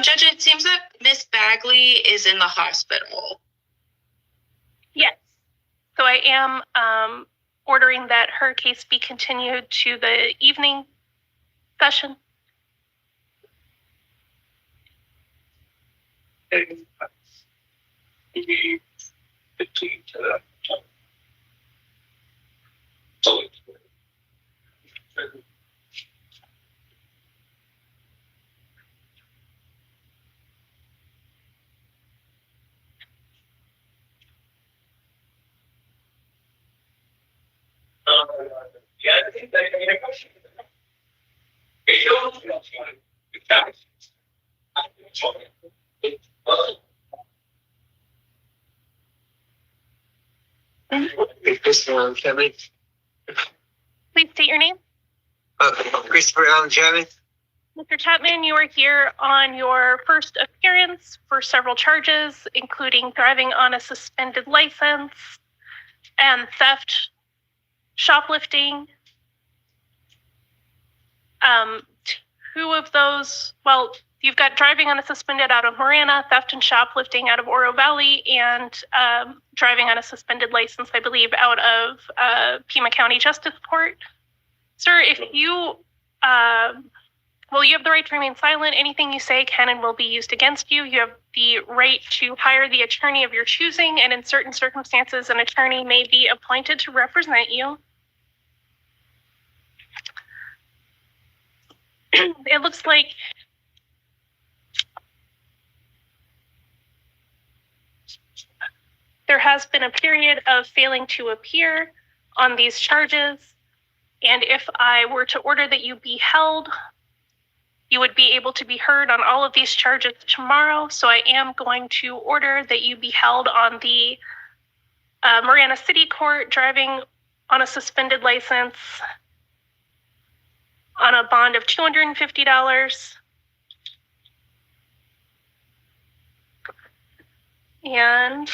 Judge, it seems that Miss Bagley is in the hospital. Yes. So I am ordering that her case be continued to the evening session. Please state your name. Christopher Allen Chapman. Mr. Chapman, you are here on your first appearance for several charges, including driving on a suspended license and theft, shoplifting. Two of those, well, you've got driving on a suspended out of Moreno, theft and shoplifting out of Oro Valley, and driving on a suspended license, I believe, out of Pima County Justice Court. Sir, if you, well, you have the right to remain silent. Anything you say can and will be used against you. You have the right to hire the attorney of your choosing, and in certain circumstances, an attorney may be appointed to represent you. It looks like there has been a period of failing to appear on these charges, and if I were to order that you be held, you would be able to be heard on all of these charges tomorrow. So I am going to order that you be held on the Moreno City Court, driving on a suspended license, on a bond of $250. And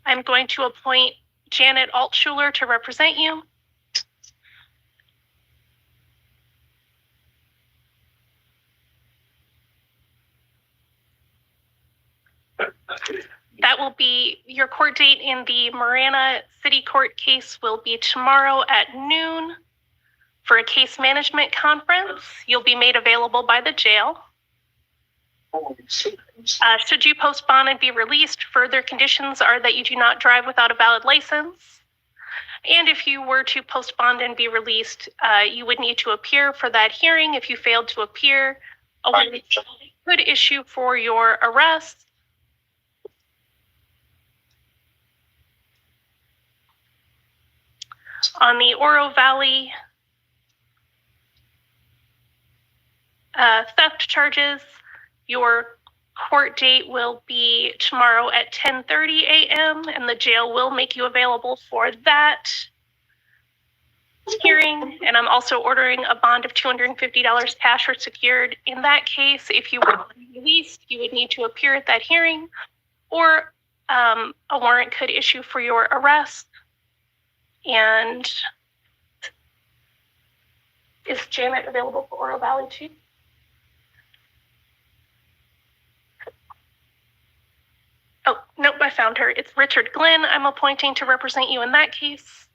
I'm going to appoint Janet Altschuler to represent you. That will be your court date in the Moreno City Court case will be tomorrow at noon for a case management conference. You'll be made available by the jail. Should you postpone and be released, further conditions are that you do not drive without a valid license. And if you were to postpone and be released, you would need to appear for that hearing. If you failed to appear, a warrant could issue for your arrest. On the Oro Valley theft charges, your court date will be tomorrow at 10:30 a.m. and the jail will make you available for that hearing. And I'm also ordering a bond of $250 cash or secured. In that case, if you were released, you would need to appear at that hearing, or a warrant could issue for your arrest. And is Janet available for Oro Valley too? Oh, nope, I found her. It's Richard Glenn I'm appointing to represent you in that case.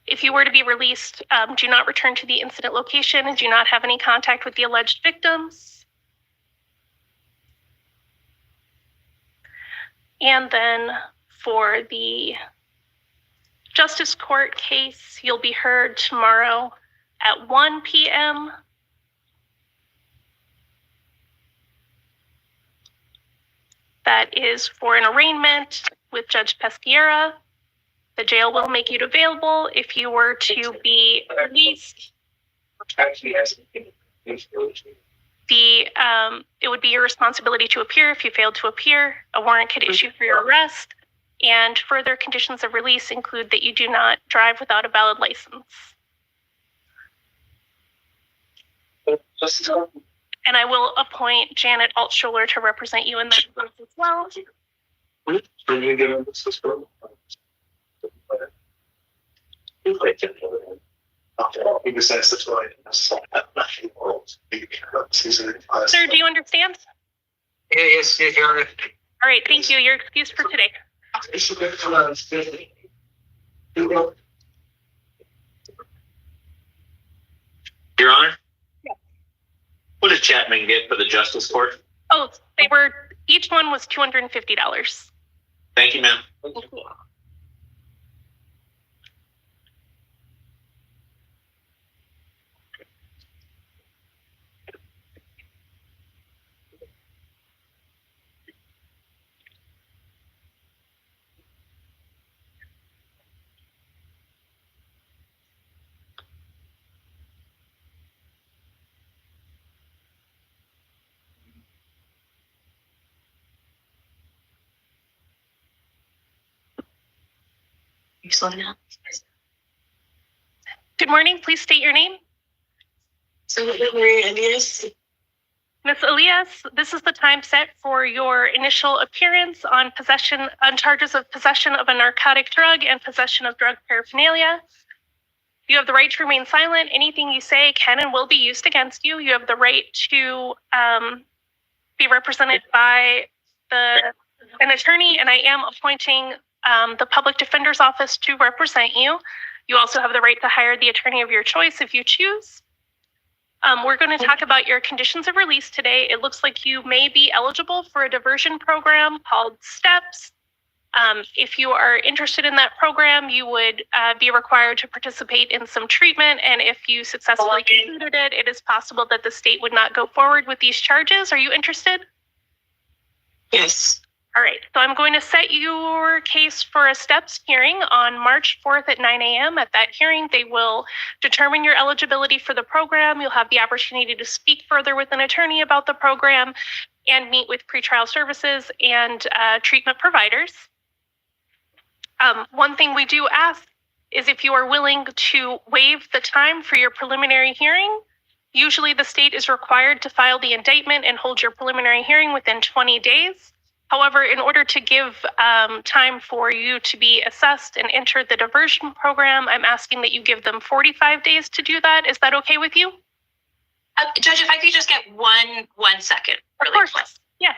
If you were to be released, do not return to the incident location and do not have any contact with the alleged victims. And then for the Justice Court case, you'll be heard tomorrow at 1 p.m. That is for an arraignment with Judge Pesquiera. The jail will make it available if you were to be released. It would be your responsibility to appear. If you failed to appear, a warrant could issue for your arrest. And further conditions of release include that you do not drive without a valid license. And I will appoint Janet Altschuler to represent you in that case as well. Sir, do you understand? Yeah, yes, Your Honor. All right, thank you. You're excused for today. Your Honor? Yeah. What did Chapman get for the Justice Court? Oh, each one was $250. Thank you, ma'am. Thank you. You slowing down? Good morning. Please state your name. So, Maria Elias. Ms. Elias, this is the time set for your initial appearance on charges of possession of a narcotic drug and possession of drug paraphernalia. You have the right to remain silent. Anything you say can and will be used against you. You have the right to be represented by an attorney, and I am appointing the Public Defender's Office to represent you. You also have the right to hire the attorney of your choice if you choose. We're going to talk about your conditions of release today. It looks like you may be eligible for a diversion program called STEPS. If you are interested in that program, you would be required to participate in some treatment. And if you successfully completed it, it is possible that the state would not go forward with these charges. Are you interested? Yes. All right, so I'm going to set your case for a STEPS hearing on March 4th at 9 a.m. At that hearing, they will determine your eligibility for the program. You'll have the opportunity to speak further with an attorney about the program and meet with pretrial services and treatment providers. One thing we do ask is if you are willing to waive the time for your preliminary hearing. Usually the state is required to file the indictment and hold your preliminary hearing within 20 days. However, in order to give time for you to be assessed and enter the diversion program, I'm asking that you give them 45 days to do that. Is that okay with you? Judge, if I could just get one second. Of course. Quick. Yes.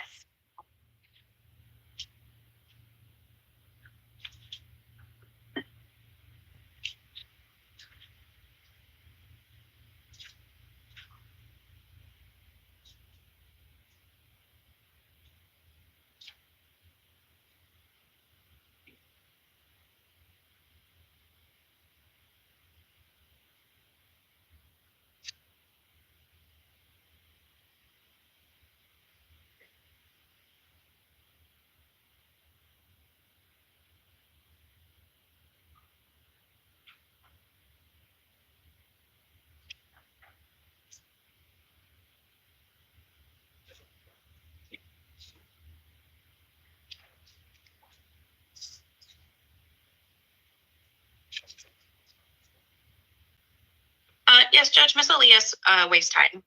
Yes, Judge, Ms. Elias wastes time.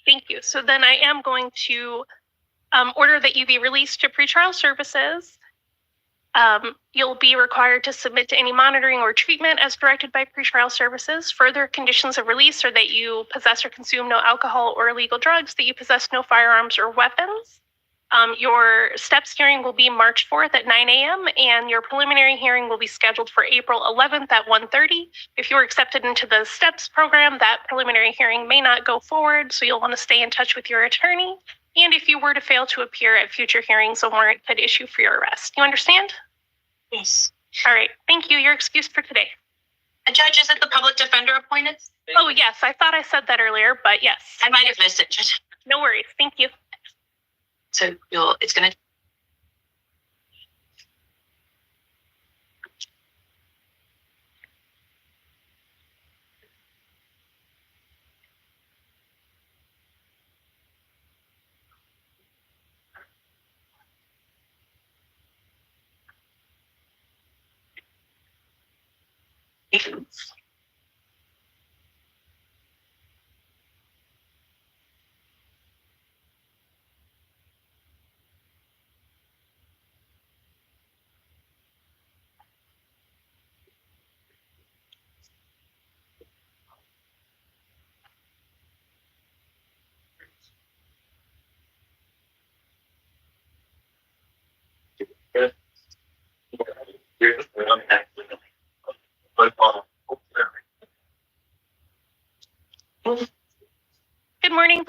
Thank you. So then I am going to order that you be released to pretrial services. You'll be required to submit to any monitoring or treatment as directed by pretrial services. Further conditions of release are that you possess or consume no alcohol or illegal drugs, that you possess no firearms or weapons. Your STEPS hearing will be March 4th at 9 a.m. and your preliminary hearing will be scheduled for April 11th at 1:30. If you're accepted into the STEPS program, that preliminary hearing may not go forward, so you'll want to stay in touch with your attorney. And if you were to fail to appear at future hearings, a warrant could issue for your arrest. You understand? Yes. All right. Thank you. You're excused for today. Judge, is it the public defender appointed? Oh, yes. I thought I said that earlier, but yes. I might have missed it, Judge. No worries. Thank you. So it's going to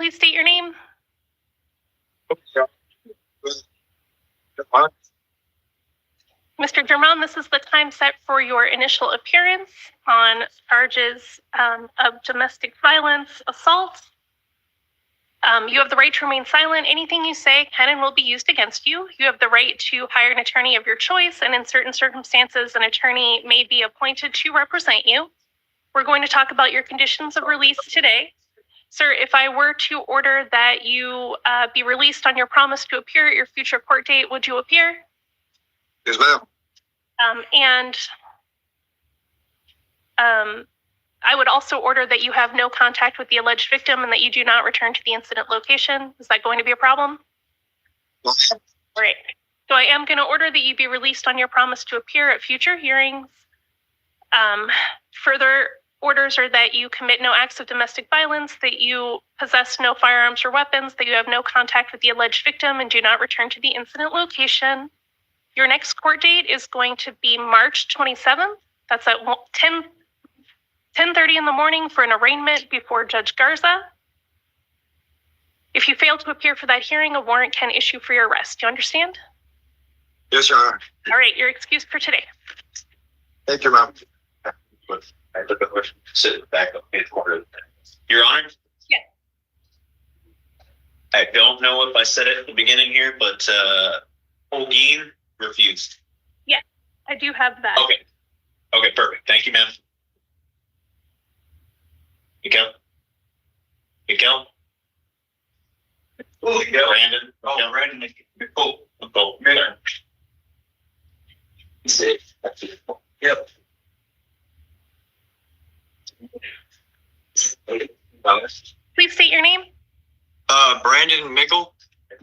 please state your name? Mr. German, this is the time set for your initial appearance on charges of domestic violence, assault. You have the right to remain silent. Anything you say can and will be used against you. You have the right to hire an attorney of your choice, and in certain circumstances, an attorney may be appointed to represent you. We're going to talk about your conditions of release today. Sir, if I were to order that you be released on your promise to appear at your future court date, would you appear? Yes, ma'am. I would also order that you have no contact with the alleged victim and that you do not return to the incident location. Is that going to be a problem? No. All right. So I am going to order that you be released on your promise to appear at future hearings. Further orders are that you commit no acts of domestic violence, that you possess no firearms or weapons, that you have no contact with the alleged victim and do not return to the incident location. Your next court date is going to be March 27th. That's at 10:30 in the morning for an arraignment before Judge Garza. If you fail to appear for that hearing, a warrant can issue for your arrest. Do you understand? Yes, Your Honor. All right, you're excused for today. Thank you, ma'am. I took a question. Sit back up in the corner. Your Honor? Yes. I don't know if I said it at the beginning here, but Holguin refused. Yes, I do have that. Okay. Okay, perfect. Thank you, ma'am. Miguel? Oh, Brandon. Oh, Brandon. Oh, Yep. Please state your name. Brandon Mickle.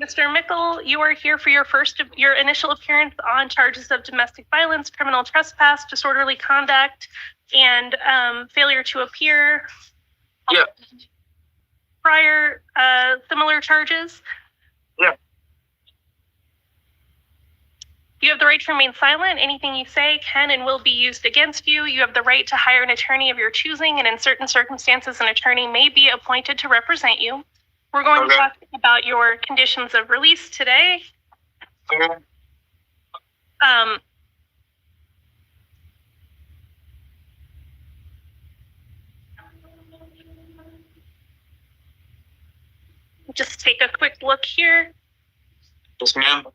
Mr. Mickle, you are here for your initial appearance on charges of domestic violence, criminal trespass, disorderly conduct, and failure to appear. Yeah. Prior similar charges. Yeah. You have the right to remain silent. Anything you say can and will be used against you. You have the right to hire an attorney of your choosing, and in certain circumstances, an attorney may be appointed to represent you. We're going to talk about your conditions of release today. Okay. Just take a quick look here. Yes, ma'am.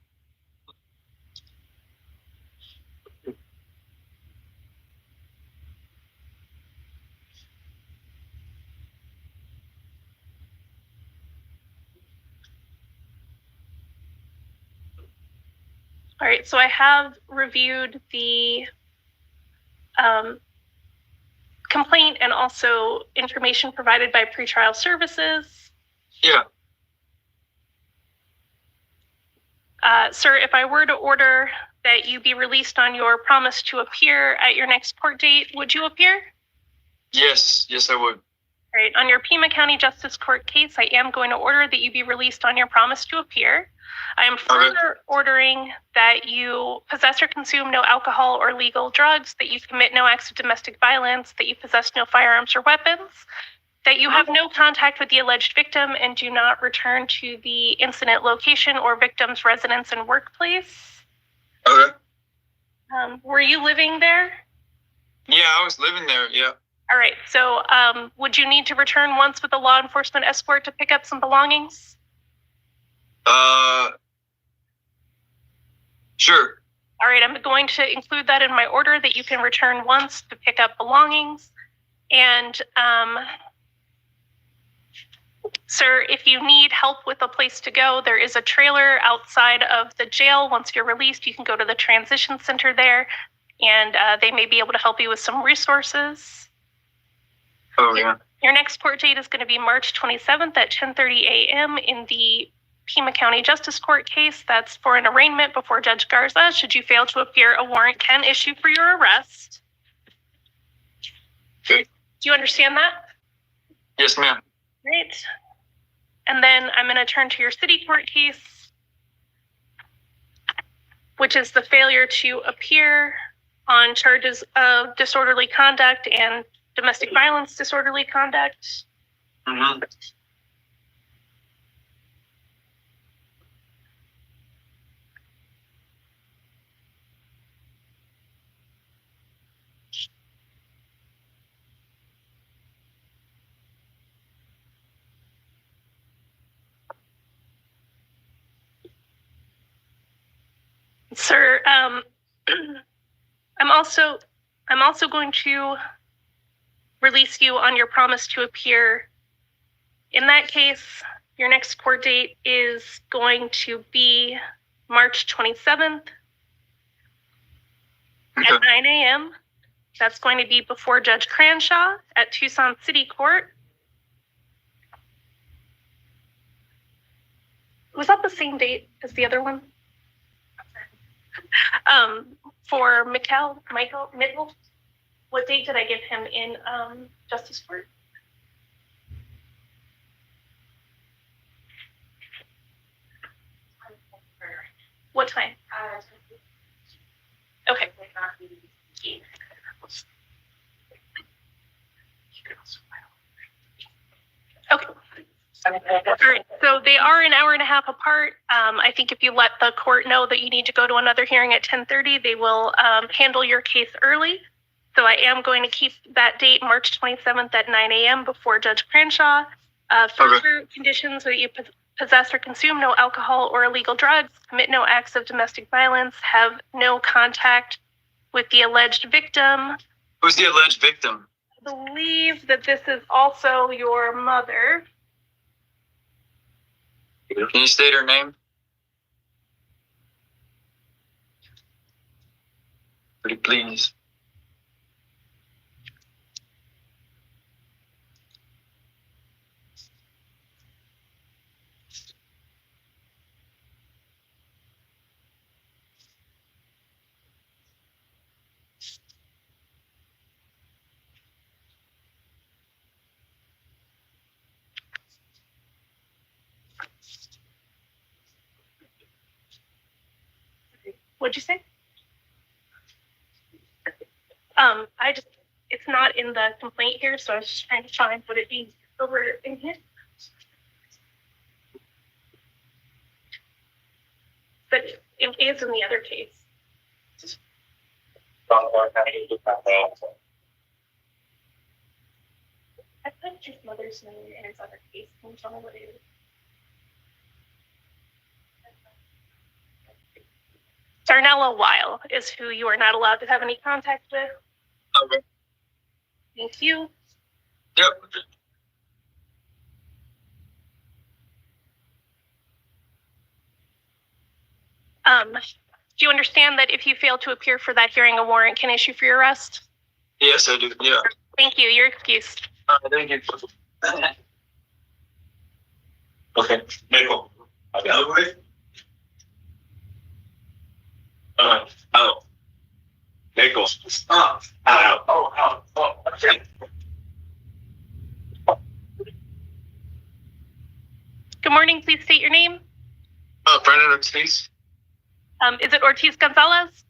All right, so I have reviewed the complaint and also information provided by pretrial services. Yeah. Sir, if I were to order that you be released on your promise to appear at your next court date, would you appear? Yes, I would. All right, on your Pima County Justice Court case, I am going to order that you be released on your promise to appear. I am further ordering that you possess or consume no alcohol or legal drugs, that you commit no acts of domestic violence, that you possess no firearms or weapons, that you have no contact with the alleged victim and do not return to the incident location or victim's residence and workplace. Okay. Were you living there? Yeah, I was living there, yeah. All right, so would you need to return once with a law enforcement escort to pick up some belongings? Sure. All right, I'm going to include that in my order that you can return once to pick up belongings. And sir, if you need help with a place to go, there is a trailer outside of the jail. Once you're released, you can go to the transition center there, and they may be able to help you with some resources. Oh, yeah. Your next court date is going to be March 27th at 10:30 a.m. in the Pima County Justice Court case. That's for an arraignment before Judge Garza. Should you fail to appear, a warrant can issue for your arrest. Okay. Do you understand that? Yes, ma'am. Great. And then I'm going to turn to your city court case, which is the failure to appear on charges of disorderly conduct and domestic violence disorderly conduct. Mm-hmm. Sir, I'm also going to release you on your promise to appear. In that case, your next court date is going to be March 27th at 9 a.m. That's going to be before Judge Cranshaw at Tucson City Court. Was that the same date as the other one? For Michael, what date did I give him in Justice Court? What time? Okay. Okay. All right. So they are an hour and a half apart. I think if you let the court know that you need to go to another hearing at 10:30, they will handle your case early. So I am going to keep that date, March 27th at 9 a.m. before Judge Cranshaw. Further conditions that you possess or consume no alcohol or illegal drugs, commit no acts of domestic violence, have no contact with the alleged victim. Who's the alleged victim? I believe that this is also your mother. Can you state her name? Pretty please. What'd you say? It's not in the complaint here, so I was just trying to find what it means over in here. But it is in the other case. I put his mother's name in his other case. Can you tell me what it is? Darnella Weil is who you are not allowed to have any contact with. Okay. Thank you. Yep. Do you understand that if you fail to appear for that hearing, a warrant can issue for your arrest? Yes, I do. Yeah. Thank you. You're excused. Thank you. Okay, Michael. I got it. Out. Michael. Out. Out. Okay. Good morning. Please state your name. Brendan Ortiz. Is it Ortiz Gonzalez?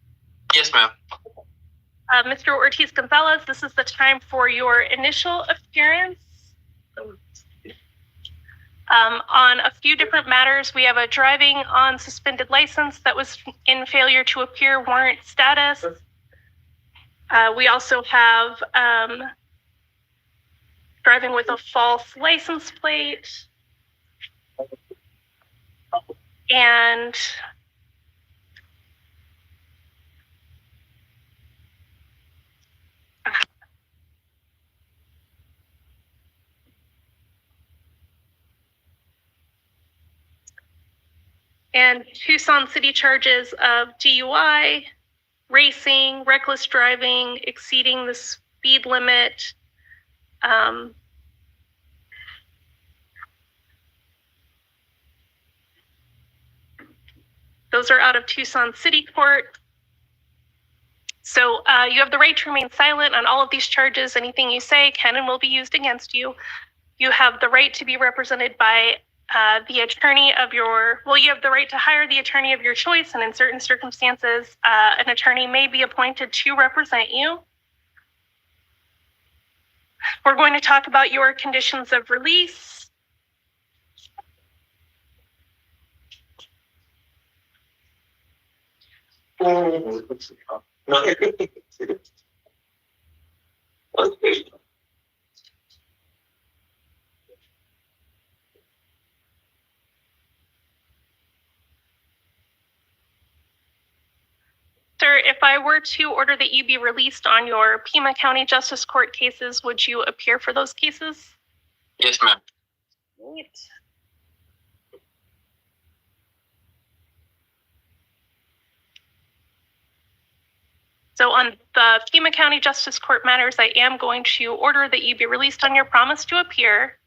Yes, ma'am. Mr. Ortiz Gonzalez, this is the time for your initial appearance. On a few different matters, we have a driving on suspended license that was in failure to appear warrant status. We also have driving with a false license plate. And Tucson City charges of DUI, racing, reckless driving, exceeding the speed limit. Those are out of Tucson City Court. So you have the right to remain silent on all of these charges. Anything you say can and will be used against you. You have the right to be represented by the attorney of your, you have the right to hire the attorney of your choice, and in certain circumstances, an attorney may be appointed to represent you. We're going to talk about your conditions of release. Sir, if I were to order that you be released on your Pima County Justice Court cases, would you appear for those cases? Yes, ma'am. Great. So on the Pima County Justice Court matters, I am going to order that you be released on your promise to appear.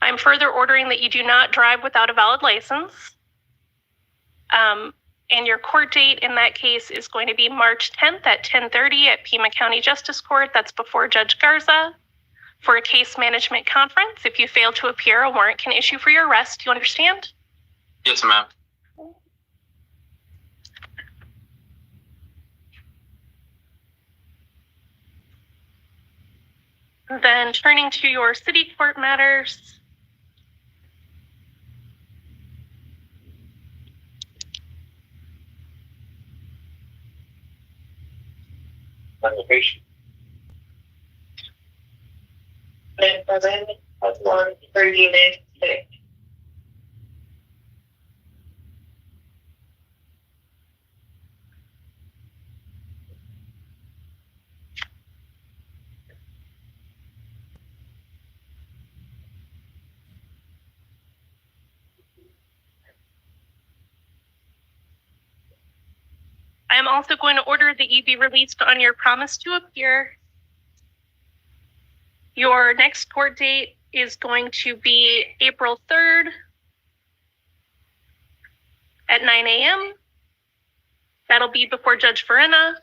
I'm further ordering that you do not drive without a valid license. And your court date in that case is going to be March 10th at 10:30 at Pima County Justice Court. That's before Judge Garza for a case management conference. If you fail to appear, a warrant can issue for your arrest. Do you understand? Yes, ma'am. Then turning to your city court matters. Application. President, that's one for unit 6. I am also going to order that you be released on your promise to appear. Your next court date is going to be April 3rd at 9 a.m. That'll be before Judge Verena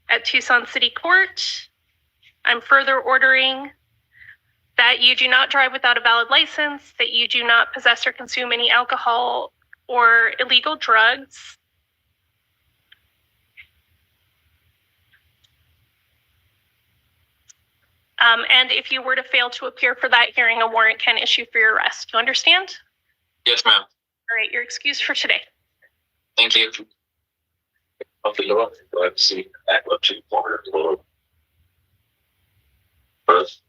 at Tucson City Court. I'm further ordering that you do not drive without a valid license, that you do not possess or consume any alcohol or illegal drugs. And if you were to fail to appear for that hearing, a warrant can issue for your arrest. Do you understand? Yes, ma'am. All right, you're excused for today. Thank you. Okay, go ahead, see, back up to the corner, first.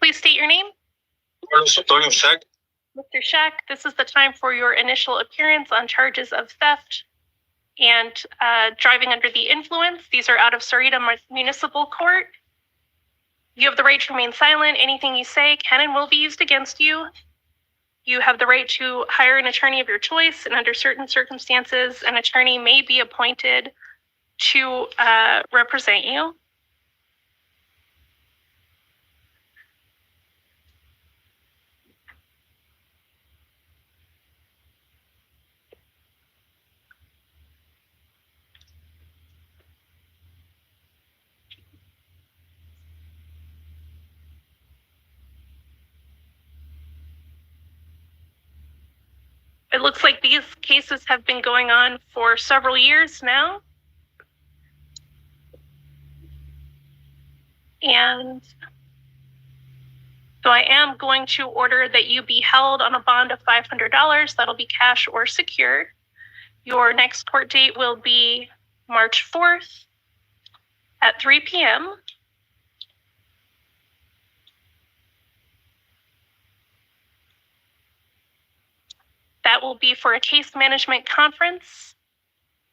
Please state your name. Antonio Shack. Mr. Shack, this is the time for your initial appearance on charges of theft and driving under the influence. These are out of Sarita Municipal Court. You have the right to remain silent. Anything you say can and will be used against you. You have the right to hire an attorney of your choice, and under certain circumstances, an attorney may be appointed to represent you. It looks like these cases have been going on for several years now. And so I am going to order that you be held on a bond of $500. That'll be cash or secure. Your next court date will be March 4th at 3 p.m. That will be for a case management conference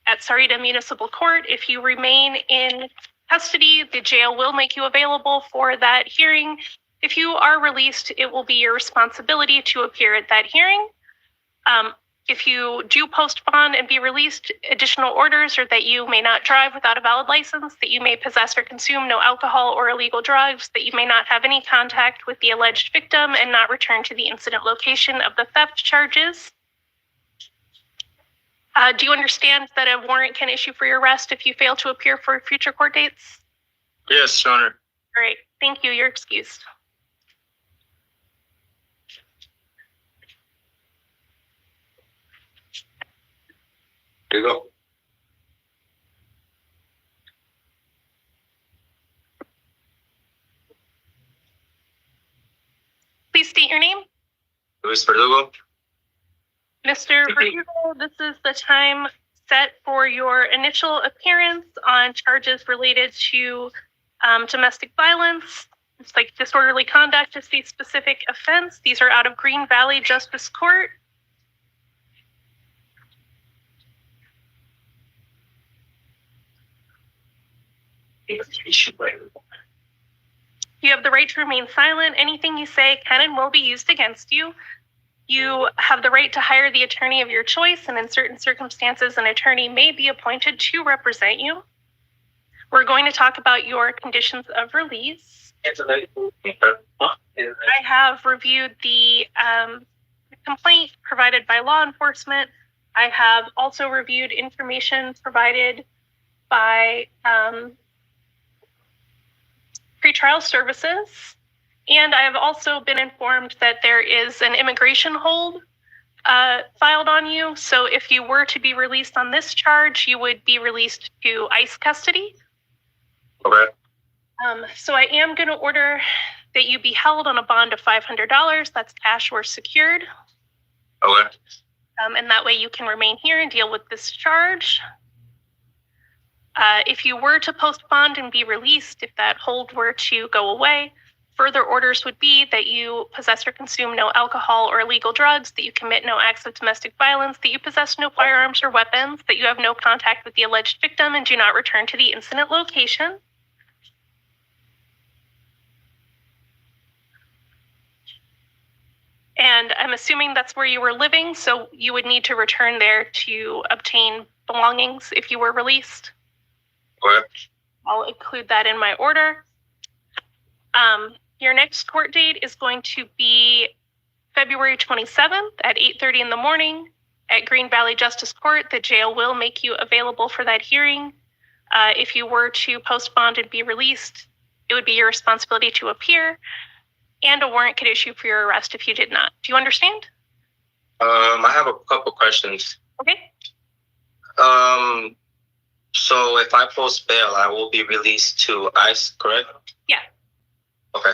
at Sarita Municipal Court. If you remain in custody, the jail will make you available for that hearing. If you are released, it will be your responsibility to appear at that hearing. If you do post bond and be released, additional orders are that you may not drive without a valid license, that you may possess or consume no alcohol or illegal drugs, that you may not have any contact with the alleged victim and not return to the incident location of the theft charges. Do you understand that a warrant can issue for your arrest if you fail to appear for future court dates? Yes, Your Honor. All right, thank you. You're excused. Here you go. Please state your name. Luis Verdugo. Mr. Verdugo, this is the time set for your initial appearance on charges related to domestic violence. It's like disorderly conduct is the specific offense. These are out of Green Valley Justice Court. You have the right to remain silent. Anything you say can and will be used against you. You have the right to hire the attorney of your choice, and in certain circumstances, an attorney may be appointed to represent you. We're going to talk about your conditions of release. I have reviewed the complaint provided by law enforcement. I have also reviewed information provided by pretrial services. And I have also been informed that there is an immigration hold filed on you. So if you were to be released on this charge, you would be released to ICE custody. Okay. So I am going to order that you be held on a bond of $500. That's cash or secured. Okay. And that way you can remain here and deal with this charge. If you were to post bond and be released, if that hold were to go away, further orders would be that you possess or consume no alcohol or illegal drugs, that you commit no acts of domestic violence, that you possess no firearms or weapons, that you have no contact with the alleged victim and do not return to the incident location. And I'm assuming that's where you were living, so you would need to return there to obtain belongings if you were released. Okay. I'll include that in my order. Your next court date is going to be February 27th at 8:30 in the morning at Green Valley Justice Court. The jail will make you available for that hearing. If you were to post bond and be released, it would be your responsibility to appear, and a warrant could issue for your arrest if you did not. Do you understand? I have a couple questions. Okay. So if I post bail, I will be released to ICE, correct? Yeah. Okay.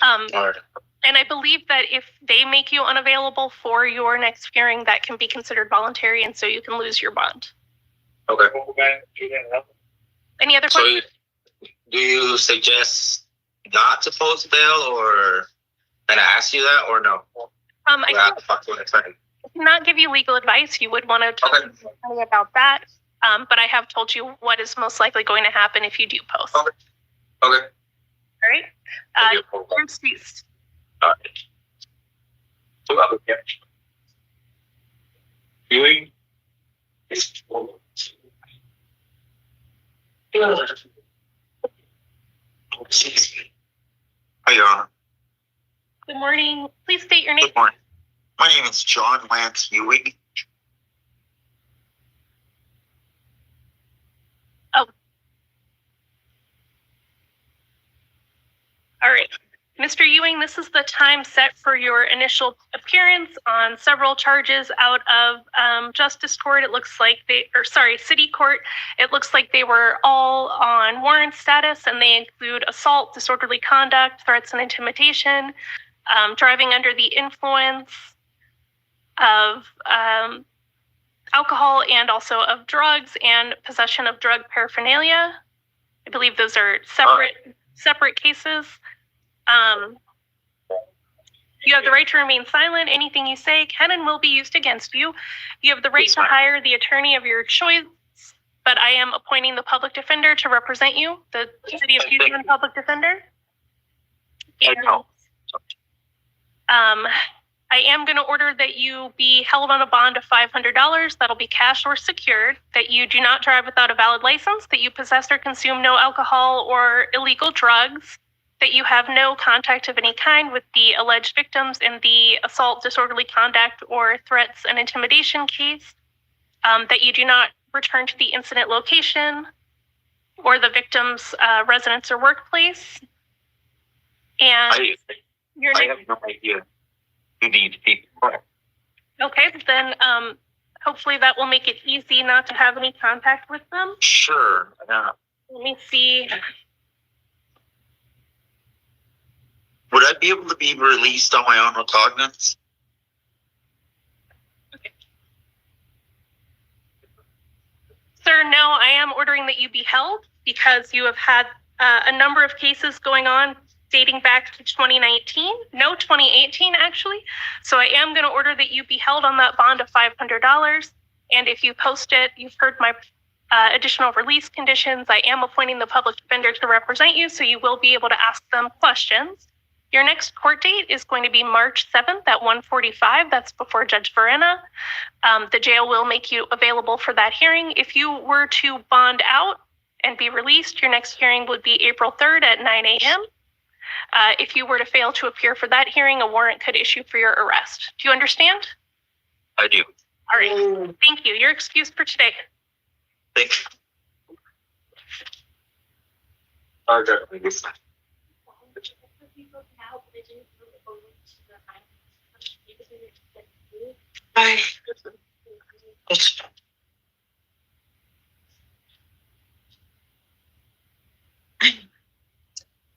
All right. And I believe that if they make you unavailable for your next hearing, that can be considered voluntary, and so you can lose your bond. Okay. Any other questions? So do you suggest not to post bail, or can I ask you that, or no? I cannot give you legal advice. You would want to talk to me about that. But I have told you what is most likely going to happen if you do post. Okay. Okay. All right. You're ceased. All right. Viewing. Hi, Your Honor. Good morning. Please state your name. Good morning. My name is John Lance Ewing. All right. Mr. Ewing, this is the time set for your initial appearance on several charges out of Justice Court. It looks like City Court. It looks like they were all on warrant status, and they include assault, disorderly conduct, threats and intimidation, driving under the influence of alcohol and also of drugs, and possession of drug paraphernalia. I believe those are separate cases. You have the right to remain silent. Anything you say can and will be used against you. You have the right to hire the attorney of your choice, but I am appointing the public defender to represent you, the City of Houston public defender. And, I am going to order that you be held on a bond of $500. That'll be cash or secured. That you do not drive without a valid license. That you possess or consume no alcohol or illegal drugs. That you have no contact of any kind with the alleged victims in the assault, disorderly conduct, or threats and intimidation case. That you do not return to the incident location or the victim's residence or workplace. And I have no idea who these people are. Okay, then hopefully that will make it easy not to have any contact with them. Sure. Yeah. Let me see. Would I be able to be released on my own recognizance? Okay. Sir, no, I am ordering that you be held because you have had a number of cases going on dating back to 2019. No, 2018 actually. So I am going to order that you be held on that bond of $500. And if you post it, you've heard my additional release conditions. I am appointing the public defender to represent you, so you will be able to ask them questions. Your next court date is going to be March 7th at 1:45. That's before Judge Verena. The jail will make you available for that hearing. If you were to bond out and be released, your next hearing would be April 3rd at 9 a.m. If you were to fail to appear for that hearing, a warrant could issue for your arrest. Do you understand? I do. All right. Thank you. You're excused for today. Thank you. Bye.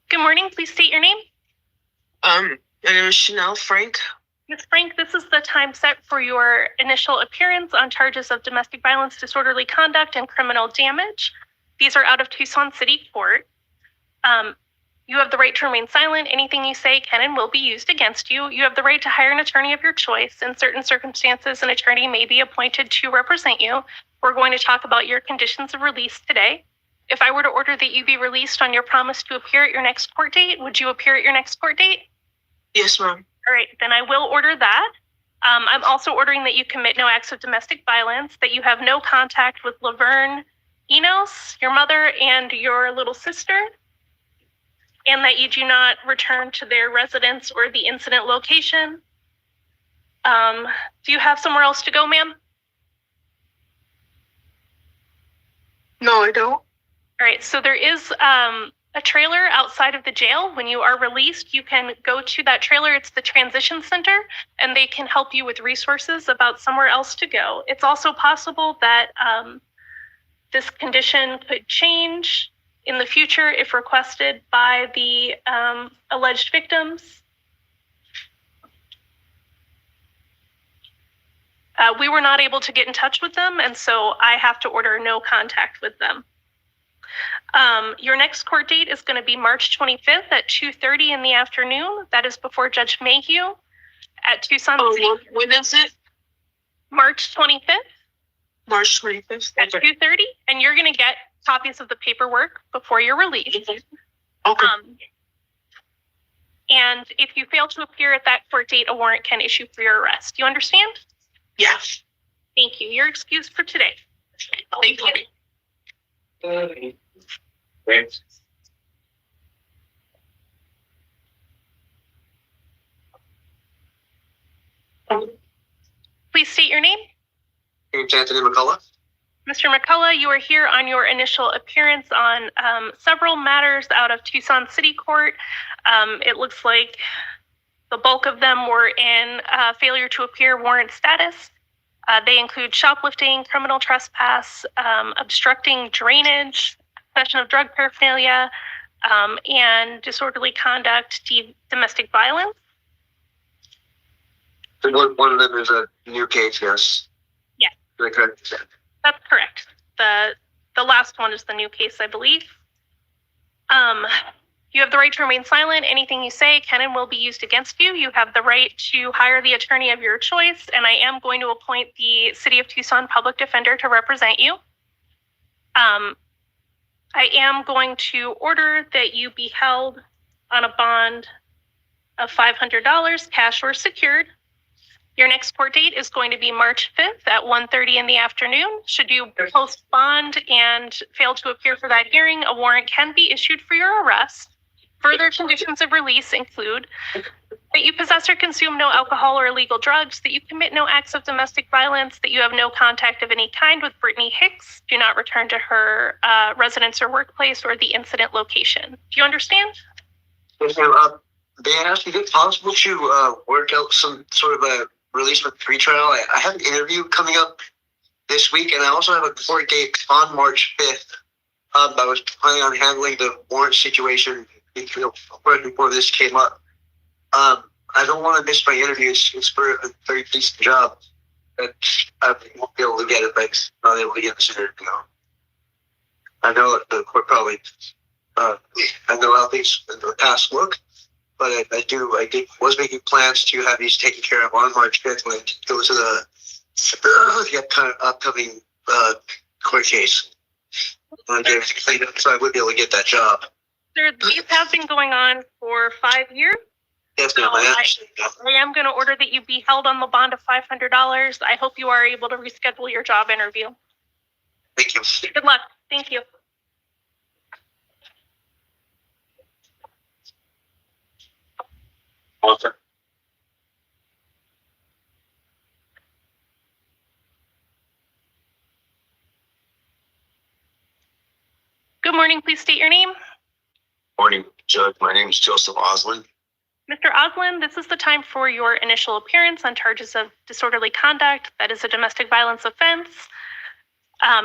Good morning. Please state your name. My name is Chanel Frank. Ms. Frank, this is the time set for your initial appearance on charges of domestic violence, disorderly conduct, and criminal damage. These are out of Tucson City Court. You have the right to remain silent. Anything you say can and will be used against you. You have the right to hire an attorney of your choice. In certain circumstances, an attorney may be appointed to represent you. We're going to talk about your conditions of release today. If I were to order that you be released on your promise to appear at your next court date, would you appear at your next court date? Yes, ma'am. All right, then I will order that. I'm also ordering that you commit no acts of domestic violence, that you have no contact with Laverne Enos, your mother, and your little sister, and that you do not return to their residence or the incident location. Do you have somewhere else to go, ma'am? No, I don't. All right, so there is a trailer outside of the jail. When you are released, you can go to that trailer. It's the transition center, and they can help you with resources about somewhere else to go. It's also possible that this condition could change in the future if requested by the alleged victims. We were not able to get in touch with them, and so I have to order no contact with them. Your next court date is going to be March 25th at 2:30 in the afternoon. That is before Judge Mayhew at Tucson City. When is it? March 25th. March 25th. At 2:30, and you're going to get copies of the paperwork before you're released. Okay. And if you fail to appear at that court date, a warrant can issue for your arrest. Do you understand? Yes. Thank you. You're excused for today. Thank you. Please state your name. Anthony McCollum. Mr. McCullough, you are here on your initial appearance on several matters out of Tucson City Court. It looks like the bulk of them were in failure to appear warrant status. They include shoplifting, criminal trespass, obstructing drainage, possession of drug paraphernalia, and disorderly conduct, domestic violence. One of them is a new case, yes. Yes. Okay. That's correct. The last one is the new case, I believe. You have the right to remain silent. Anything you say can and will be used against you. You have the right to hire the attorney of your choice, and I am going to appoint the City of Tucson public defender to represent you. I am going to order that you be held on a bond of $500, cash or secured. Your next court date is going to be March 5th at 1:30 in the afternoon. Should you post bond and fail to appear for that hearing, a warrant can be issued for your arrest. Further conditions of release include that you possess or consume no alcohol or illegal drugs, that you commit no acts of domestic violence, that you have no contact of any kind with Brittany Hicks, do not return to her residence or workplace or the incident location. Do you understand? Yes, ma'am. May I ask, is it possible to work out some sort of a release with pretrial? I have an interview coming up this week, and I also have a court date on March 5th. I was planning on handling the warrant situation right before this came up. I don't want to miss my interview. It's for a very decent job. But I won't be able to get it if I'm not able to get this interview. I know the court probably, I know how things in the past look. but I was making plans to have these taken care of on March 5th when I go to the upcoming court case. I get everything cleaned up, so I would be able to get that job. Sir, these have been going on for 5 years. Yes, ma'am, I understand. I am going to order that you be held on the bond of $500. I hope you are able to reschedule your job interview. Thank you. Good luck. Thank you. Offer. Good morning. Please state your name. Morning, Judge. My name is Joseph Oslin. Mr. Oslin, this is the time for your initial appearance on charges of disorderly conduct. That is a domestic violence offense.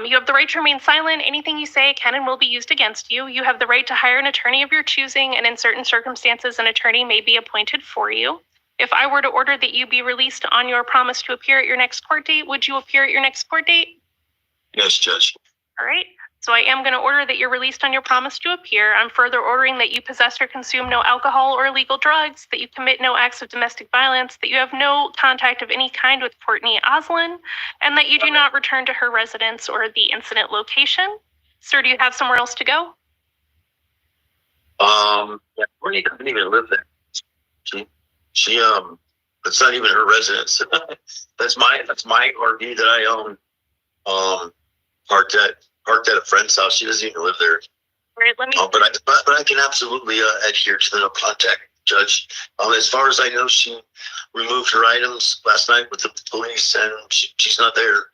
You have the right to remain silent. Anything you say can and will be used against you. You have the right to hire an attorney of your choosing, and in certain circumstances, an attorney may be appointed for you. If I were to order that you be released on your promise to appear at your next court date, would you appear at your next court date? Yes, Judge. All right. So I am going to order that you're released on your promise to appear. I'm further ordering that you possess or consume no alcohol or illegal drugs, that you commit no acts of domestic violence, that you have no contact of any kind with Courtney Oslin, and that you do not return to her residence or the incident location. Sir, do you have somewhere else to go? Courtney doesn't even live there. She it's not even her residence. That's my RV that I own. Parked at a friend's house. She doesn't even live there. All right, let me. But I can absolutely adhere to the no contact, Judge. As far as I know, she removed her items last night with the police, and she's not there.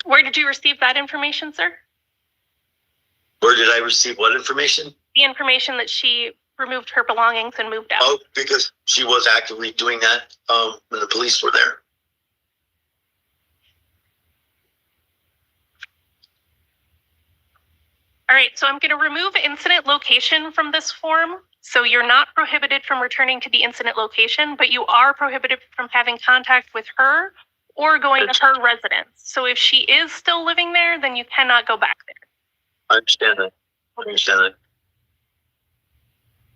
Where did you receive that information, sir? Where did I receive what information? The information that she removed her belongings and moved out. Oh, because she was actively doing that when the police were there. All right, so I'm going to remove incident location from this form. So you're not prohibited from returning to the incident location, but you are prohibited from having contact with her or going to her residence. So if she is still living there, then you cannot go back there. I understand that.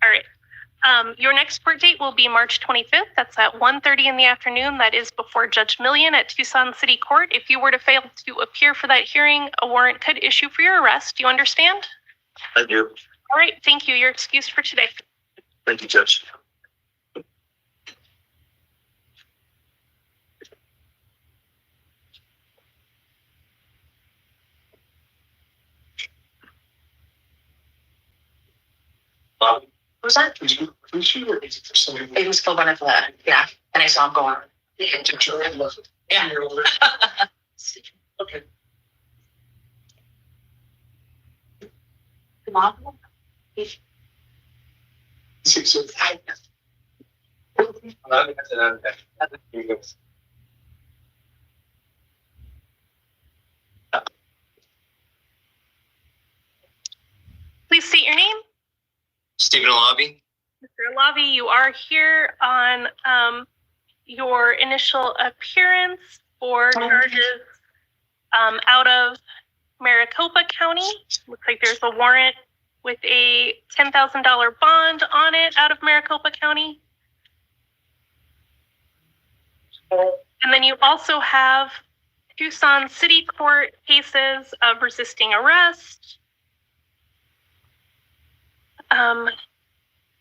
All right. Your next court date will be March 25th. That's at 1:30 in the afternoon. That is before Judge Million at Tucson City Court. If you were to fail to appear for that hearing, a warrant could issue for your arrest. Do you understand? I do. All right. Thank you. You're excused for today. Thank you, Judge. Was that? It was for one of the, yeah, and I saw him go on. Yeah. Okay. Come on. Please state your name. Stephen Lobby. Mr. Lavi, you are here on your initial appearance for charges out of Maricopa County. Looks like there's a warrant with a $10,000 bond on it out of Maricopa County. And then you also have Tucson City Court cases of resisting arrest.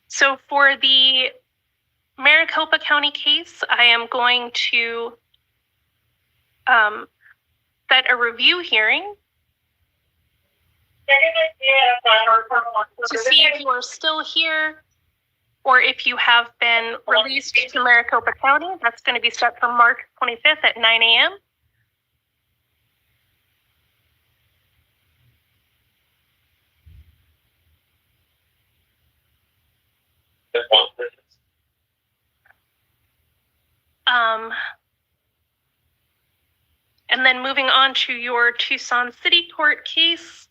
So for the Maricopa County case, I am going to set a review hearing to see if you are still here or if you have been released to Maricopa County. That's going to be set for March 25th at 9 a.m. And then moving on to your Tucson City Court case,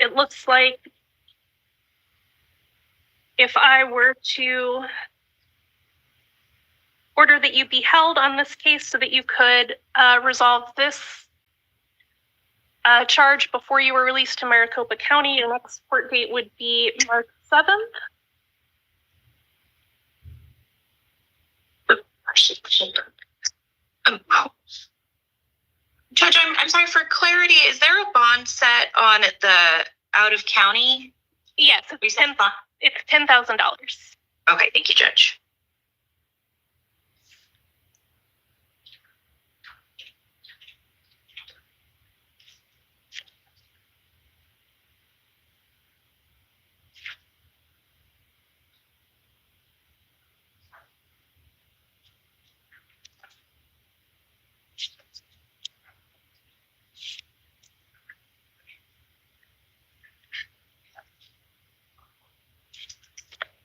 it looks like if I were to order that you be held on this case so that you could resolve this charge before you were released to Maricopa County, your next court date would be March 7th. Judge, I'm sorry, for clarity, is there a bond set on the out of county? Yes, it's $10,000. Okay, thank you, Judge.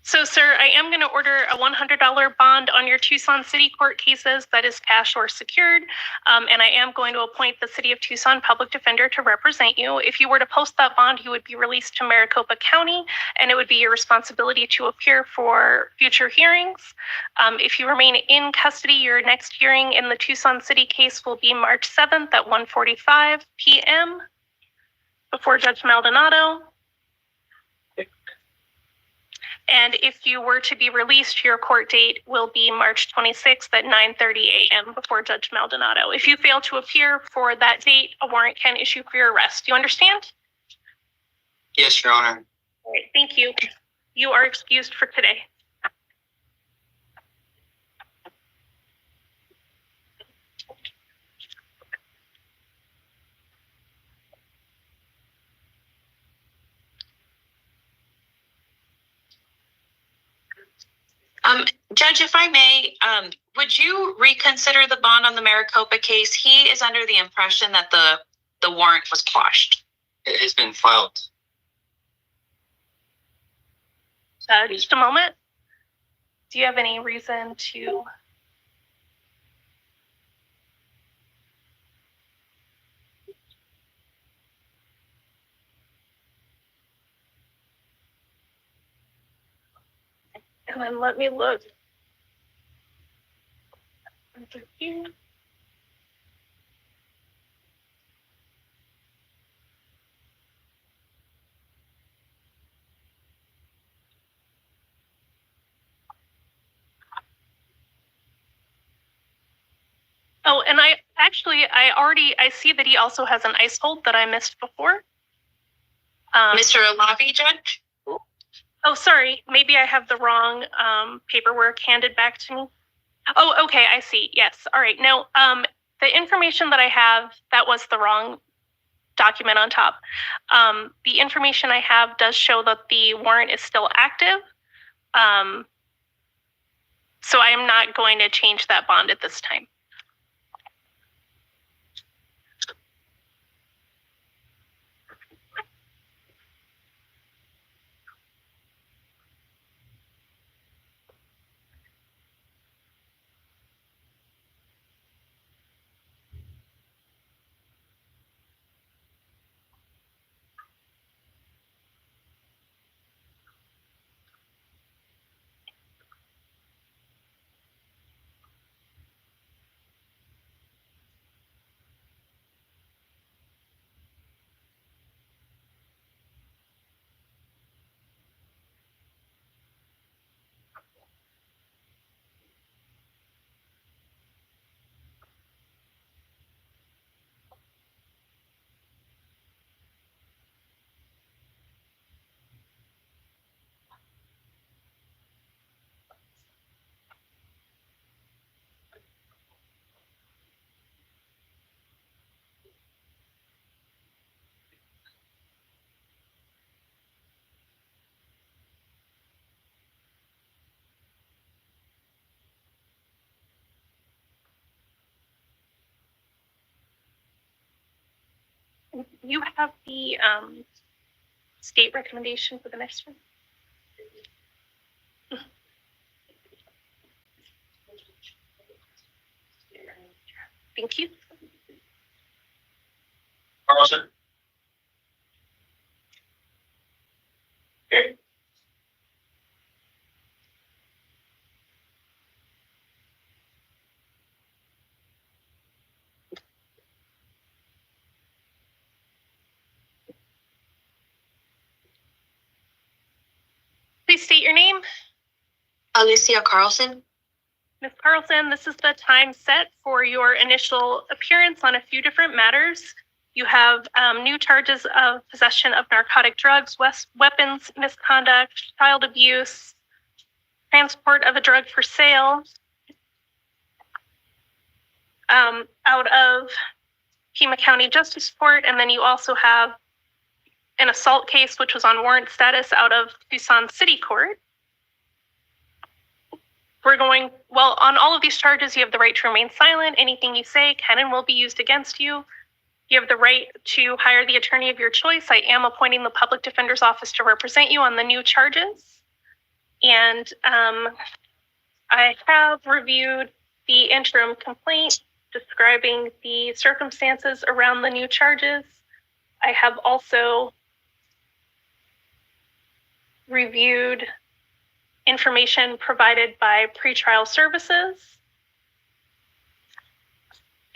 So, sir, I am going to order a $100 bond on your Tucson City Court cases that is cash or secured, and I am going to appoint the City of Tucson Public Defender to represent you. If you were to post that bond, you would be released to Maricopa County, and it would be your responsibility to appear for future hearings. If you remain in custody, your next hearing in the Tucson City case will be March 7th at 1:45 p.m. before Judge Maldonado. And if you were to be released, your court date will be March 26th at 9:30 a.m. before Judge Maldonado. If you fail to appear for that date, a warrant can issue for your arrest. Do you understand? Yes, Your Honor. All right, thank you. You are excused for today. Judge, if I may, would you reconsider the bond on the Maricopa case? He is under the impression that the warrant was quashed. It has been filed. Just a moment. Do you have any reason to? And then let me look. Over here. Oh, and I see that he also has an ice hold that I missed before. Mr. Alavi, Judge? Oh, sorry. Maybe I have the wrong paperwork handed back to me. Oh, okay. I see. Yes. All right. Now, the information that I have, that was the wrong document on top. The information I have does show that the warrant is still active. So I am not going to change that bond at this time. You have the state recommendation for the next one? Thank you. Carlson? Please state your name. Alicia Carlson. Ms. Carlson, this is the time set for your initial appearance on a few different matters. You have new charges of possession of narcotic drugs, weapons misconduct, child abuse, transport of a drug for sale out of Pima County Justice Court, and then you also have an assault case which was on warrant status out of Tucson City Court. On all of these charges, you have the right to remain silent. Anything you say can and will be used against you. You have the right to hire the attorney of your choice. I am appointing the public defender's office to represent you on the new charges. And I have reviewed the interim complaint describing the circumstances around the new charges. I have also reviewed information provided by pretrial services.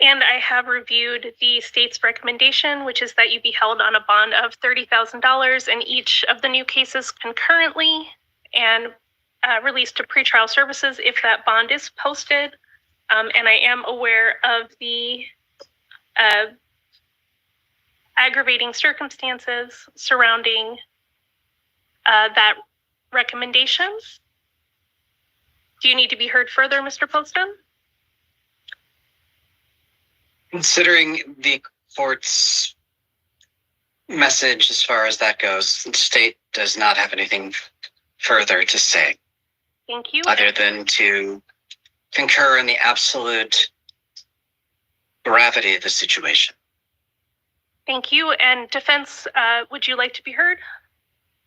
And I have reviewed the state's recommendation, which is that you be held on a bond of $30,000 in each of the new cases concurrently and released to pretrial services if that bond is posted. And I am aware of the aggravating circumstances surrounding that recommendation. Do you need to be heard further, Mr. Poston? Considering the court's message as far as that goes, the state does not have anything further to say. Thank you. Other than to concur in the absolute gravity of the situation. Thank you. And defense, would you like to be heard?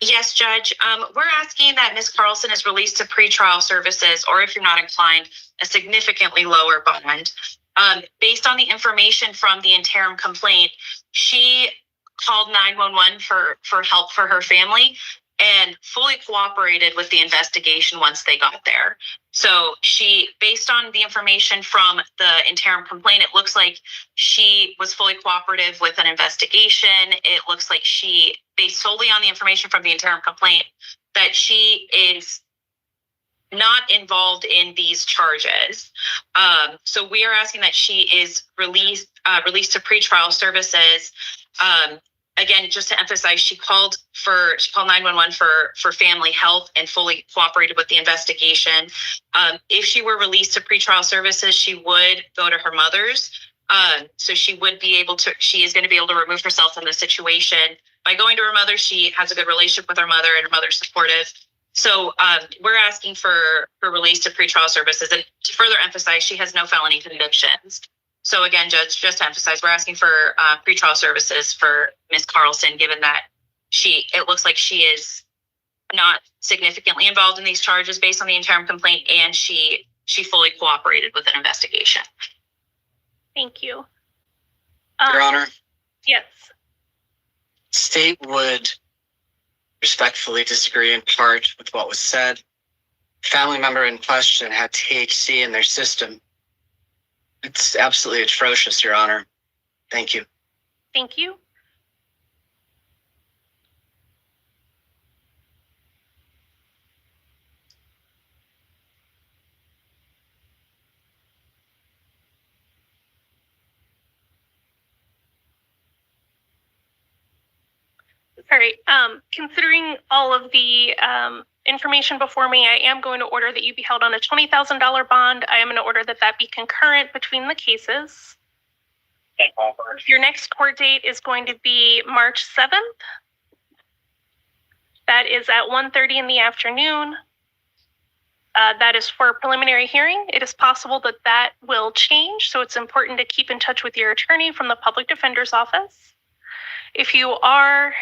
Yes, Judge. We're asking that Ms. Carlson is released to pretrial services, or if you're not inclined, a significantly lower bond. Based on the information from the interim complaint, she called 911 for help for her family and fully cooperated with the investigation once they got there. So based on the information from the interim complaint, it looks like she was fully cooperative with an investigation. It looks like she, based solely on the information from the interim complaint, that she is not involved in these charges. So we are asking that she is released to pretrial services. Again, just to emphasize, she called 911 for family health and fully cooperated with the investigation. If she were released to pretrial services, she would go to her mother's. So she is going to be able to remove herself from the situation. By going to her mother, she has a good relationship with her mother and her mother's supportive. So we're asking for her release to pretrial services. And to further emphasize, she has no felony convictions. So again, Judge, just to emphasize, we're asking for pretrial services for Ms. Carlson, given that it looks like she is not significantly involved in these charges based on the interim complaint, and she fully cooperated with an investigation. Thank you. Your Honor? Yes. State would respectfully disagree in part with what was said. Family member in question had THC in their system. It's absolutely atrocious, Your Honor. Thank you. Thank you. All right. Considering all of the information before me, I am going to order that you be held on a $20,000 bond. I am going to order that be concurrent between the cases. Your next court date is going to be March 7th. That is at 1:30 in the afternoon. That is for a preliminary hearing. It is possible that will change, so it's important to keep in touch with your attorney from the public defender's office. If you are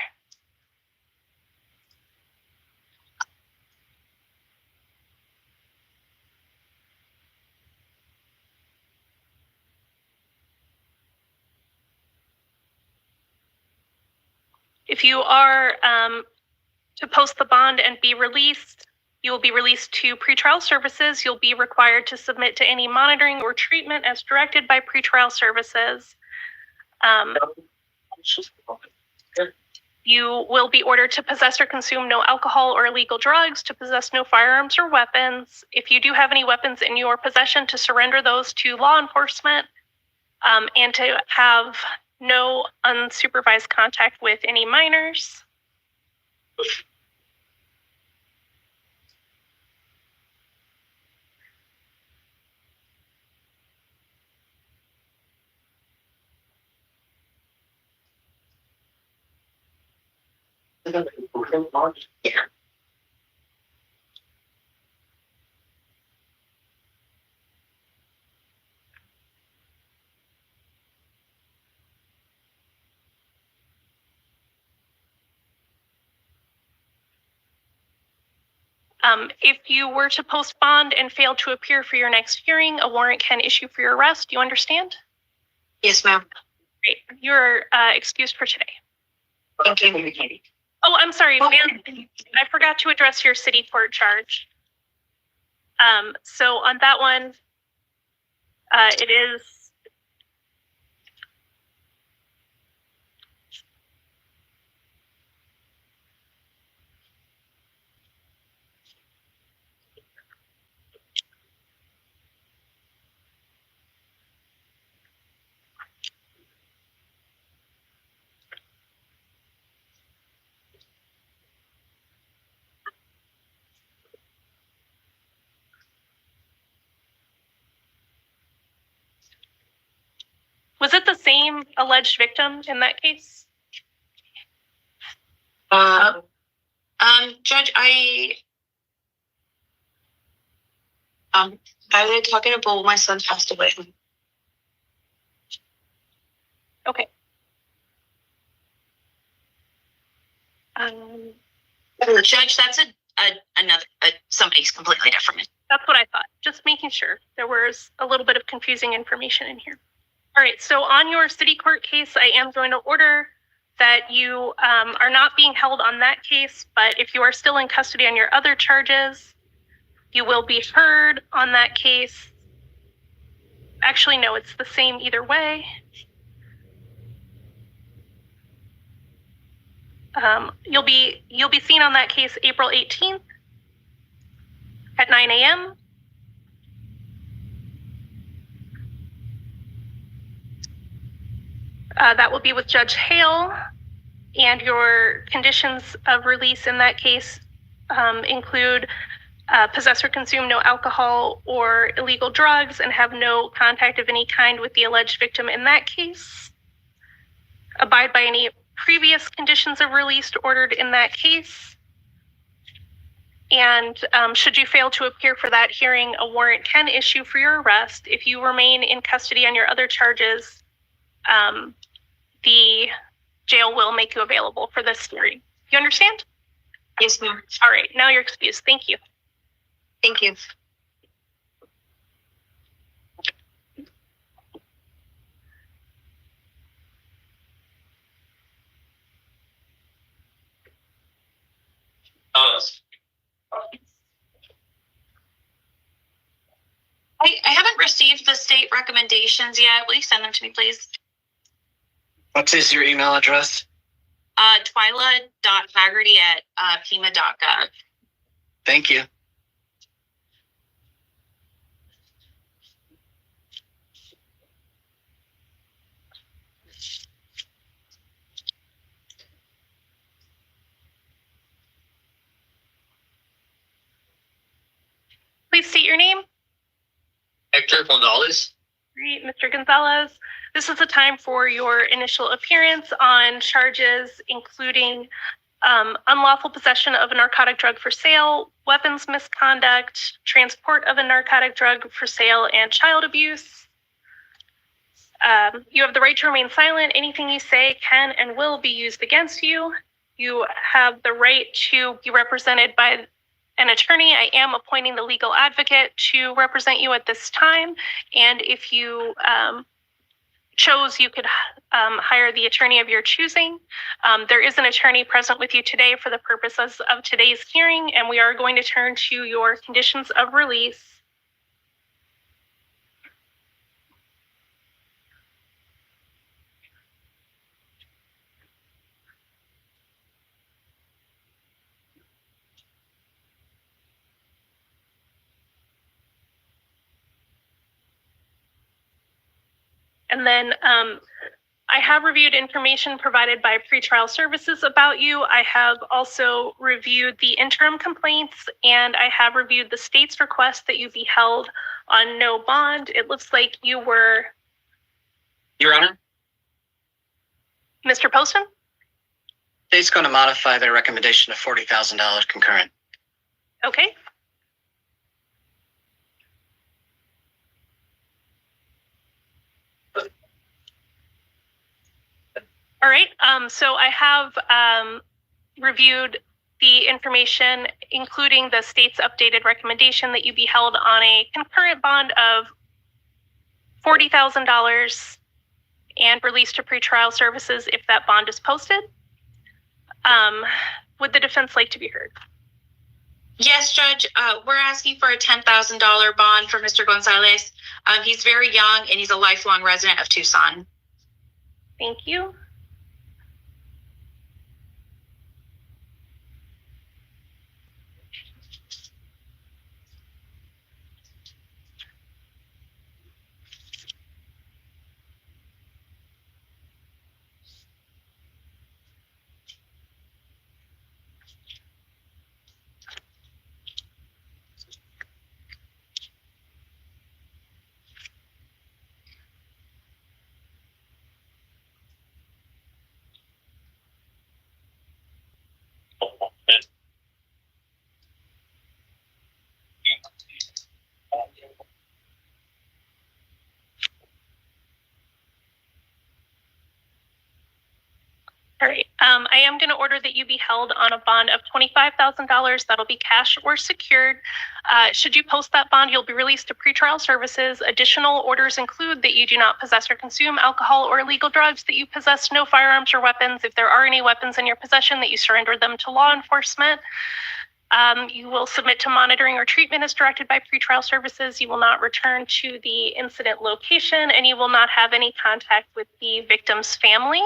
to post the bond and be released, you will be released to pretrial services. You'll be required to submit to any monitoring or treatment as directed by pretrial services. You will be ordered to possess or consume no alcohol or illegal drugs, to possess no firearms or weapons. If you do have any weapons in your possession, to surrender those to law enforcement, and to have no unsupervised contact with any minors. Yeah. If you were to post bond and fail to appear for your next hearing, a warrant can issue for your arrest. Do you understand? Yes, ma'am. Great. You're excused for today. Thank you. Oh, I'm sorry, ma'am. I forgot to address your city court charge. So on that one, it is was it the same alleged victim in that case? Judge, I was talking about my son passed away. Okay. Judge, that's another somebody's completely different. That's what I thought. Just making sure. There was a little bit of confusing information in here. All right, so on your city court case, I am going to order that you are not being held on that case, but if you are still in custody on your other charges, you will be heard on that case. Actually, no, it's the same either way. You'll be seen on that case April 18th at 9 a.m. That will be with Judge Hale, and your conditions of release in that case include possess or consume no alcohol or illegal drugs and have no contact of any kind with the alleged victim in that case. Abide by any previous conditions of release ordered in that case. And should you fail to appear for that hearing, a warrant can issue for your arrest. If you remain in custody on your other charges, the jail will make you available for this hearing. You understand? Yes, ma'am. All right, now you're excused. Thank you. Thank you. I haven't received the state recommendations yet. Will you send them to me, please? What is your email address? Twyla.haggerty@pima.gov. Thank you. Please state your name. Hector Gonzalez. Great, Mr. Gonzalez. This is the time for your initial appearance on charges including unlawful possession of a narcotic drug for sale, weapons misconduct, transport of a narcotic drug for sale, and child abuse. You have the right to remain silent. Anything you say can and will be used against you. You have the right to be represented by an attorney. I am appointing the legal advocate to represent you at this time. And if you chose, you could hire the attorney of your choosing. There is an attorney present with you today for the purposes of today's hearing, and we are going to turn to your conditions of release. And then I have reviewed information provided by pretrial services about you. I have also reviewed the interim complaints, and I have reviewed the state's request that you be held on no bond. It looks like you were... Your Honor, Mr. Poston? state's going to modify their recommendation of $40,000 concurrent. Okay. All right, so I have reviewed the information, including the state's updated recommendation that you be held on a concurrent bond of $40,000 and released to pretrial services if that bond is posted. Would the defense like to be heard? Yes, Judge. We're asking for a $10,000 bond for Mr. Gonzalez. He's very young and he's a lifelong resident of Tucson. Thank you. All right, I am going to order that you be held on a bond of $25,000. That'll be cash or secured. Should you post that bond, you'll be released to pretrial services. Additional orders include that you do not possess or consume alcohol or illegal drugs, that you possess no firearms or weapons. If there are any weapons in your possession, that you surrender them to law enforcement. You will submit to monitoring or treatment as directed by pretrial services. You will not return to the incident location, and you will not have any contact with the victim's family.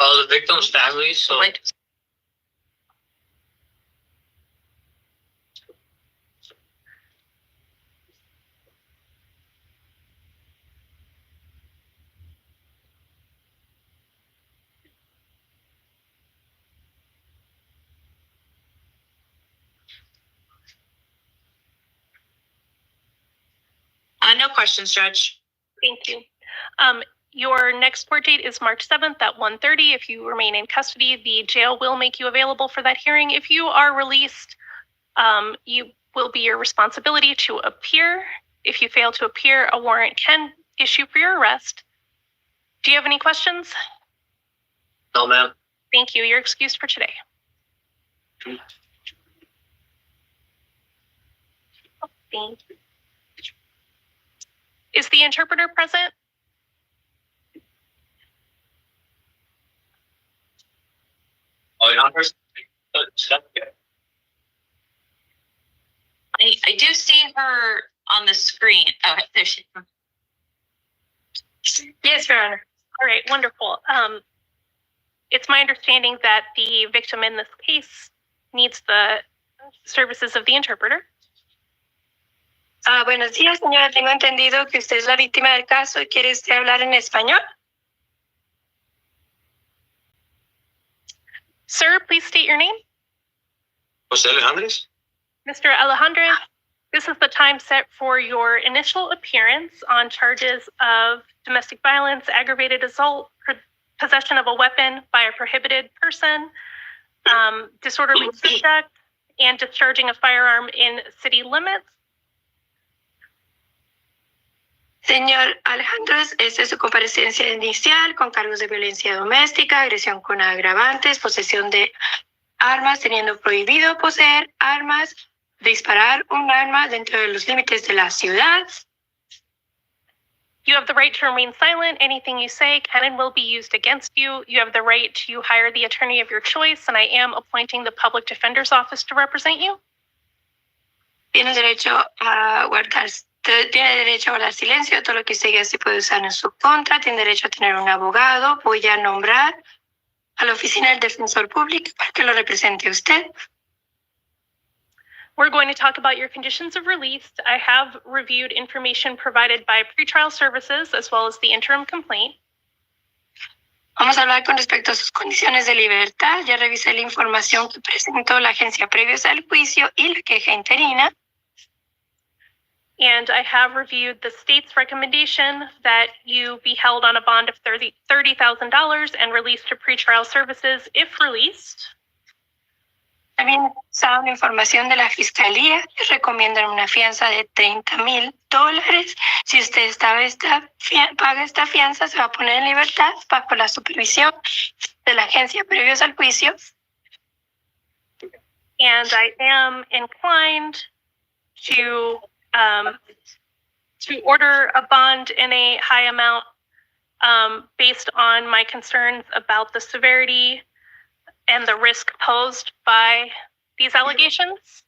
Oh, the victim's family, so... No questions, Judge. Thank you. Your next court date is March 7th at 1:30. If you remain in custody, the jail will make you available for that hearing. If you are released, you will be your responsibility to appear. If you fail to appear, a warrant can issue for your arrest. Do you have any questions? No, ma'am. Thank you. You're excused for today. Thank you. Is the interpreter present? Oh, Your Honor. I do see her on the screen. Oh, there she is. Yes, Your Honor. All right, wonderful. It's my understanding that the victim in this case needs the services of the interpreter. Buenos días, señora. Tengo entendido que usted es la víctima del caso y quiere usted hablar en español. Sir, please state your name. Jose Alejandres? Mr. Alejandro, this is the time set for your initial appearance on charges of domestic violence, aggravated assault, possession of a weapon by a prohibited person, disorderly conduct, and discharging a firearm in city limits. Señor Alejandros, esta es su comparecencia inicial con cargos de violencia doméstica, agresión con agravantes, posesión de armas, teniendo prohibido poseer armas, disparar un arma dentro de los límites de la ciudad. You have the right to remain silent. Anything you say can and will be used against you. You have the right to hire the attorney of your choice, and I am appointing the Public Defender's Office to represent you. Tiene derecho a guardar silencio, todo lo que usted diga se puede usar en su contra, tiene derecho a tener un abogado. Voy a nombrar a la oficina del defensor público para que lo represente a usted. We're going to talk about your conditions of release. I have reviewed information provided by pretrial services as well as the interim complaint. Vamos a hablar con respecto a sus condiciones de libertad. Ya revisé la información que presentó la agencia previos al juicio y la queja interina. And I have reviewed the state's recommendation that you be held on a bond of $30,000 and released to pretrial services if released. También he usado la información de la fiscalía que recomiendan una fianza de $30,000. Si usted paga esta fianza, se va a poner en libertad bajo la supervisión de la agencia previos al juicio. And I am inclined to order a bond in a high amount based on my concerns about the severity and the risk posed by these allegations.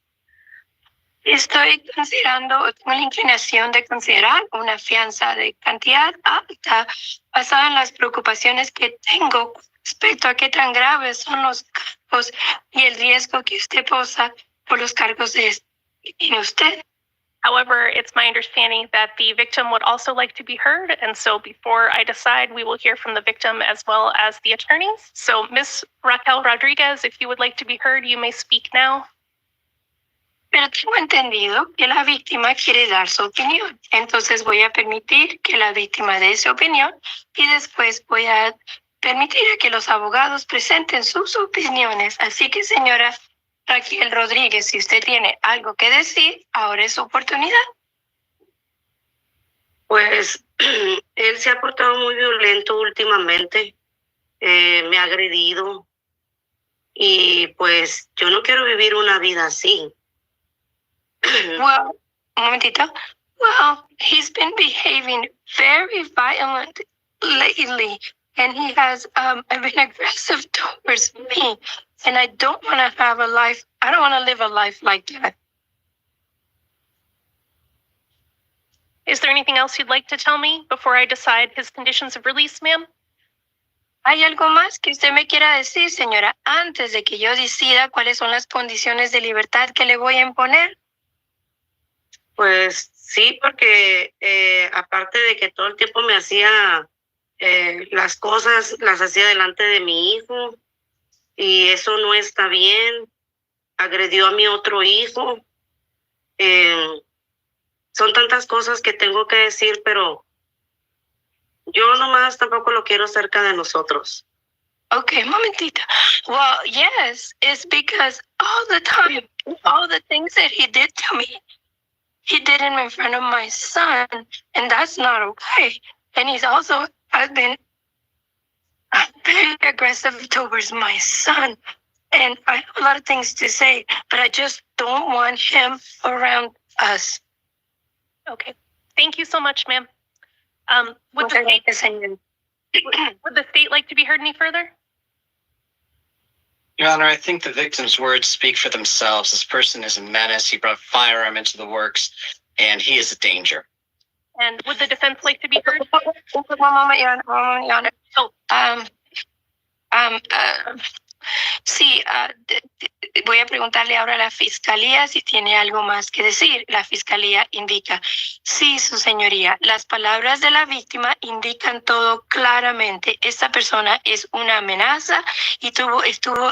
Estoy considerando, tengo la inclinación de considerar una fianza de cantidad alta basada en las preocupaciones que tengo respecto a qué tan graves son los cargos y el riesgo que usted posa por los cargos que tiene usted. However, it's my understanding that the victim would also like to be heard, and so before I decide, we will hear from the victim as well as the attorneys. So, Ms. Raquel Rodriguez, if you would like to be heard, you may speak now. Pero tengo entendido que la víctima quiere dar su opinión. Entonces voy a permitir que la víctima dé su opinión y después voy a permitir a que los abogados presenten sus opiniones. Así que, señora Raquel Rodríguez, si usted tiene algo que decir, ahora es su oportunidad. Pues él se ha portado muy violento últimamente, me ha agredido y pues yo no quiero vivir una vida así. Well, un momentito. Well, he's been behaving very violent lately, and he has been aggressive towards me. And I don't want to have a life, I don't want to live a life like that. Is there anything else you'd like to tell me before I decide his conditions of release, ma'am? ¿Hay algo más que usted me quiera decir, señora, antes de que yo decida cuáles son las condiciones de libertad que le voy a imponer? Pues sí, porque aparte de que todo el tiempo me hacía las cosas, las hacía delante de mi hijo, y eso no está bien. Agredió a mi otro hijo. Son tantas cosas que tengo que decir, pero yo nomás tampoco lo quiero cerca de nosotros. Okay, momentito. Well, yes, it's because all the time, all the things that he did to me, he did them in front of my son, and that's not okay. And he's also has been very aggressive towards my son. And I have a lot of things to say, but I just don't want him around us. Okay. Thank you so much, ma'am. Would the state like to be heard any further? Your Honor, I think the victim's words speak for themselves. This person is a menace. He brought a firearm into the works, and he is a danger. And would the defense like to be heard? One moment, Your Honor. Sí, voy a preguntarle ahora a la fiscalía si tiene algo más que decir. La fiscalía indica, sí, su señoría, las palabras de la víctima indican todo claramente. Esta persona es una amenaza y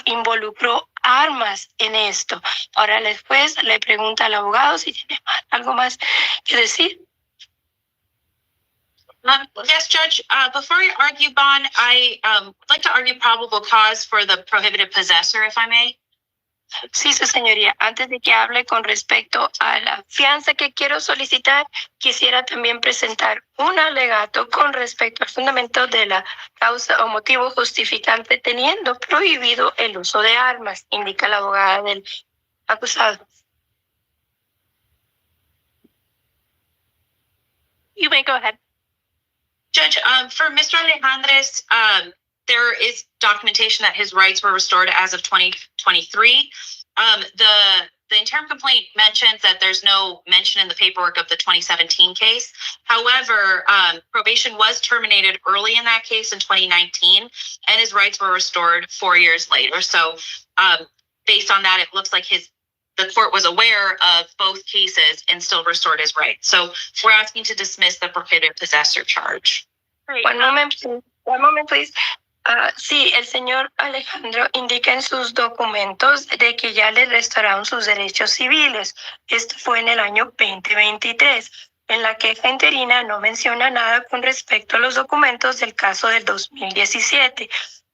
involucró armas en esto. Ahora después le pregunta al abogado si tiene algo más que decir. Yes, Judge. Before I argue bond, I would like to argue probable cause for the prohibited possessor, if I may. Sí, su señoría. Antes de que hable con respecto a la fianza que quiero solicitar, quisiera también presentar un alegato con respecto al fundamento de la causa o motivo justificante teniendo prohibido el uso de armas, indica la abogada del acusado. You may go ahead. Judge, for Mr. Alejandres, there is documentation that his rights were restored as of 2023. The interim complaint mentions that there's no mention in the paperwork of the 2017 case. However, probation was terminated early in that case in 2019, and his rights were restored 4 years later. So based on that, it looks like the court was aware of both cases and still restored his rights. So we're asking to dismiss the prohibited possessor charge. Great. One moment, please. Sí, el señor Alejandro indica en sus documentos de que ya le restauraron sus derechos civiles. Esto fue en el año 2023. En la queja interina no menciona nada con respecto a los documentos del caso del 2017.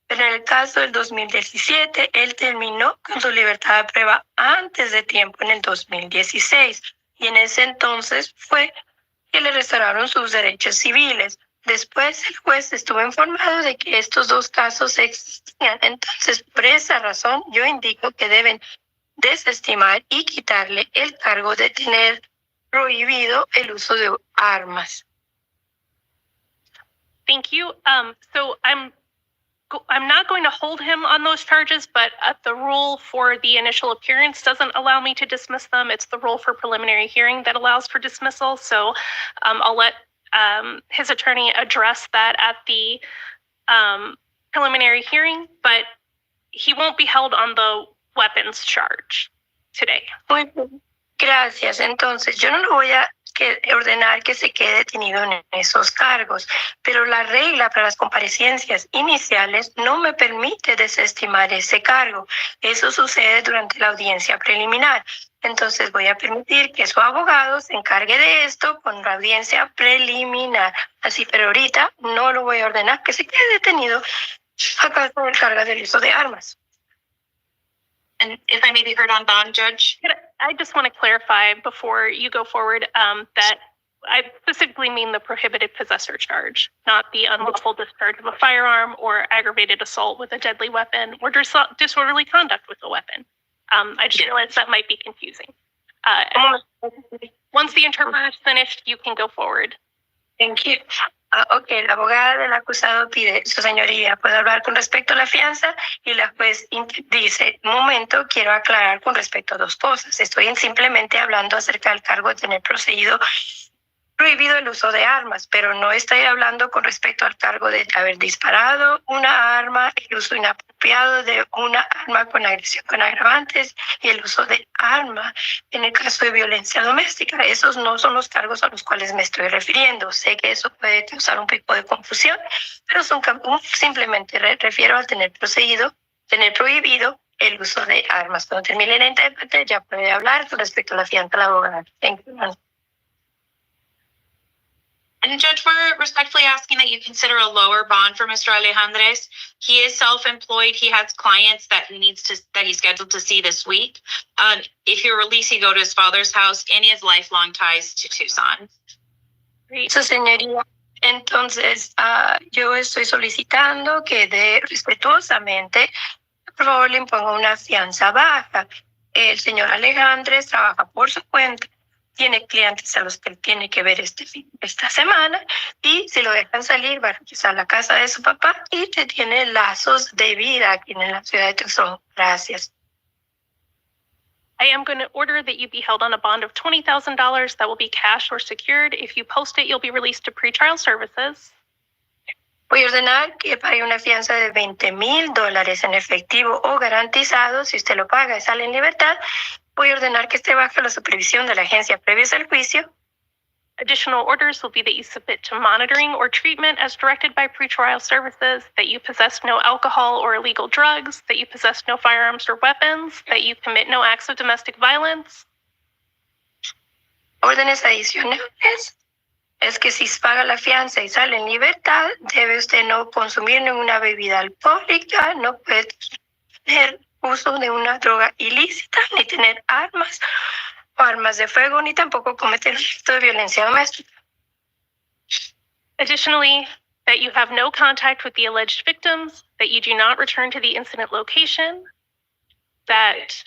Pero en el caso del 2017, él terminó con su libertad de prueba antes de tiempo en el 2016. Y en ese entonces fue que le restauraron sus derechos civiles. Después el juez estuvo informado de que estos dos casos existían. Entonces, por esa razón, yo indico que deben desestimar y quitarle el cargo de tener prohibido el uso de armas. Thank you. So I'm not going to hold him on those charges, but the rule for the initial appearance doesn't allow me to dismiss them. It's the rule for preliminary hearing that allows for dismissal. So I'll let his attorney address that at the preliminary hearing, but he won't be held on the weapons charge today. Muy bien. Gracias. Entonces, yo no lo voy a ordenar que se quede detenido en esos cargos, pero la regla para las comparecencias iniciales no me permite desestimar ese cargo. Eso sucede durante la audiencia preliminar. Entonces voy a permitir que su abogado se encargue de esto con la audiencia preliminar. Así, pero ahorita no lo voy a ordenar que se quede detenido a causa del cargo del uso de armas. And if I may be heard on bond, Judge? I just want to clarify before you go forward that I specifically mean the prohibited possessor charge, not the unlawful discharge of a firearm or aggravated assault with a deadly weapon or disorderly conduct with a weapon. I just realized that might be confusing. Once the interpreter is finished, you can go forward. Thank you. Ok, la abogada del acusado pide, su señoría, ¿puedo hablar con respecto a la fianza? Y la juez dice, un momento, quiero aclarar con respecto a dos cosas. Estoy simplemente hablando acerca del cargo de tener prohibido el uso de armas, pero no estoy hablando con respecto al cargo de haber disparado una arma, el uso inapropiado de una arma con agresión con agravantes y el uso de arma en el caso de violencia doméstica. Esos no son los cargos a los cuales me estoy refiriendo. Sé que eso puede causar un poco de confusión, pero simplemente refiero a tener prohibido el uso de armas. Cuando termine la intérprete ya puede hablar con respecto a la fianza la abogada. Thank you. And Judge, we're respectfully asking that you consider a lower bond for Mr. Alejandres. He is self-employed. He has clients that he's scheduled to see this week. If you're released, he go to his father's house, and he has lifelong ties to Tucson. Su señoría, entonces yo estoy solicitando que respetuosamente, por favor, le imponga una fianza baja. El señor Alejandres trabaja por su cuenta. Tiene clientes a los que tiene que ver esta semana y si lo dejan salir va a regresar a la casa de su papá y tiene lazos de vida aquí en la ciudad de Tucson. Gracias. I am going to order that you be held on a bond of $20,000 that will be cash or secured. If you post it, you'll be released to pretrial services. Voy a ordenar que pague una fianza de $20,000 en efectivo o garantizado. Si usted lo paga y sale en libertad, voy a ordenar que esté bajo la supervisión de la agencia previos al juicio. Additional orders will be that you submit to monitoring or treatment as directed by pretrial services, that you possess no alcohol or illegal drugs, that you possess no firearms or weapons, that you commit no acts of domestic violence. Órdenes adicionales es que si paga la fianza y sale en libertad, debe usted no consumir ninguna bebida alcohólica, no puede tener uso de una droga ilícita, ni tener armas o armas de fuego, ni tampoco cometer un acto de violencia doméstica. Additionally, that you have no contact with the alleged victims, that you do not return to the incident location, that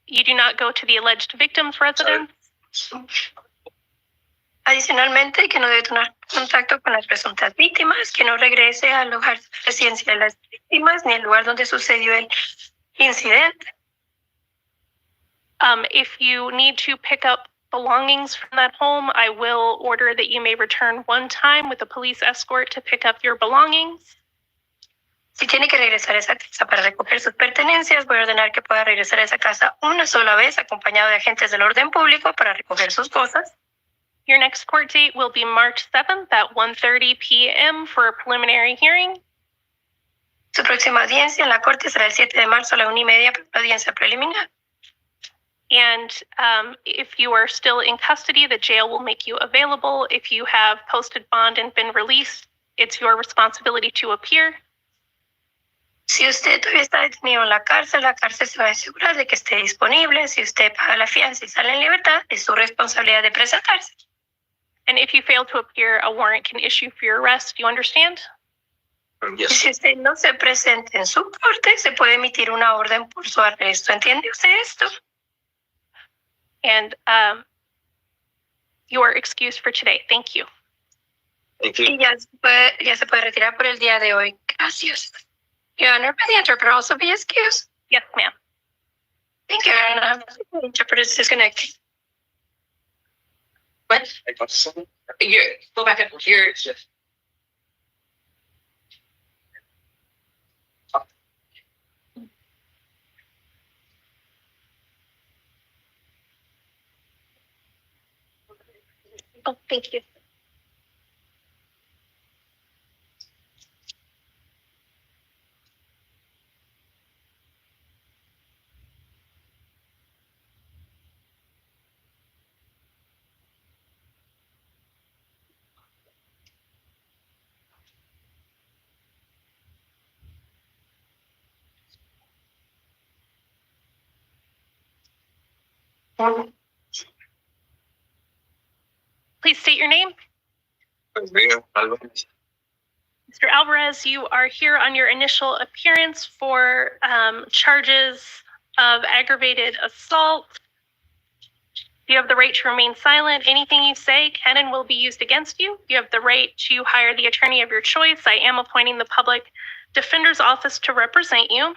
you do not go to the alleged victim's residence. Adicionalmente, que no debe tener contacto con las presuntas víctimas, que no regrese al lugar de residencia de las víctimas, ni el lugar donde sucedió el incidente. If you need to pick up belongings from that home, I will order that you may return one time with a police escort to pick up your belongings. Si tiene que regresar a esa casa para recoger sus pertenencias, voy a ordenar que pueda regresar a esa casa una sola vez, acompañado de agentes del orden público para recoger sus cosas. Your next court date will be March 7th at 1:30 p.m. for a preliminary hearing. Su próxima audiencia en la corte será el 7 de marzo a la 1:30 para la audiencia preliminar. And if you are still in custody, the jail will make you available. If you have posted bond and been released, it's your responsibility to appear. Si usted todavía está detenido en la cárcel se va a asegurar de que esté disponible. Si usted paga la fianza y sale en libertad, es su responsabilidad de presentarse. And if you fail to appear, a warrant can issue for your arrest. Do you understand? Y si usted no se presenta en su corte, se puede emitir una orden por su arresto. ¿Entiende usted esto? And you are excused for today. Thank you. Thank Y you. ya se puede retirar por el día de hoy. Gracias. Your Honor, may the interpreter also be excused? Yes, ma'am. Thank you, Your Honor. The interpreter is disconnected. What? Go back up here. Oh, thank you. Please state your name. Mr. Mr. Alvarez, you are here on your initial appearance for charges of aggravated assault. You have the right to remain silent. Anything you say can and will be used against you. You have the right to hire the attorney of your choice. I am appointing the public defender's office to represent you.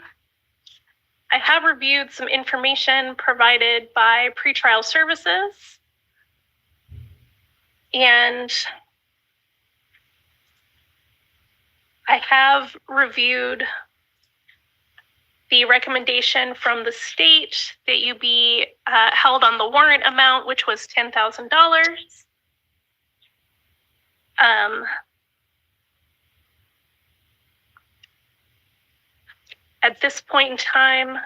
I have reviewed some information provided by pretrial services. And I have reviewed the recommendation from the state that you be held on the warrant amount, which was $10,000. At this point in time,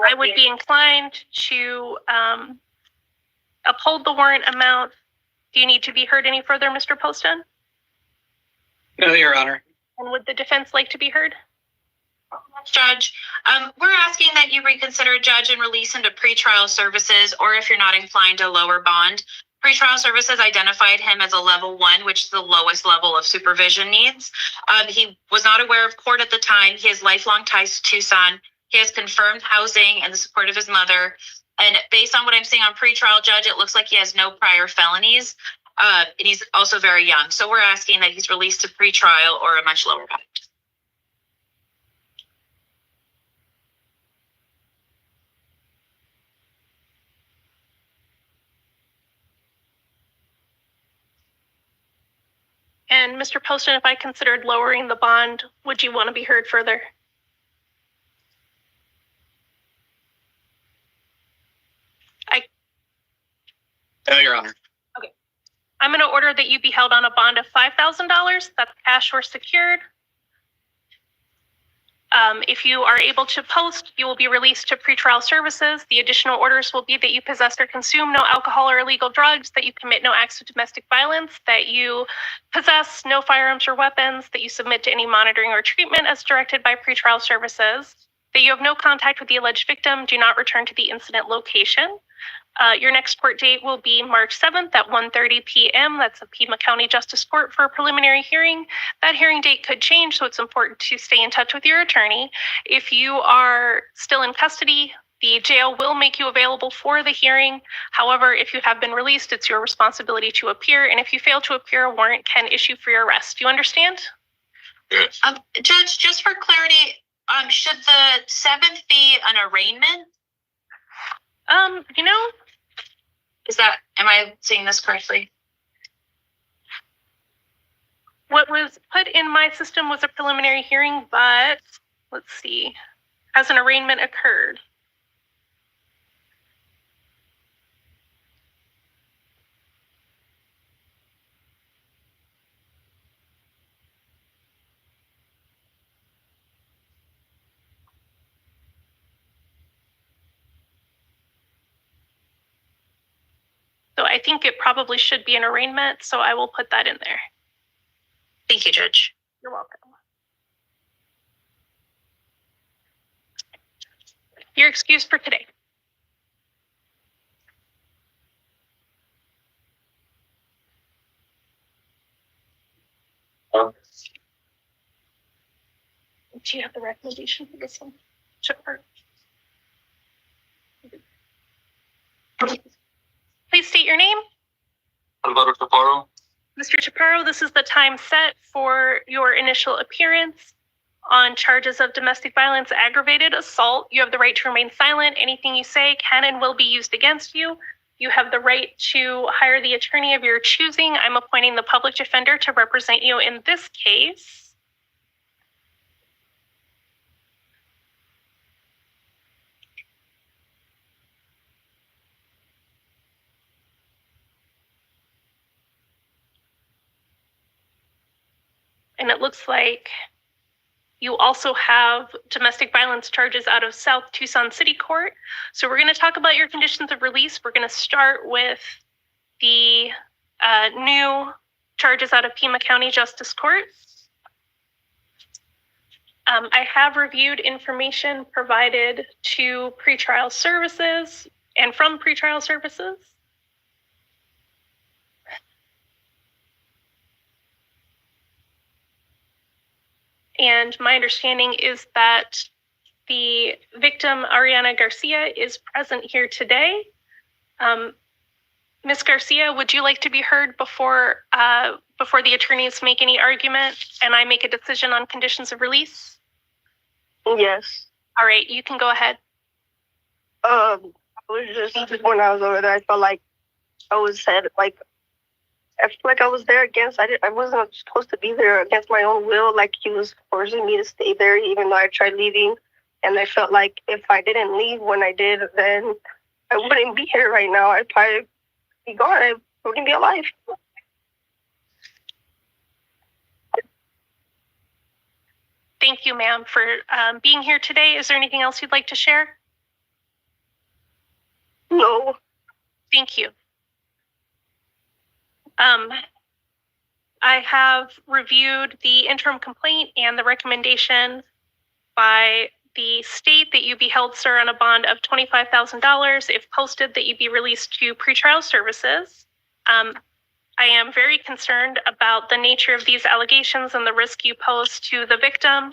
I would be inclined to uphold the warrant amount. Do you need to be heard any further, Mr. Poston? No, Your Honor. And would the defense like to be heard? Judge, we're asking that you reconsider judge and release into pretrial services, or if you're not inclined to lower bond. Pretrial services identified him as a level 1, which is the lowest level of supervision needs. He was not aware of court at the time. He has lifelong ties to Tucson. He has confirmed housing and the support of his mother. And based on what I'm seeing on pretrial, judge, it looks like he has no prior felonies. And he's also very young. So we're asking that he's released to pretrial or a much lower bond. And Mr. Poston, if I considered lowering the bond, would you want to be heard further? No, Your Honor. I'm going to order that you be held on a bond of $5,000. That's cash or secured. If you are able to post, you will be released to pretrial services. The additional orders will be that you possess or consume no alcohol or illegal drugs, that you commit no acts of domestic violence, that you possess no firearms or weapons, that you submit to any monitoring or treatment as directed by pretrial services, that you have no contact with the alleged victim, do not return to the incident location. Your next court date will be March 7th at 1:30 p.m. That's a Pima County Justice Court for a preliminary hearing. That hearing date could change, so it's important to stay in touch with your attorney. If you are still in custody, the jail will make you available for the hearing. However, if you have been released, it's your responsibility to appear. And if you fail to appear, a warrant can issue for your arrest. Do you understand? Yes. Judge, just for clarity, should the 7th be an arraignment? You know, Am I seeing this correctly? What was put in my system was a preliminary hearing, but let's see, has an arraignment occurred? So I think it probably should be an arraignment, so I will put that in there. Thank you, Judge. You're welcome. You're excused for today. Do you have the recommendation for this one? Sure. Please state your name. Alvaro Chaparro. Mr. Chaparro, this is the time set for your initial appearance on charges of domestic violence, aggravated assault. You have the right to remain silent. Anything you say can and will be used against you. You have the right to hire the attorney of your choosing. I'm appointing the public defender to represent you in this case. And it looks like you also have domestic violence charges out of South Tucson City Court. So we're going to talk about your conditions of release. We're going to start with the new charges out of Pima County Justice Court. I have reviewed information provided to pretrial services and from pretrial services. And my understanding is that the victim, Ariana Garcia, is present here today. Ms. Garcia, would you like to be heard before the attorneys make any argument and I make a decision on conditions of release? Yes. All right, you can go ahead. I was just, when I was over there, I felt like I was said, like, I feel like I was there against, I wasn't supposed to be there against my own will. Like he was forcing me to stay there, even though I tried leaving. And I felt like if I didn't leave when I did, then I wouldn't be here right now. I'd probably be gone. I wouldn't be alive. Thank you, ma'am, for being here today. Is there anything else you'd like to share? No. Thank you. I have reviewed the interim complaint and the recommendation by the state that you be held, sir, on a bond of $25,000. If posted, that you be released to pretrial services. I am very concerned about the nature of these allegations and the risk you pose to the victim.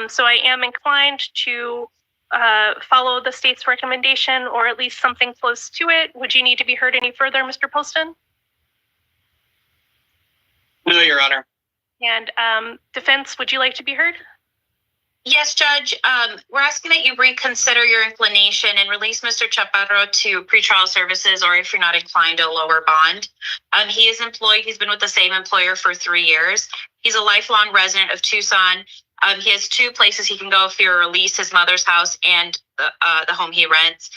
So I am inclined to follow the state's recommendation or at least something close to it. Would you need to be heard any further, Mr. Poston? No, Your Honor. And defense, would you like to be heard? Yes, Judge. We're asking that you reconsider your inclination and release Mr. Chaparro to pretrial services, or if you're not inclined, a lower bond. He is employed. He's been with the same employer for 3 years. He's a lifelong resident of Tucson. He has 2 places he can go if you release: his mother's house and the home he rents.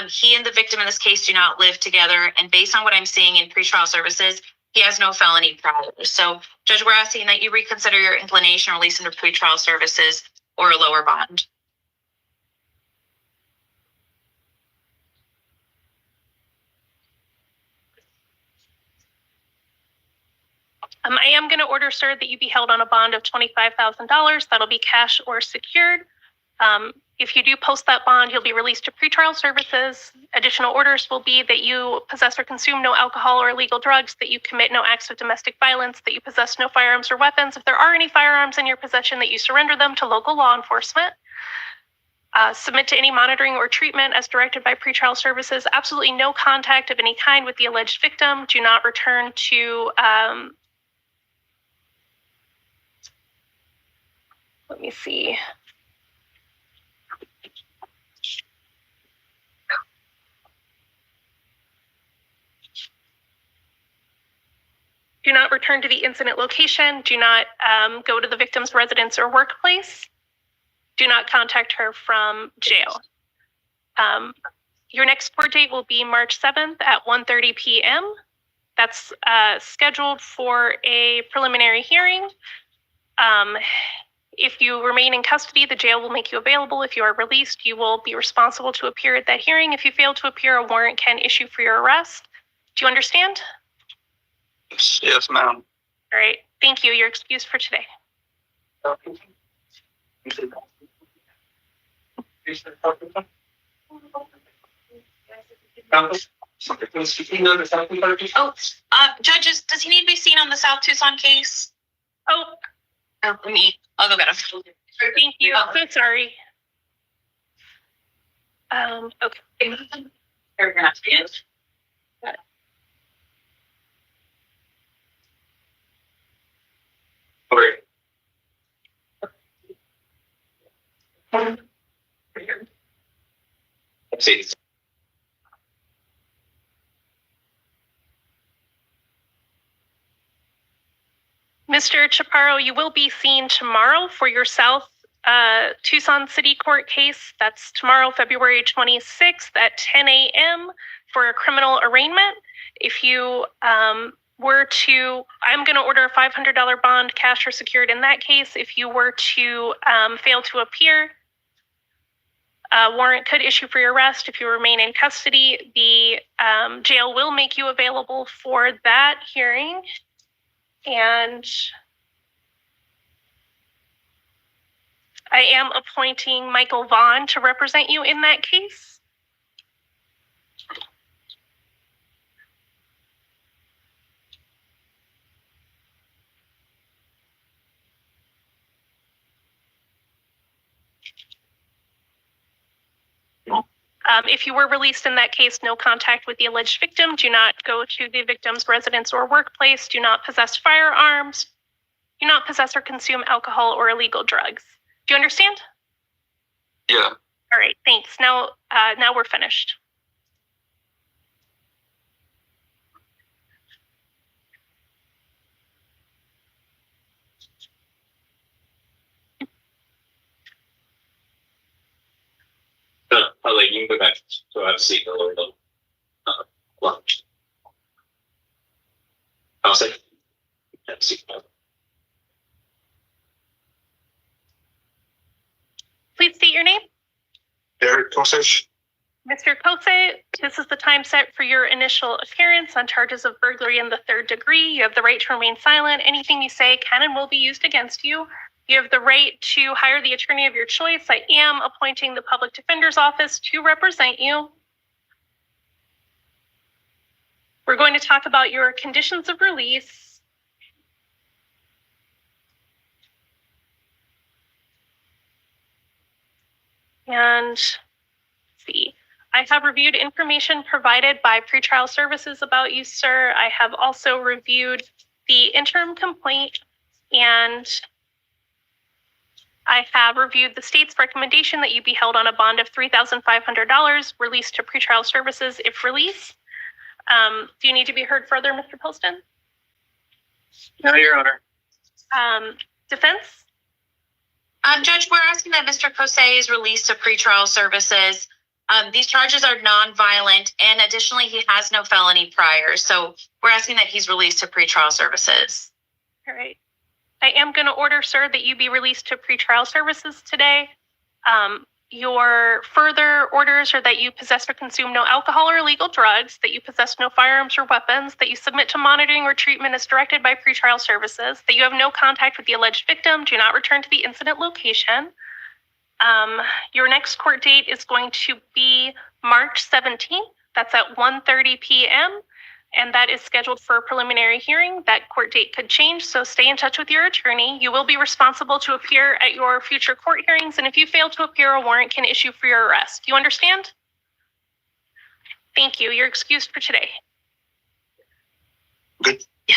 He and the victim in this case do not live together. And based on what I'm seeing in pretrial services, he has no felony priors. So, Judge, we're asking that you reconsider your inclination, release him to pretrial services or a lower bond. I am going to order, sir, that you be held on a bond of $25,000. That'll be cash or secured. If you do post that bond, you'll be released to pretrial services. Additional orders will be that you possess or consume no alcohol or illegal drugs, that you commit no acts of domestic violence, that you possess no firearms or weapons. If there are any firearms in your possession, that you surrender them to local law enforcement. Submit to any monitoring or treatment as directed by pretrial services. Absolutely no contact of any kind with the alleged victim. Do not return to, let me see. Do not return to the incident location. Do not go to the victim's residence or workplace. Do not contact her from jail. Your next court date will be March 7th at 1:30 p.m. That's scheduled for a preliminary hearing. If you remain in custody, the jail will make you available. If you are released, you will be responsible to appear at that hearing. If you fail to appear, a warrant can issue for your arrest. Do you understand? Yes, ma'am. All right. Thank you. You're excused for today. Oh, judges, does he need to be seen on the South Tucson case? Oh, I'll go get him. thank you. I'm so sorry. Okay. You're gonna have to be in. Let's see. Mr. Chaparro, you will be seen tomorrow for your South Tucson City Court case. That's tomorrow, February 26th at 10 a.m. for a criminal arraignment. If you were to, I'm going to order a $500 bond, cash or secured in that case. If you were to fail to appear, a warrant could issue for your arrest. If you remain in custody, the jail will make you available for that hearing. And I am appointing Michael Vaughn to represent you in that case. If you were released in that case, no contact with the alleged victim. Do not go to the victim's residence or workplace. Do not possess firearms. Do not possess or consume alcohol or illegal drugs. Do you understand? Yeah. All right, thanks. Now we're finished. I'll let you go back to have a seat a little bit. Lunch. I'll say. Have a seat. Please state your name. Derek Kosich. Mr. Kose, this is the time set for your initial appearance on charges of burglary in the 3rd degree. You have the right to remain silent. Anything you say can and will be used against you. You have the right to hire the attorney of your choice. I am appointing the public defender's office to represent you. We're going to talk about your conditions of release. And let's see. I have reviewed information provided by pretrial services about you, sir. I have also reviewed the interim complaint, and I have reviewed the state's recommendation that you be held on a bond of $3,500, released to pretrial services if released. Do you need to be heard further, Mr. Pilston? No, Your Honor. Defense? Judge, we're asking that Mr. Kose is released to pretrial services. These charges are non-violent, and additionally, he has no felony prior. So we're asking that he's released to pretrial services. All right. I am going to order, sir, that you be released to pretrial services today. Your further orders are that you possess or consume no alcohol or illegal drugs, that you possess no firearms or weapons, that you submit to monitoring or treatment as directed by pretrial services, that you have no contact with the alleged victim, do not return to the incident location. Your next court date is going to be March 17th. That's at 1:30 p.m. And that is scheduled for a preliminary hearing. That court date could change, so stay in touch with your attorney. You will be responsible to appear at your future court hearings, and if you fail to appear, a warrant can issue for your arrest. Do you understand? Thank you. You're excused for today. Good. Yeah.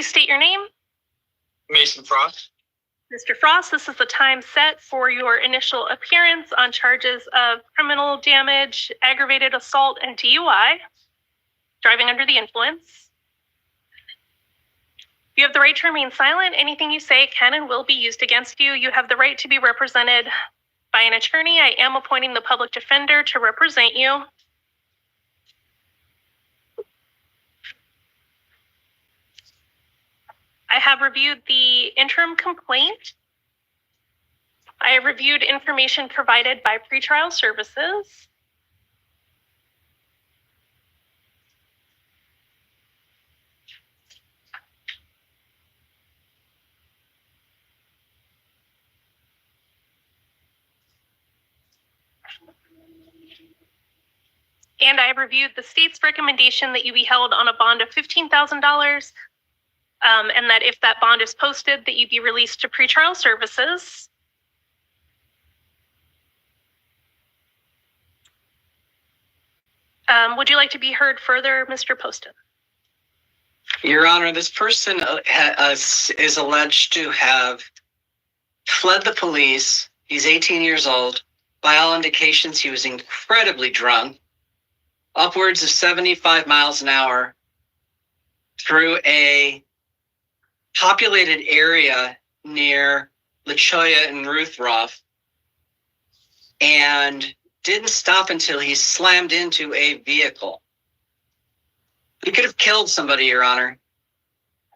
please state your name. Mason Frost. Mr. Frost, this is the time set for your initial appearance on charges of criminal damage, aggravated assault, and DUI, driving under the influence. You have the right to remain silent. Anything you say can and will be used against you. You have the right to be represented by an attorney. I am appointing the public defender to represent you. I have reviewed the interim complaint. I have reviewed information provided by pretrial services. And I have reviewed the state's recommendation that you be held on a bond of $15,000, and that if that bond is posted, that you be released to pretrial services. Would you like to be heard further, Mr. Poston? Your Honor, this person is alleged to have fled the police. He's 18 years old. By all indications, he was incredibly drunk, upwards of 75 miles an hour, through a populated area near La Cholla and Ruthroff, and didn't stop until he slammed into a vehicle. He could have killed somebody, Your Honor.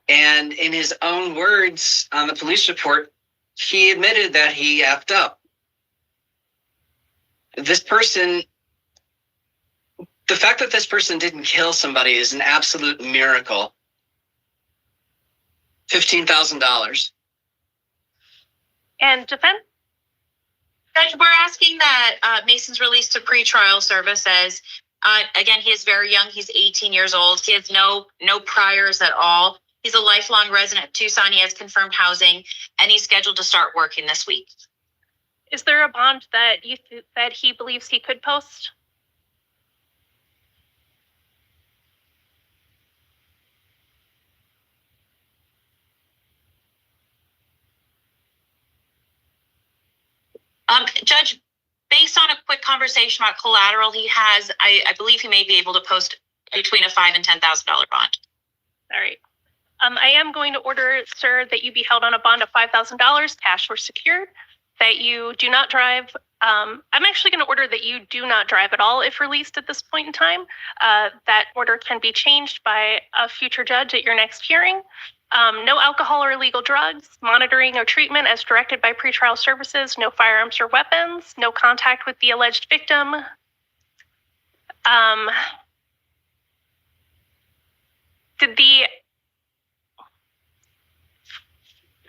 And in his own words on the police report, he admitted that he effed up. This person, the fact that this person didn't kill somebody is an absolute miracle. $15,000. And defense? Judge, we're asking that Mason's released to pretrial services. Again, he is very young. He's 18 years old. He has no priors at all. He's a lifelong resident of Tucson. He has confirmed housing, and he's scheduled to start working this week. Is there a bond that that he believes he could post? Judge, based on a quick conversation about collateral he has, I believe he may be able to post between a $5,000 and $10,000 bond. All right. I am going to order, sir, that you be held on a bond of $5,000, cash or secured, that you do not drive. I'm actually going to order that you do not drive at all if released at this point in time. That order can be changed by a future judge at your next hearing. No alcohol or illegal drugs, monitoring or treatment as directed by pretrial services, no firearms or weapons, no contact with the alleged victim.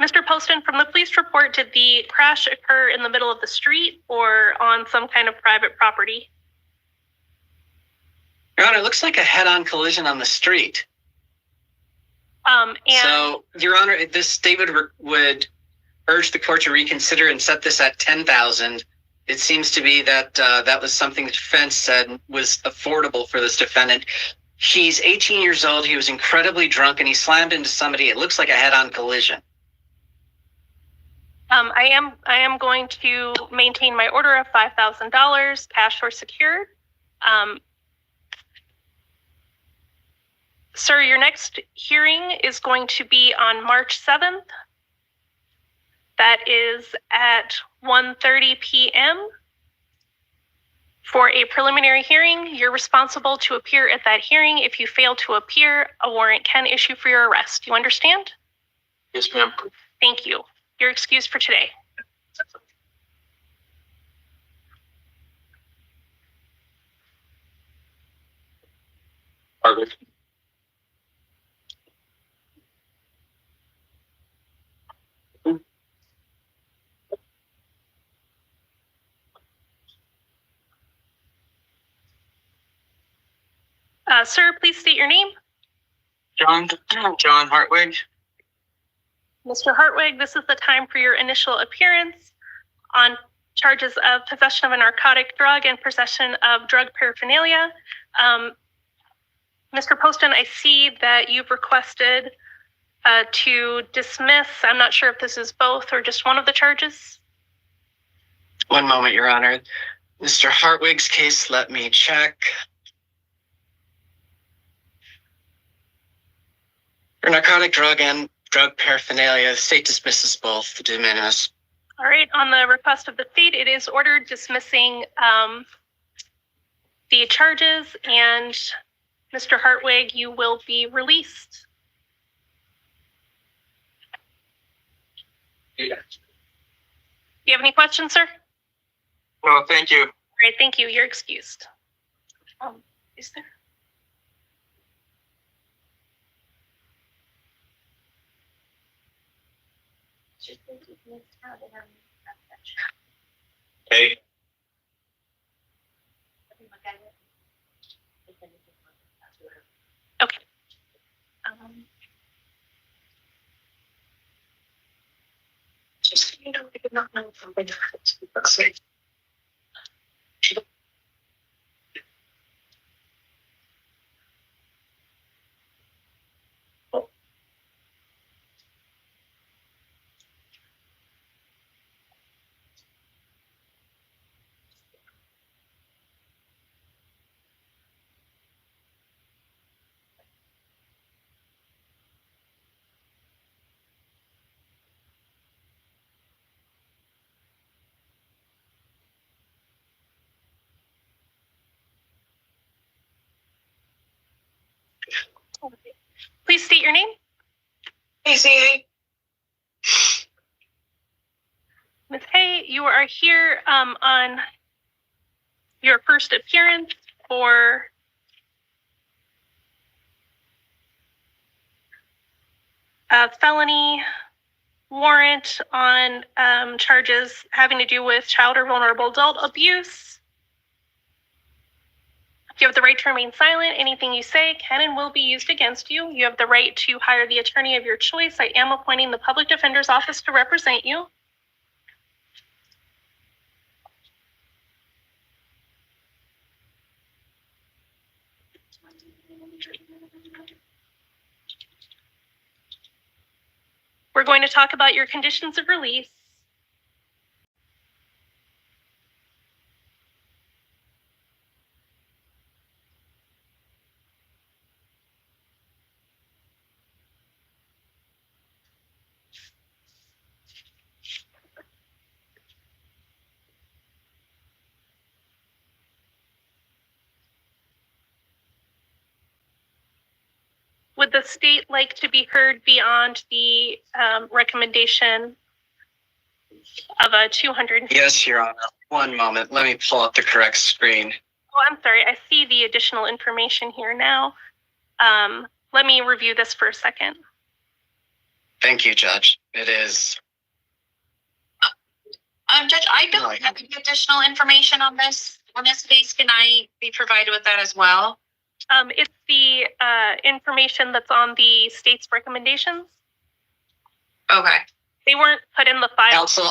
Mr. Poston, from the police report, did the crash occur in the middle of the street or on some kind of private property? Your Honor, it looks like a head-on collision on the street. So, Your Honor, this statement would urge the court to reconsider and set this at $10,000. It seems to be that that was something the defense said was affordable for this defendant. He's 18 years old. He was incredibly drunk, and he slammed into somebody. It looks like a head-on collision. I am going to maintain my order of $5,000, cash or secured. Sir, your next hearing is going to be on March 7th. That is at 1:30 p.m. For a preliminary hearing. You're responsible to appear at that hearing. If you fail to appear, a warrant can issue for your arrest. You understand? Yes, ma'am. Thank you. You're excused for today. Perfect. Sir, please state your name. John Hartwig. Mr. Hartwig, this is the time for your initial appearance on charges of possession of a narcotic drug and possession of drug paraphernalia. Mr. Poston, I see that you've requested to dismiss. I'm not sure if this is both or just one of the charges. One moment, Your Honor. Mr. Hartwig's case, let me check. For narcotic drug and drug paraphernalia, the state dismisses both de minimis. All right, on the request of the state, it is ordered dismissing the charges, and Mr. Hartwig, you will be released. Yeah. Do you have any questions, sir? No, thank you. All right, thank you. You're excused. Is there? Hey, Okay. Just, you know, I did not know from when that's it. Please state your name. Easy. Ms. Hay, you are here on your first appearance for a felony warrant on charges having to do with child or vulnerable adult abuse. You have the right to remain silent. Anything you say can and will be used against you. You have the right to hire the attorney of your choice. I am appointing the public defender's office to represent you. We're going to talk about your conditions of release. Would the state like to be heard beyond the recommendation of a 200? Yes, Your Honor. One moment. Let me pull up the correct screen. Oh, I'm sorry. I see the additional information here now. Let me review this for a second. Thank you, Judge. It is. Judge, I don't have any additional information on this case. Can I be provided with that as well? It's the information that's on the state's recommendations. Okay. They weren't put in the file Counsel,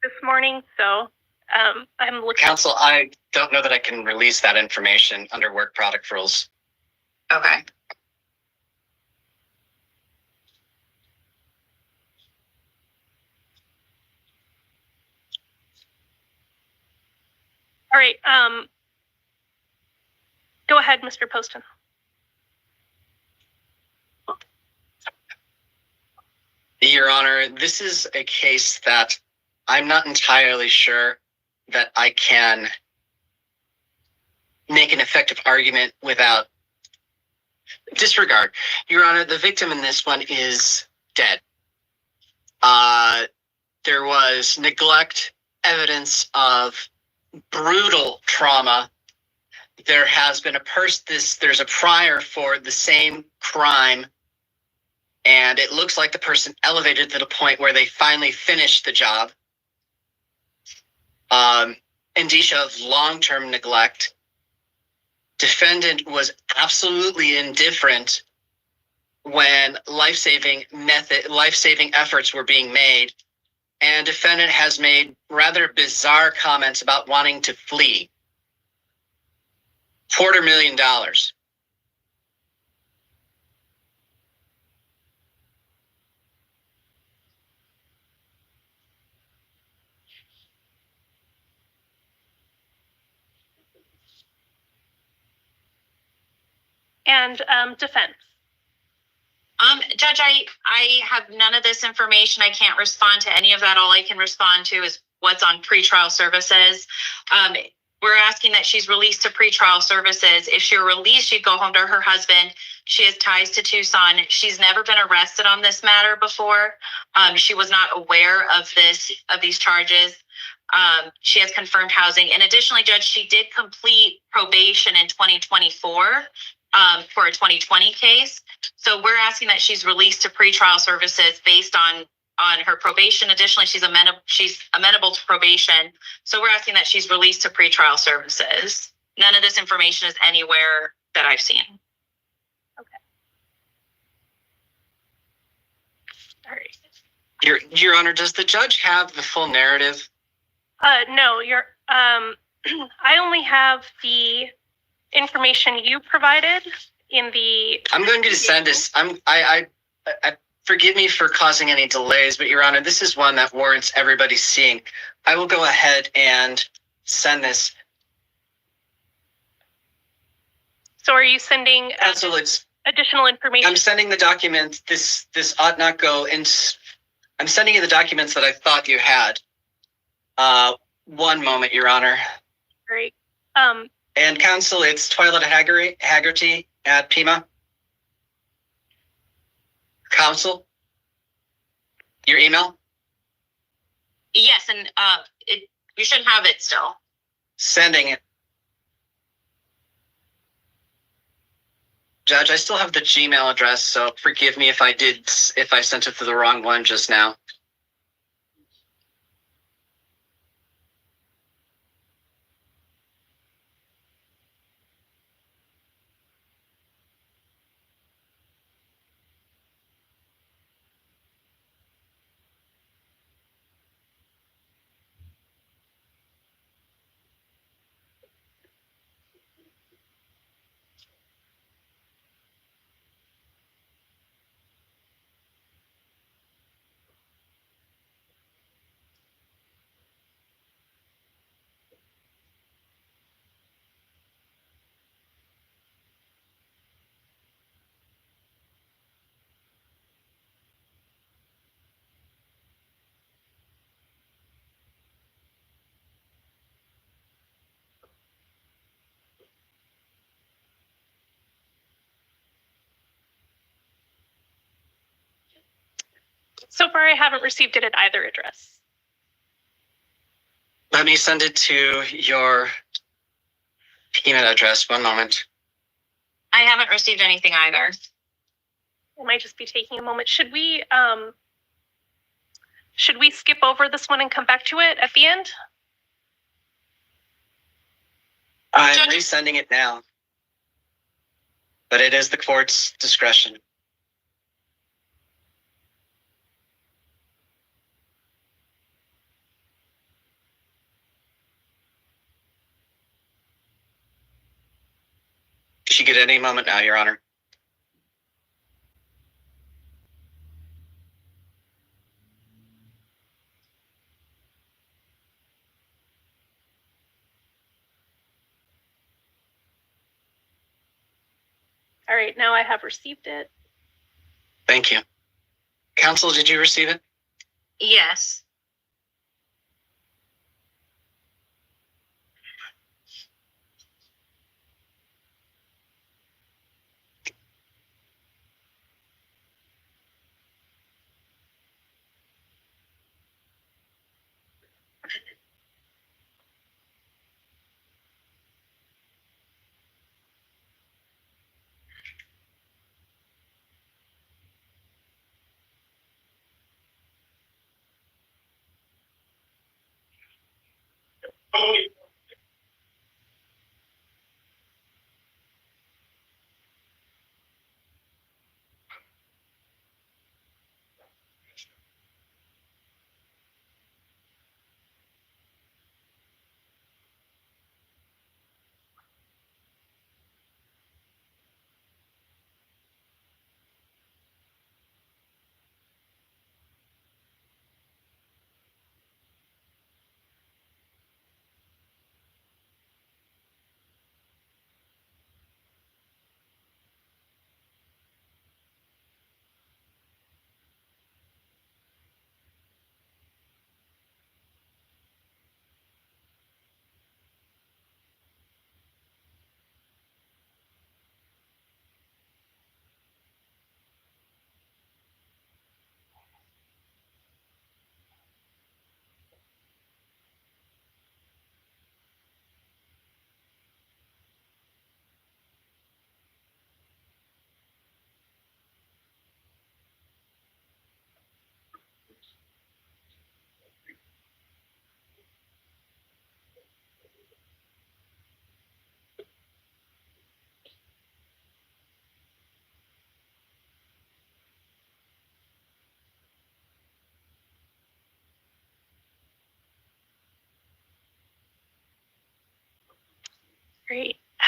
this morning, so I'm looking. Counsel, I don't know that I can release that information under work product rules. Okay. All right. Go ahead, Mr. Poston. Your Honor, this is a case that I'm not entirely sure that I can make an effective argument without disregard. Your Honor, the victim in this one is dead. There was neglect, evidence of brutal trauma. There has been there's a prior for the same crime, and it looks like the person elevated to the point where they finally finished the job. Indicia of long-term neglect. Defendant was absolutely indifferent when life-saving efforts were being made, and defendant has made rather bizarre comments about wanting to flee. $250,000. and defense. Judge, I have none of this information. I can't respond to any of that. All I can respond to is what's on pretrial services. We're asking that she's released to pretrial services. If she were released, she'd go home to her husband. She has ties to Tucson. She's never been arrested on this matter before. She was not aware of these charges. She has confirmed housing. And additionally, Judge, she did complete probation in 2024 for a 2020 case. So we're asking that she's released to pretrial services based on her probation. Additionally, she's amenable to probation. So we're asking that she's released to pretrial services. None of this information is anywhere that I've seen. Okay. All right. Your Honor, does the judge have the full narrative? No, I only have the information you provided in the. I'm going to send this. I forgive me for causing any delays, but Your Honor, this is one that warrants everybody seeing. I will go ahead and send this. So are you sending additional information? I'm sending the document. This ought not go in. I'm sending you the documents that I thought you had. One moment, Your Honor. Great. And counsel, it's Twilight Haggerty at Pima. Counsel, your email? Yes, and you should have it still. Sending it. Judge, I still have the Gmail address, so forgive me if I sent it to the wrong one just now. So far, I haven't received it at either address. Let me send it to your email address. One moment. I haven't received anything either. It might just be taking a moment. Should we skip over this one and come back to it at the end? I'm resending it now, but it is the court's discretion. She get any moment now, Your Honor. All right, now I have received it. Thank you. Counsel, did you receive it? Yes.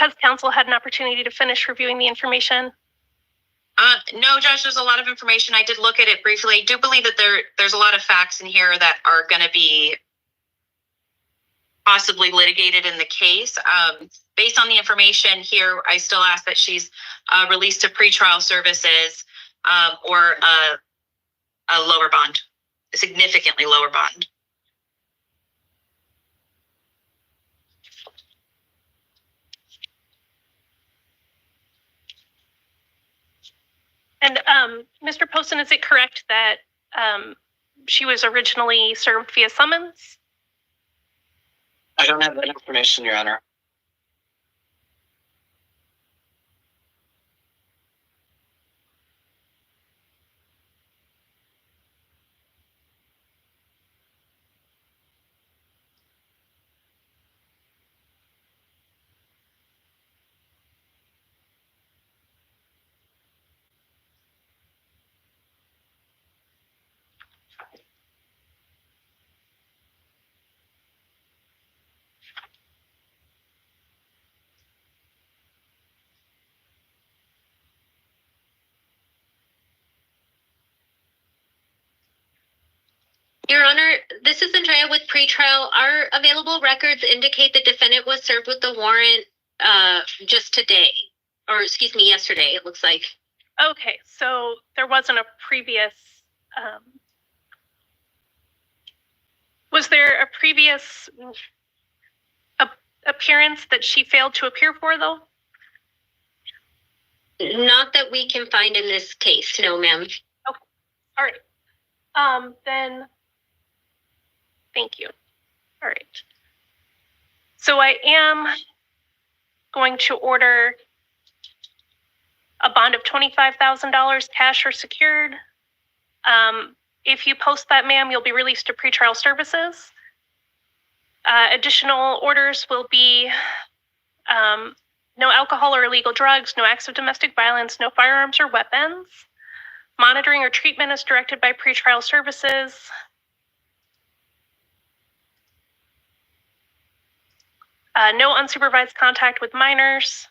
Has counsel had an opportunity to finish reviewing the information? No, Judge, there's a lot of information. I did look at it briefly. I do believe that there's a lot of facts in here that are going to be possibly litigated in the case. Based on the information here, I still ask that she's released to pretrial services or a lower bond, a significantly lower bond. And Mr. Poston, is it correct that she was originally served via summons? I don't have that information, Your Honor. Your Honor, this is Andrea with pretrial. Our available records indicate the defendant was served with the warrant just today, or excuse me, yesterday, it looks like. Okay, so there wasn't a previous, was there a previous appearance that she failed to appear for, though? Not that we can find in this case, no, ma'am. Okay, all right. Then, thank you. All right. So I am going to order a bond of $25,000 cash or secured. If you post that, ma'am, you'll be released to pretrial services. Additional orders will be no alcohol or illegal drugs, no acts of domestic violence, no firearms or weapons. Monitoring or treatment is directed by pretrial services. No unsupervised contact with minors.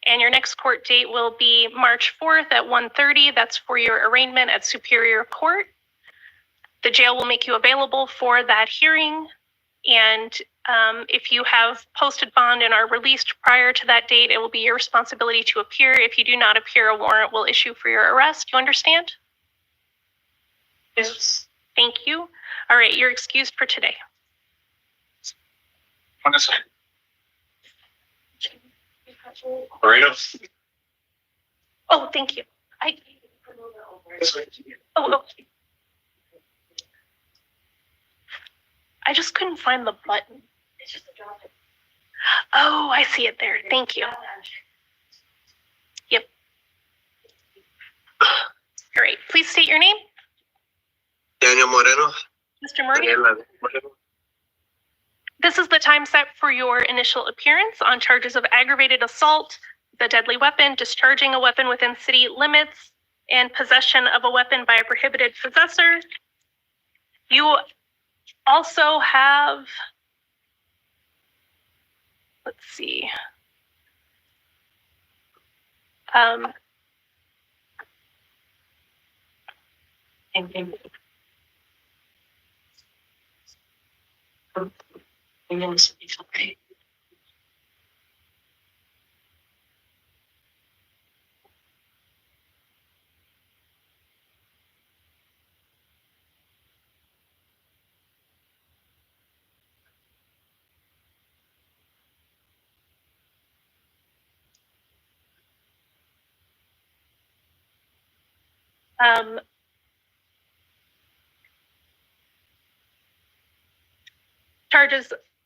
And your next court date will be March 4th at 1:30. That's for your arraignment at Superior Court. The jail will make you available for that hearing. And if you have posted bond and are released prior to that date, it will be your responsibility to appear. If you do not appear, a warrant will issue for your arrest. You understand? Yes. Thank you. All right, you're excused for today. Moreno? Oh, thank you. Oh. I just couldn't find the button. It's just a drop it. Oh, I see it there. Thank you. Yep. All right. Please state your name. Daniel Moreno. Mr. Moreno. This is the time set for your initial appearance on charges of aggravated assault, the deadly weapon, discharging a weapon within city limits, and possession of a weapon by a prohibited possessor. You also have, let's see,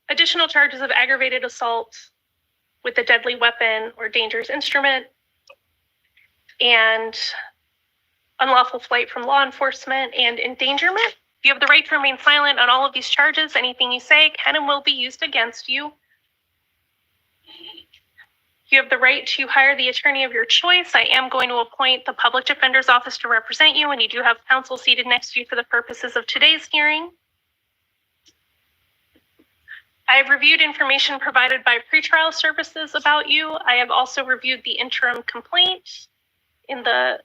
additional charges of aggravated assault with a deadly weapon or dangerous instrument, and unlawful flight from law enforcement and endangerment. You have the right to remain silent on all of these charges. Anything you say can and will be used against you. You have the right to hire the attorney of your choice. I am going to appoint the public defender's office to represent you, and you do have counsel seated next to you for the purposes of today's hearing. I have reviewed information provided by pretrial services about you. I have also reviewed the interim complaint in the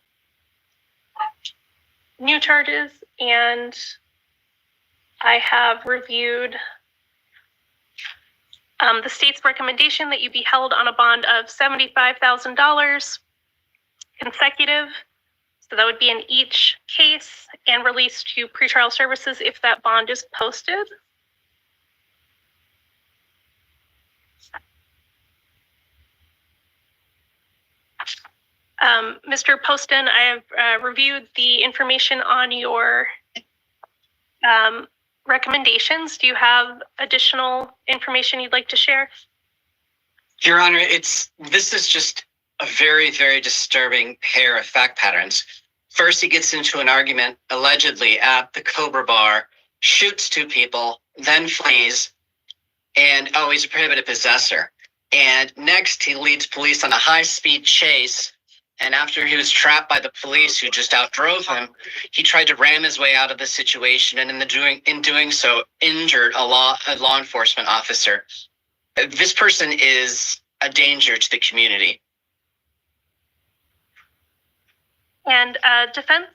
new charges, and I have reviewed the state's recommendation that you be held on a bond of $75,000 consecutive. So that would be in each case and released to pretrial services if that bond is posted. Mr. Poston, I have reviewed the information on your recommendations. Do you have additional information you'd like to share? Your Honor, this is just a very, very disturbing pair of fact patterns. First, he gets into an argument, allegedly, at the Cobra Bar, shoots 2 people, then flees, and he's a prohibited possessor. And next, he leads police on a high-speed chase, and after he was trapped by the police who just outdrove him, he tried to ram his way out of the situation, and in doing so, injured a law enforcement officer. This person is a danger to the community. And defense?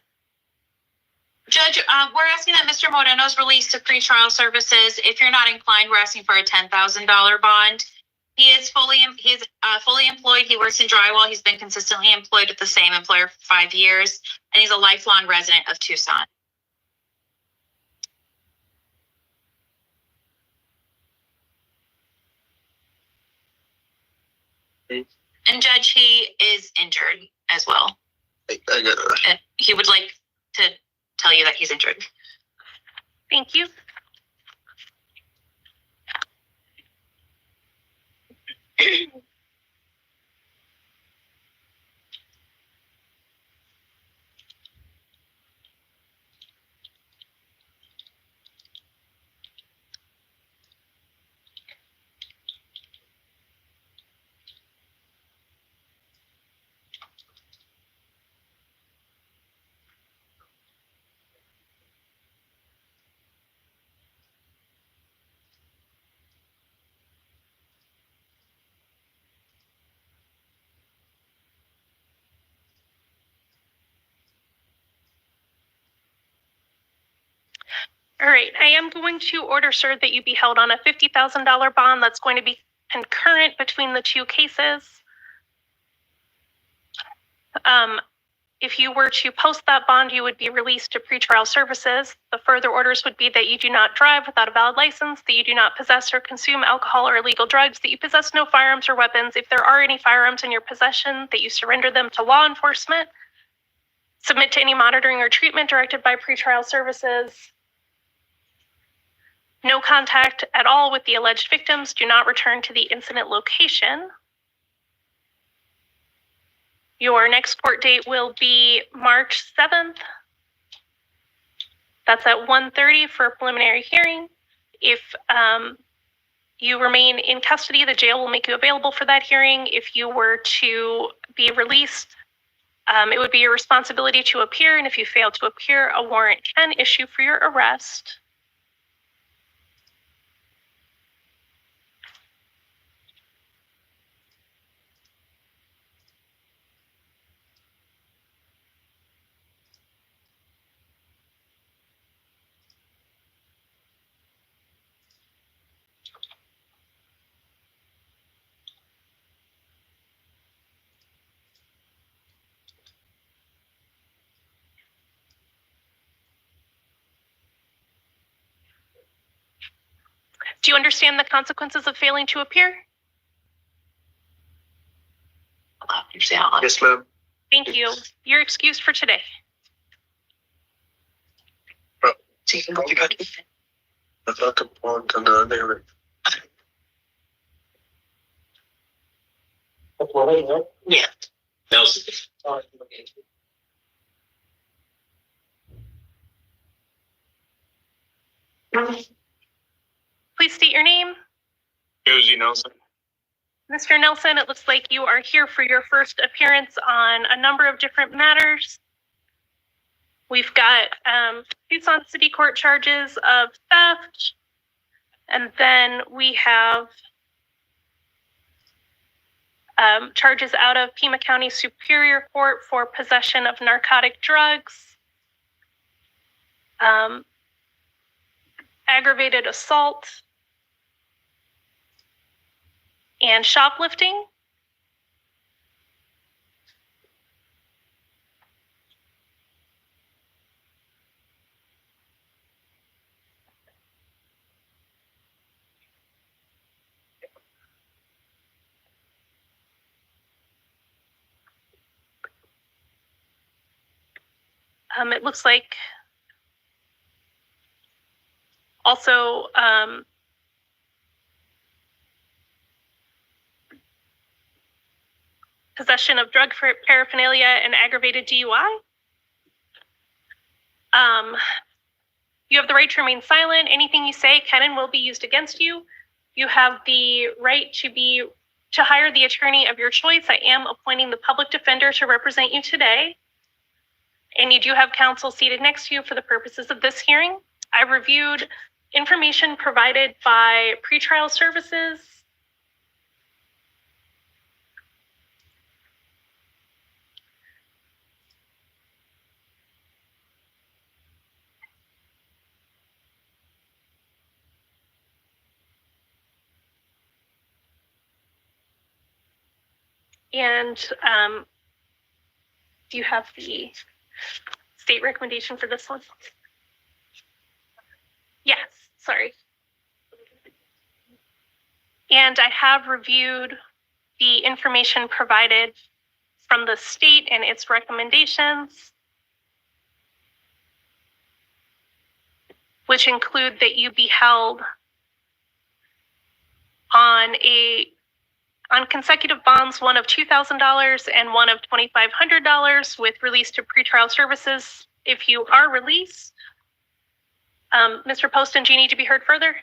Judge, we're asking that Mr. Moreno is released to pretrial services. If you're not inclined, we're asking for a $10,000 bond. He's fully employed. He works in drywall. He's been consistently employed with the same employer for 5 years, and he's a lifelong resident of Tucson. And Judge, he is injured as well. And he would like to tell you that he's injured. Thank you. All right, I am going to order, sir, that you be held on a $50,000 bond that's going to be concurrent between the 2 cases. If you were to post that bond, you would be released to pretrial services. The further orders would be that you do not drive without a valid license, that you do not possess or consume alcohol or illegal drugs, that you possess no firearms or weapons. If there are any firearms in your possession, that you surrender them to law enforcement, submit to any monitoring or treatment directed by pretrial services. No contact at all with the alleged victims. Do not return to the incident location. Your next court date will be March 7th. That's at 1:30 for a preliminary hearing. If you remain in custody, the jail will make you available for that hearing. If you were to be released, it would be your responsibility to appear, and if you fail to appear, a warrant can issue for your arrest. Do you understand the consequences of failing to appear? Yes, ma'am. Thank you. You're excused for today. Yeah. Nelson. Please state your name. Josie Nelson. Mr. Nelson, it looks like you are here for your first appearance on a number of different matters. We've got Tucson City Court charges of theft, And then we have charges out of Pima County Superior Court for possession of narcotic drugs, aggravated assault, and shoplifting. It looks like also possession of drug paraphernalia and aggravated DUI. You have the right to remain silent. Anything you say can and will be used against you. You have the right to hire the attorney of your choice. I am appointing the public defender to represent you today. And you do have counsel seated next to you for the purposes of this hearing. I reviewed information provided by pretrial services. And do you have the state recommendation for this one? Yes, sorry. And I have reviewed the information provided from the state and its recommendations, which include that you be held on consecutive bonds, one of $2,000 and one of $2,500 with release to pretrial services. If you are released, Mr. Poston, do you need to be heard further?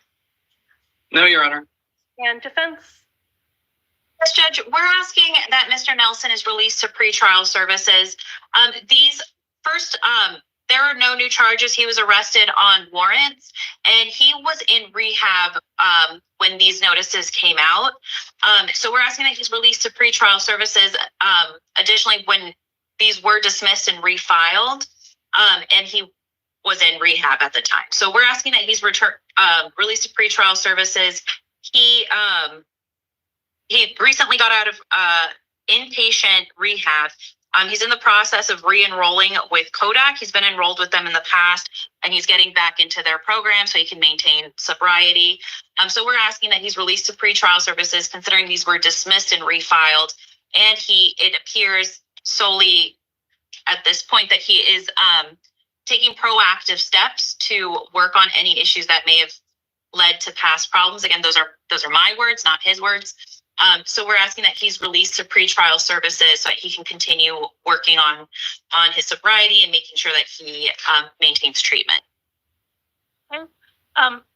No, Your Honor. And defense? Yes, Judge, we're asking that Mr. Nelson is released to pretrial services. There are no new charges. He was arrested on warrants, and he was in rehab when these notices came out. So we're asking that he's released to pretrial services. Additionally, when these were dismissed and refiled, and he was in rehab at the time. So we're asking that he's released to pretrial services. He recently got out of inpatient rehab. He's in the process of re-enrolling with Kodak. He's been enrolled with them in the past, and he's getting back into their program so he can maintain sobriety. So we're asking that he's released to pretrial services, considering these were dismissed and refiled. And it appears solely at this point that he is taking proactive steps to work on any issues that may have led to past problems. Again, those are my words, not his words. So we're asking that he's released to pretrial services so that he can continue working on his sobriety and making sure that he maintains treatment. Okay.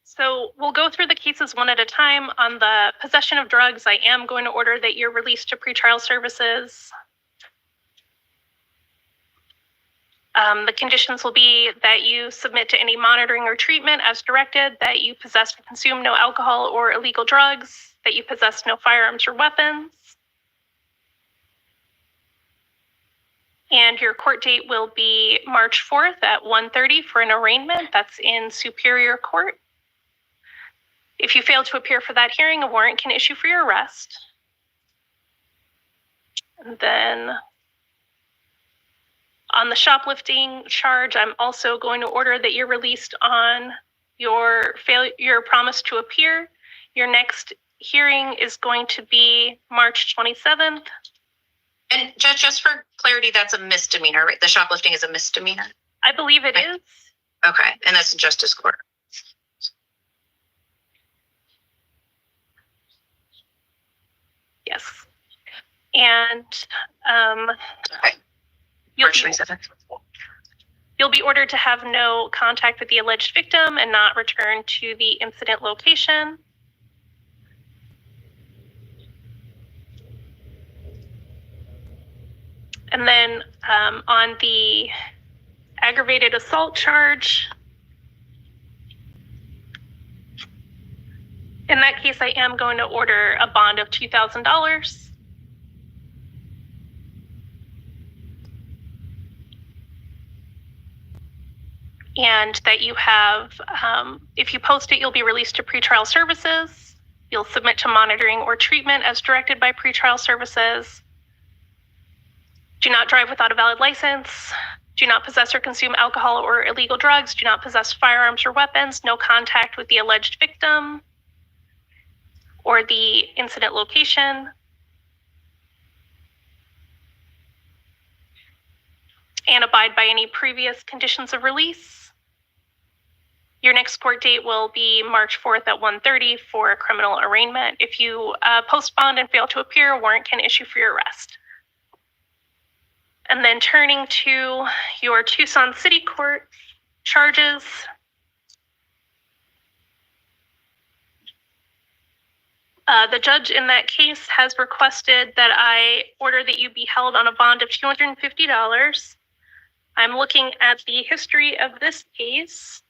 So we'll go through the cases one at a time. On the possession of drugs, I am going to order that you're released to pretrial services. The conditions will be that you submit to any monitoring or treatment as directed, that you possess or consume no alcohol or illegal drugs, that you possess no firearms or weapons. And your court date will be March 4th at 1:30 for an arraignment. That's in Superior Court. If you fail to appear for that hearing, a warrant can issue for your arrest. And then on the shoplifting charge, I'm also going to order that you're released on your promise to appear. Your next hearing is going to be March 27th. And Judge, just for clarity, that's a misdemeanor, right? The shoplifting is a misdemeanor? I believe it is. Okay, and that's in Justice Court. Yes. And okay. You'll be ordered to have no contact with the alleged victim and not return to the incident location. And then on the aggravated assault charge, In that case, I am going to order a bond of $2,000. And that you have, if you post it, you'll be released to pretrial services. You'll submit to monitoring or treatment as directed by pretrial services. Do not drive without a valid license. Do not possess or consume alcohol or illegal drugs. Do not possess firearms or weapons. No contact with the alleged victim or the incident location. And abide by any previous conditions of release. Your next court date will be March 4th at 1:30 for a criminal arraignment. If you post bond and fail to appear, a warrant can issue for your arrest. And then turning to your Tucson City Court charges. The judge in that case has requested that I order that you be held on a bond of $250. I'm looking at the history of this case.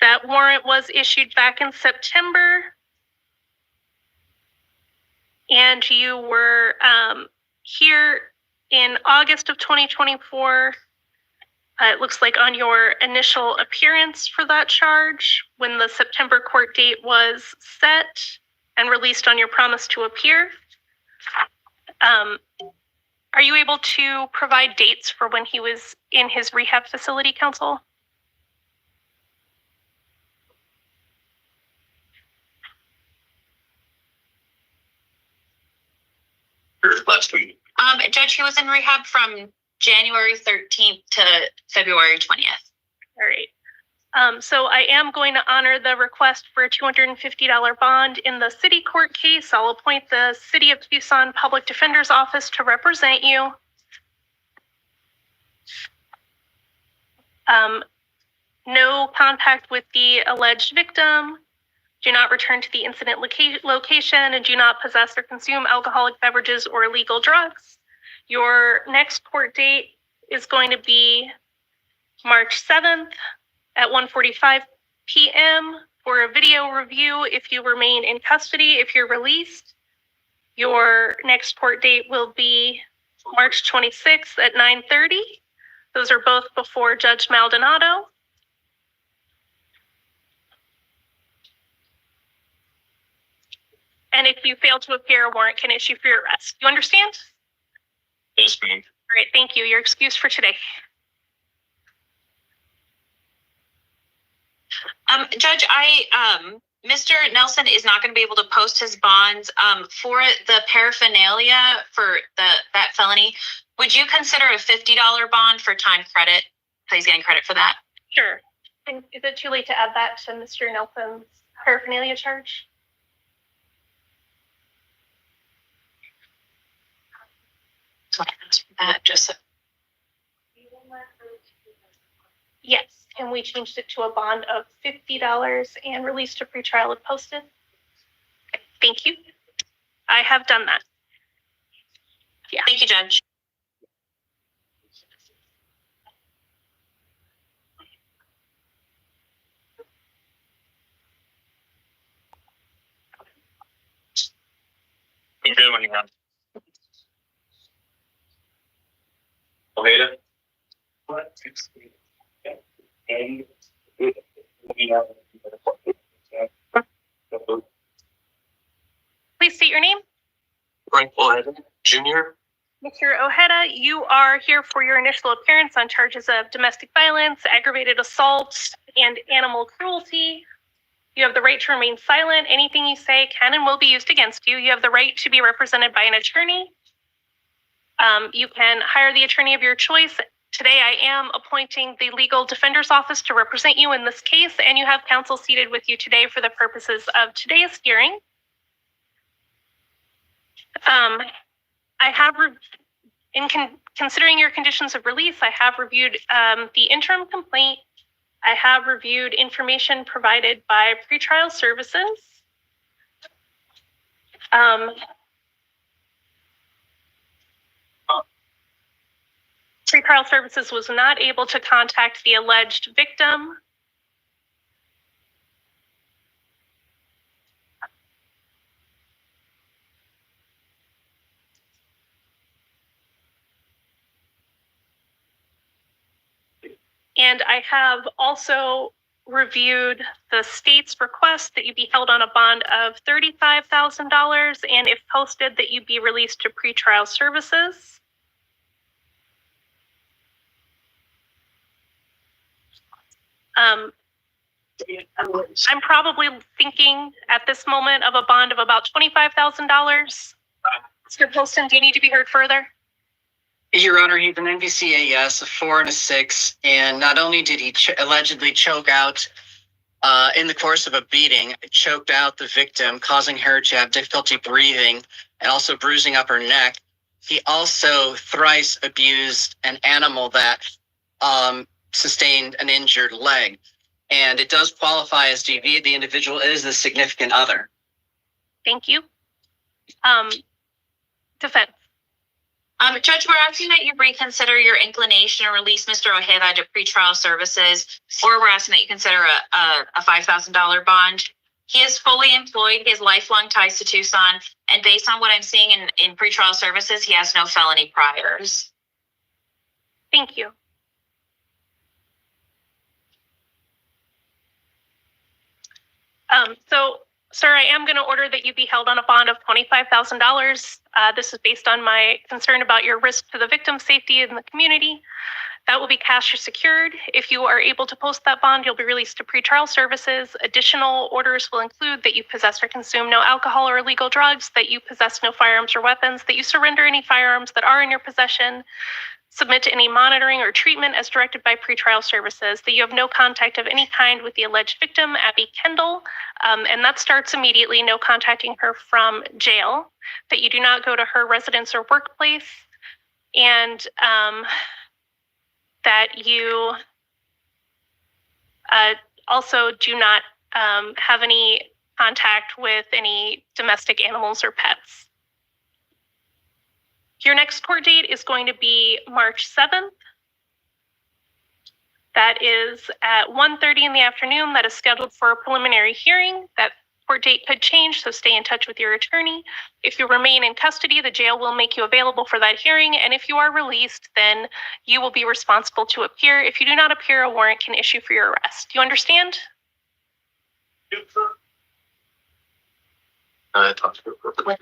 That warrant was issued back in September. And you were here in August of 2024. It looks like on your initial appearance for that charge, when the September court date was set and released on your promise to appear. Are you able to provide dates for when he was in his rehab facility, counsel? Last week. Judge, he was in rehab from January 13th to February 20th. All right. So I am going to honor the request for a $250 bond in the city court case. I'll appoint the City of Tucson Public Defender's Office to represent you. No contact with the alleged victim. Do not return to the incident location, and do not possess or consume alcoholic beverages or illegal drugs. Your next court date is going to be March 7th at 1:45 p.m. for a video review if you remain in custody. If you're released, your next court date will be March 26th at 9:30. Those are both before Judge Maldonado. And if you fail to appear, a warrant can issue for your arrest. You understand? Yes, ma'am. All right, thank you. You're excused for today. Judge, Mr. Nelson is not going to be able to post his bonds for the paraphernalia for that felony. Would you consider a $50 bond for time credit? So he's getting credit for that. Sure. And is it too late to add that to Mr. Nelson's paraphernalia charge? So that just. Yes, and we changed it to a bond of $50 and released to pretrial if posted. Okay, thank you. I have done that. Yeah. Thank you, Judge. You good when you're on? Ojeda? Please state your name. Frank Ojeda, Jr. Mr. Ojeda, you are here for your initial appearance on charges of domestic violence, aggravated assault, and animal cruelty. You have the right to remain silent. Anything you say can and will be used against you. You have the right to be represented by an attorney. You can hire the attorney of your choice. Today, I am appointing the Legal Defender's Office to represent you in this case, and you have counsel seated with you today for the purposes of today's hearing. Considering your conditions of release, I have reviewed the interim complaint. I have reviewed information provided by pretrial services. Pretrial services was not able to contact the alleged victim. And I have also reviewed the state's request that you be held on a bond of $35,000 and if posted that you be released to pretrial services. I'm probably thinking at this moment of a bond of about $25,000. Mr. Poston, do you need to be heard further? Your Honor, he's an NVCAS, a 4 and a 6, and not only did he allegedly choke out, in the course of a beating, choked out the victim, causing her to have difficulty breathing and also bruising up her neck, he also thrice abused an animal that sustained an injured leg. And it does qualify as DV. The individual is the significant other. Thank you. Defense. Judge, we're asking that you reconsider your inclination to release Mr. Ojeda to pretrial services, or we're asking that you consider a $5,000 bond. He is fully employed, he has lifelong ties to Tucson, and based on what I'm seeing in pretrial services, he has no felony priors. Thank you. So, sir, I am going to order that you be held on a bond of $25,000. This is based on my concern about your risk to the victim's safety in the community. That will be cash or secured. If you are able to post that bond, you'll be released to pretrial services. Additional orders will include that you possess or consume no alcohol or illegal drugs, that you possess no firearms or weapons, that you surrender any firearms that are in your possession, submit to any monitoring or treatment as directed by pretrial services, that you have no contact of any kind with the alleged victim, Abby Kendall, and that starts immediately, no contacting her from jail, that you do not go to her residence or workplace, and that you also do not have any contact with any domestic animals or pets. Your next court date is going to be March 7th. That is at 1:30 in the afternoon. That is scheduled for a preliminary hearing. That court date could change, so stay in touch with your attorney. If you remain in custody, the jail will make you available for that hearing. And if you are released, then you will be responsible to appear. If you do not appear, a warrant can issue for your arrest. Do you understand? I talked to her.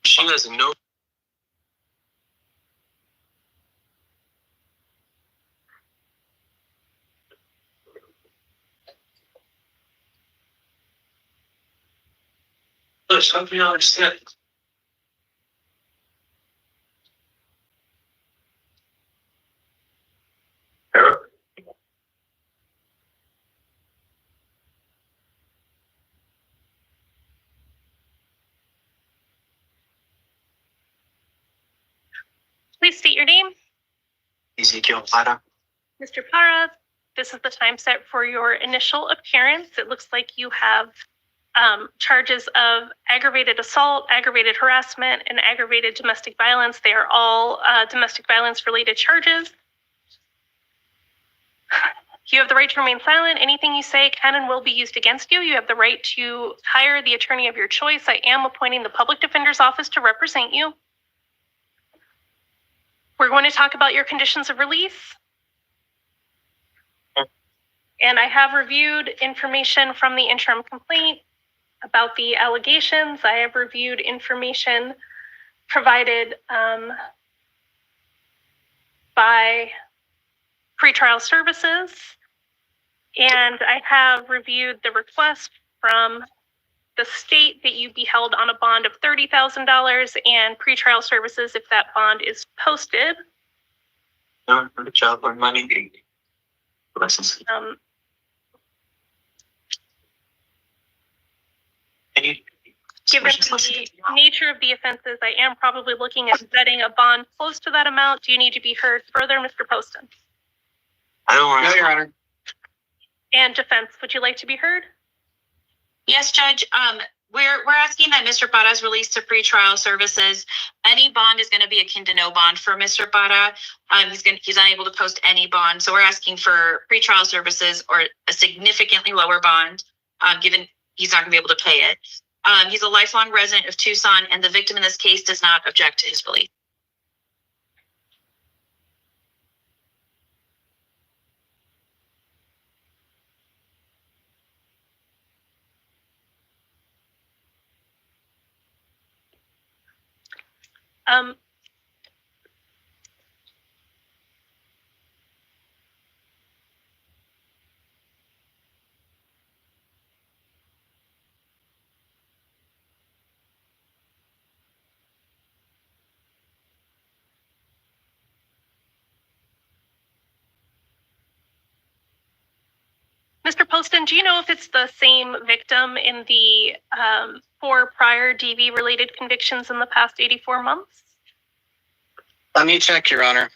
She has no. Push, help me understand. Please state your name. Ezekiel Plata. Mr. Para, this is the time set for your initial appearance. It looks like you have charges of aggravated assault, aggravated harassment, and aggravated domestic violence. They are all domestic violence related charges. You have the right to remain silent. Anything you say can and will be used against you. You have the right to hire the attorney of your choice. I am appointing the public defender's office to represent you. We're going to talk about your conditions of release. And I have reviewed information from the interim complaint about the allegations. I have reviewed information provided by pretrial services. And I have reviewed the request from the state that you be held on a bond of $30,000 and pretrial services if that bond is posted. Good job on money. Given the nature of the offenses, I am probably looking at setting a bond close to that amount. Do you need to be heard further, Mr. Poston? I don't want No, Your Honor. And defense, would you like to be heard? Yes, Judge. We're asking that Mr. Para is released to pretrial services. Any bond is going to be akin to no bond for Mr. Para. He's unable to post any bond, so we're asking for pretrial services or a significantly lower bond, given he's not going to be able to pay it. He's a lifelong resident of Tucson, and the victim in this case does not object to his release. Mr. Poston, do you know if it's the same victim in the 4 prior DV-related convictions in the past 84 months? Let me check, Your Honor.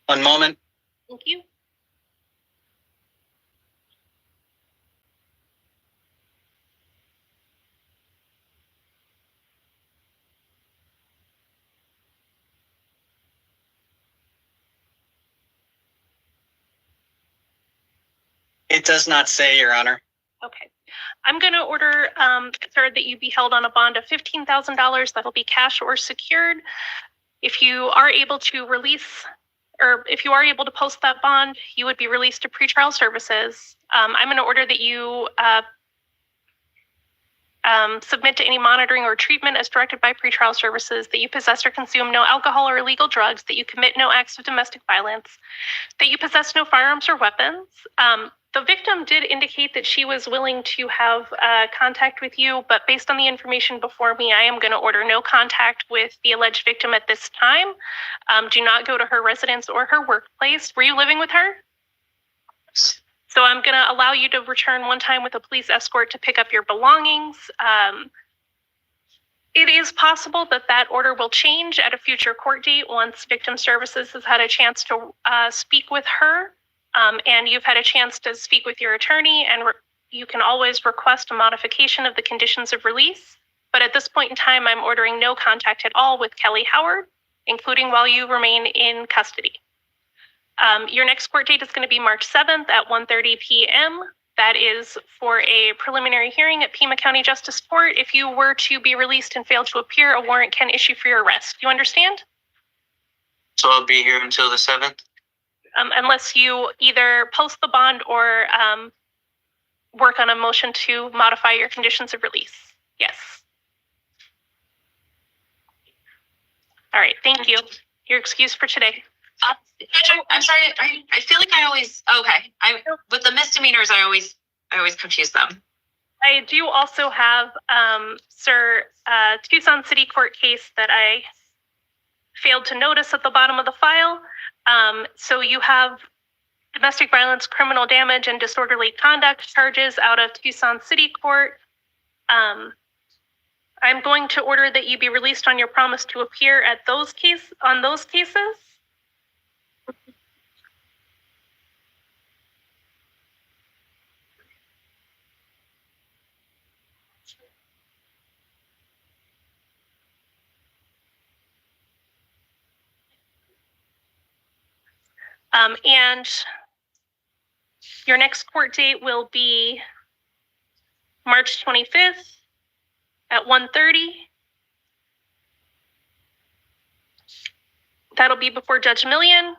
One moment. Thank you. It does not say, Your Honor. Okay. I'm going to order, sir, that you be held on a bond of $15,000. That'll be cash or secured. If you are able to release, or if you are able to post that bond, you would be released to pretrial services. I'm going to order that you submit to any monitoring or treatment as directed by pretrial services, that you possess or consume no alcohol or illegal drugs, that you commit no acts of domestic violence, that you possess no firearms or weapons. The victim did indicate that she was willing to have contact with you, but based on the information before me, I am going to order no contact with the alleged victim at this time. Do not go to her residence or her workplace. Were you living with her? So I'm going to allow you to return one time with a police escort to pick up your belongings. It is possible that that order will change at a future court date once victim services has had a chance to speak with her. And you've had a chance to speak with your attorney, and you can always request a modification of the conditions of release. But at this point in time, I'm ordering no contact at all with Kelly Howard, including while you remain in custody. Your next court date is going to be March 7th at 1:30 p.m. That is for a preliminary hearing at Pima County Justice Court. If you were to be released and fail to appear, a warrant can issue for your arrest. You understand? So I'll be here until the 7th? Unless you either post the bond or work on a motion to modify your conditions of release. Yes. All right, thank you. You're excused for today. Judge, I'm sorry. I feel like I always with the misdemeanors. I always confuse them. I do also have, sir, Tucson City Court case that I failed to notice at the bottom of the file. So you have domestic violence, criminal damage, and disorderly conduct charges out of Tucson City Court. I'm going to order that you be released on your promise to appear at those cases. And your next court date will be March 25th at 1:30. That'll be before Judge Million.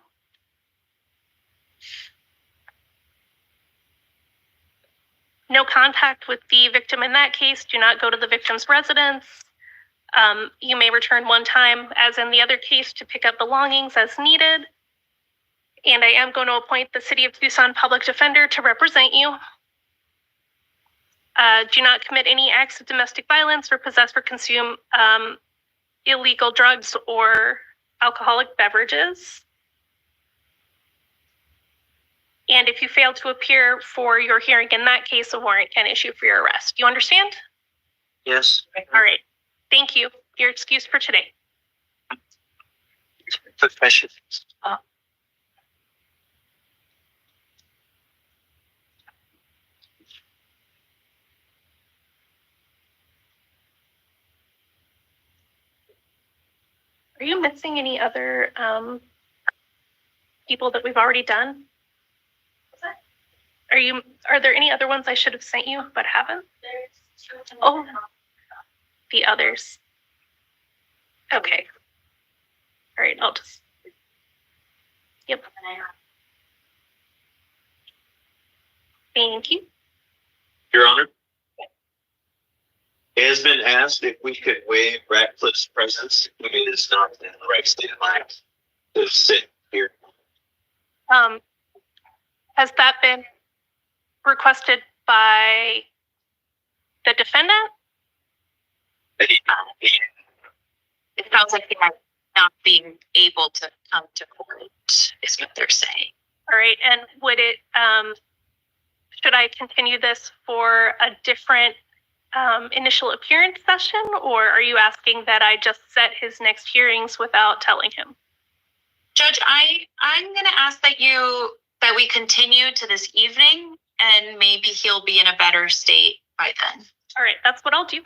No contact with the victim in that case. Do not go to the victim's residence. You may return one time, as in the other case, to pick up belongings as needed. And I am going to appoint the City of Tucson Public Defender to represent you. Do not commit any acts of domestic violence or possess or consume illegal drugs or alcoholic beverages. And if you fail to appear for your hearing in that case, a warrant can issue for your arrest. You understand? Yes. All right. Thank you. Your excuse for today. Quick question. Are you missing any other people that we've already done? Are there any other ones I should have sent you but haven't? Oh, the others. Okay. All right, I'll just. Yep. Thank you. Your Honor, it has been asked if we could waive Ratcliffe's presence when it is not in the right state of mind to sit here. Has that been requested by the defendant? It sounds like they might not being able to come to court, is what they're saying. All right, and would it, should I continue this for a different initial appearance session, or are you asking that I just set his next hearings without telling him? Judge, I'm going to ask that we continue to this evening, and maybe he'll be in a better state by then. All right, that's what I'll do.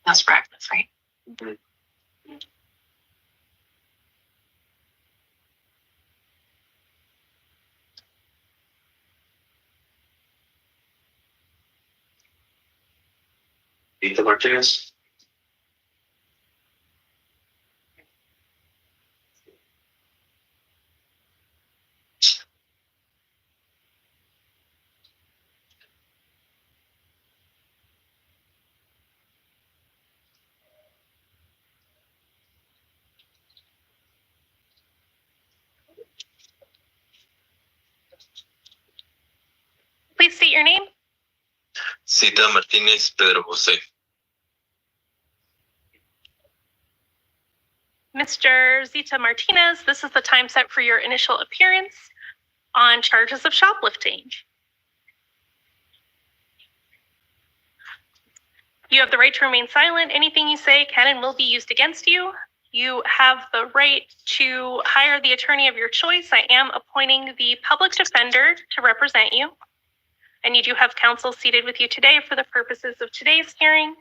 That's practice, right? Mm-hmm. Wendy Martinez. Please state your name. Zita Martinez Pedro Jose. Mr. Zita Martinez, this is the time set for your initial appearance on charges of shoplifting. You have the right to remain silent. Anything you say can and will be used against you. You have the right to hire the attorney of your choice. I am appointing the public defender to represent you. And you do have counsel seated with you today for the purposes of today's hearing.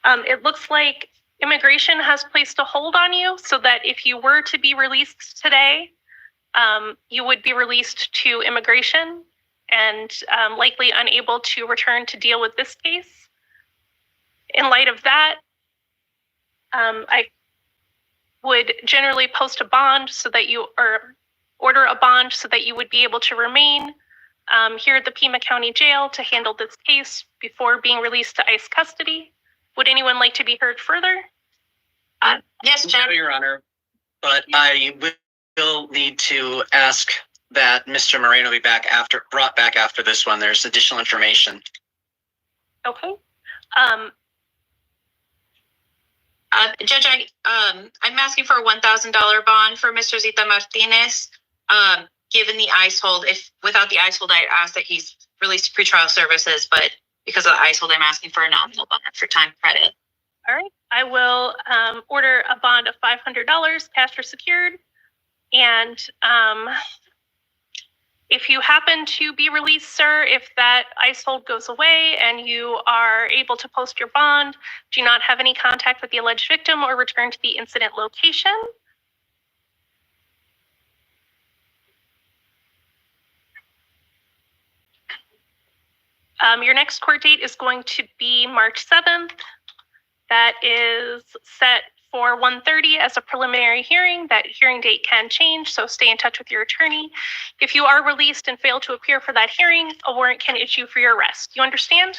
It looks like immigration has placed a hold on you so that if you were to be released today, you would be released to immigration and likely unable to return to deal with this case. In light of that, I would generally post a bond so that you, or order a bond so that you would be able to remain here at the Pima County Jail to handle this case before being released to ICE custody. Would anyone like to be heard further? Yes, Judge. No, Your Honor, but I will need to ask that Mr. Moreno be brought back after this one. There's additional information. Okay. Judge, I'm asking for a $1,000 bond for Mr. Zita Martinez. Given the ICE hold, if without the ICE hold, I asked that he's released to pretrial services, but because of the ICE hold, I'm asking for a nominal bond for time credit. All right, I will order a bond of $500, cash or secured. And if you happen to be released, sir, if that ICE hold goes away and you are able to post your bond, do not have any contact with the alleged victim or return to the incident location. Your next court date is going to be March 7th. That is set for 1:30 as a preliminary hearing. That hearing date can change, so stay in touch with your attorney. If you are released and fail to appear for that hearing, a warrant can issue for your arrest. You understand?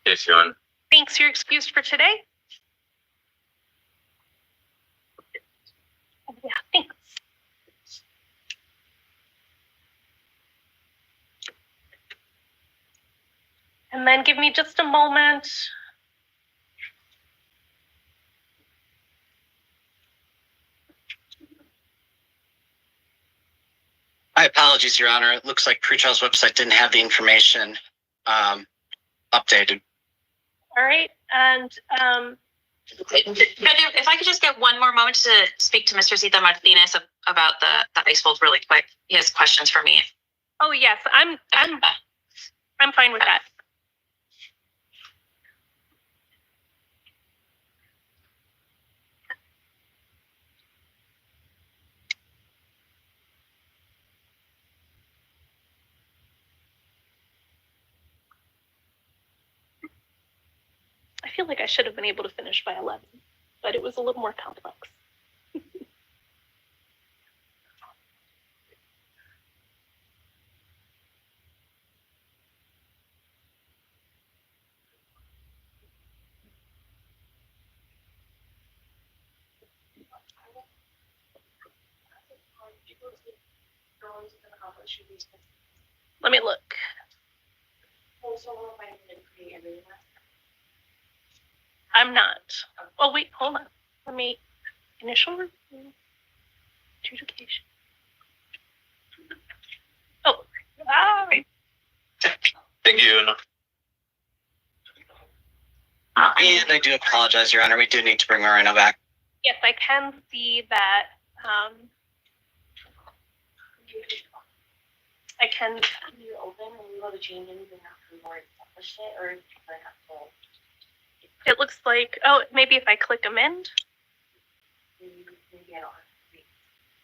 Yes, Your Honor. Thanks. You're excused for today. Yeah, thanks. And then give me just a moment. My apologies, Your Honor. It looks like pretrial's website didn't have the information updated. All right, and if I could just get one more moment to speak to Mr. Zita Martinez about the ICE hold really quick. He has questions for me. oh yes, I'm fine with that. I feel like I should have been able to finish by 11, but it was a little more complex. Let me look. I'm not. Oh, wait, hold on. Let me initial review, adjudication. Oh, Thank you, Your Honor. And I do apologize, Your Honor. We do need to bring Moreno back. yes, I can see that. I can. You open and you go to change anything after you already published it, or I have to. It looks like, oh, maybe if I click amend. Maybe I don't have to read.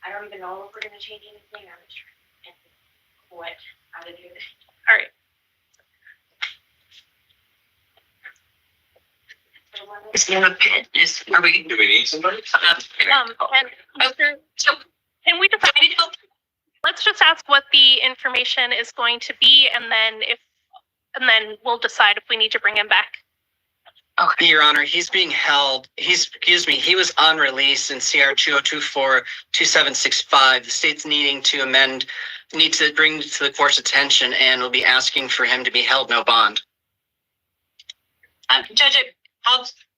I don't even know if we're gonna change anything. I'm just trying to what how to do it. All right. Is there a pen? Are we? Do we need somebody? And Mr. So can we just let's just ask what the information is going to be, and then we'll decide if we need to bring him back. Okay, Your Honor, he's being held. He was on release in CR 2024-2765. The state's need to bring to the court's attention, and will be asking for him to be held no bond. Judge,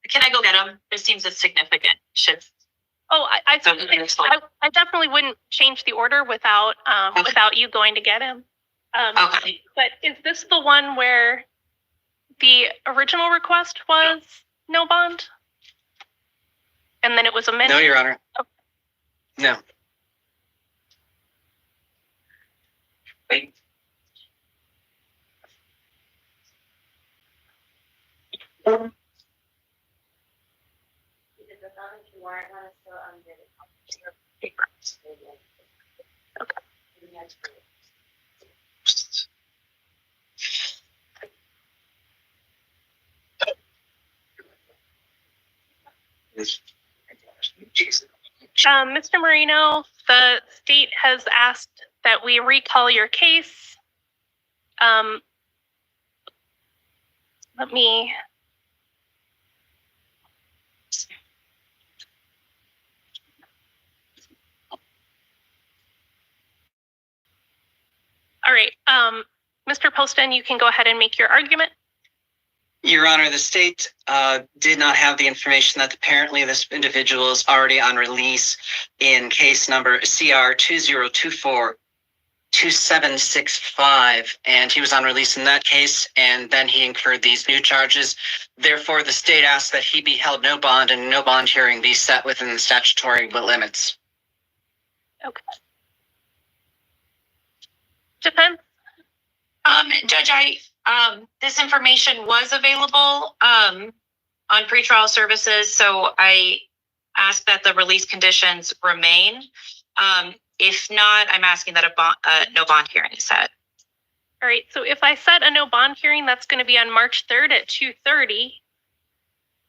can I go get him? It seems it's significant. Oh, I definitely wouldn't change the order without without you going to get him. Okay. But is this the one where the original request was no bond, and then it was amended? No, Your Honor. Oh. No. Wait. Because the bond if you warrant one is still under your paper. Okay. Mr. Moreno, the state has asked that we recall your case. Let me. All right, Mr. Poston, you can go ahead and make your argument. Your Honor, the state did not have the information that apparently this individual is already on release in case number CR 2024-2765, and he was on release in that case, and then he incurred these new charges. Therefore, the state asked that he be held no bond and no bond hearing be set within the statutory limits. Okay. Defense? Judge, this information was available on pretrial services, so I ask that the release conditions remain. If not, I'm asking that a no bond hearing is set. All right, so if I set a no bond hearing, that's going to be on March 3rd at 2:30.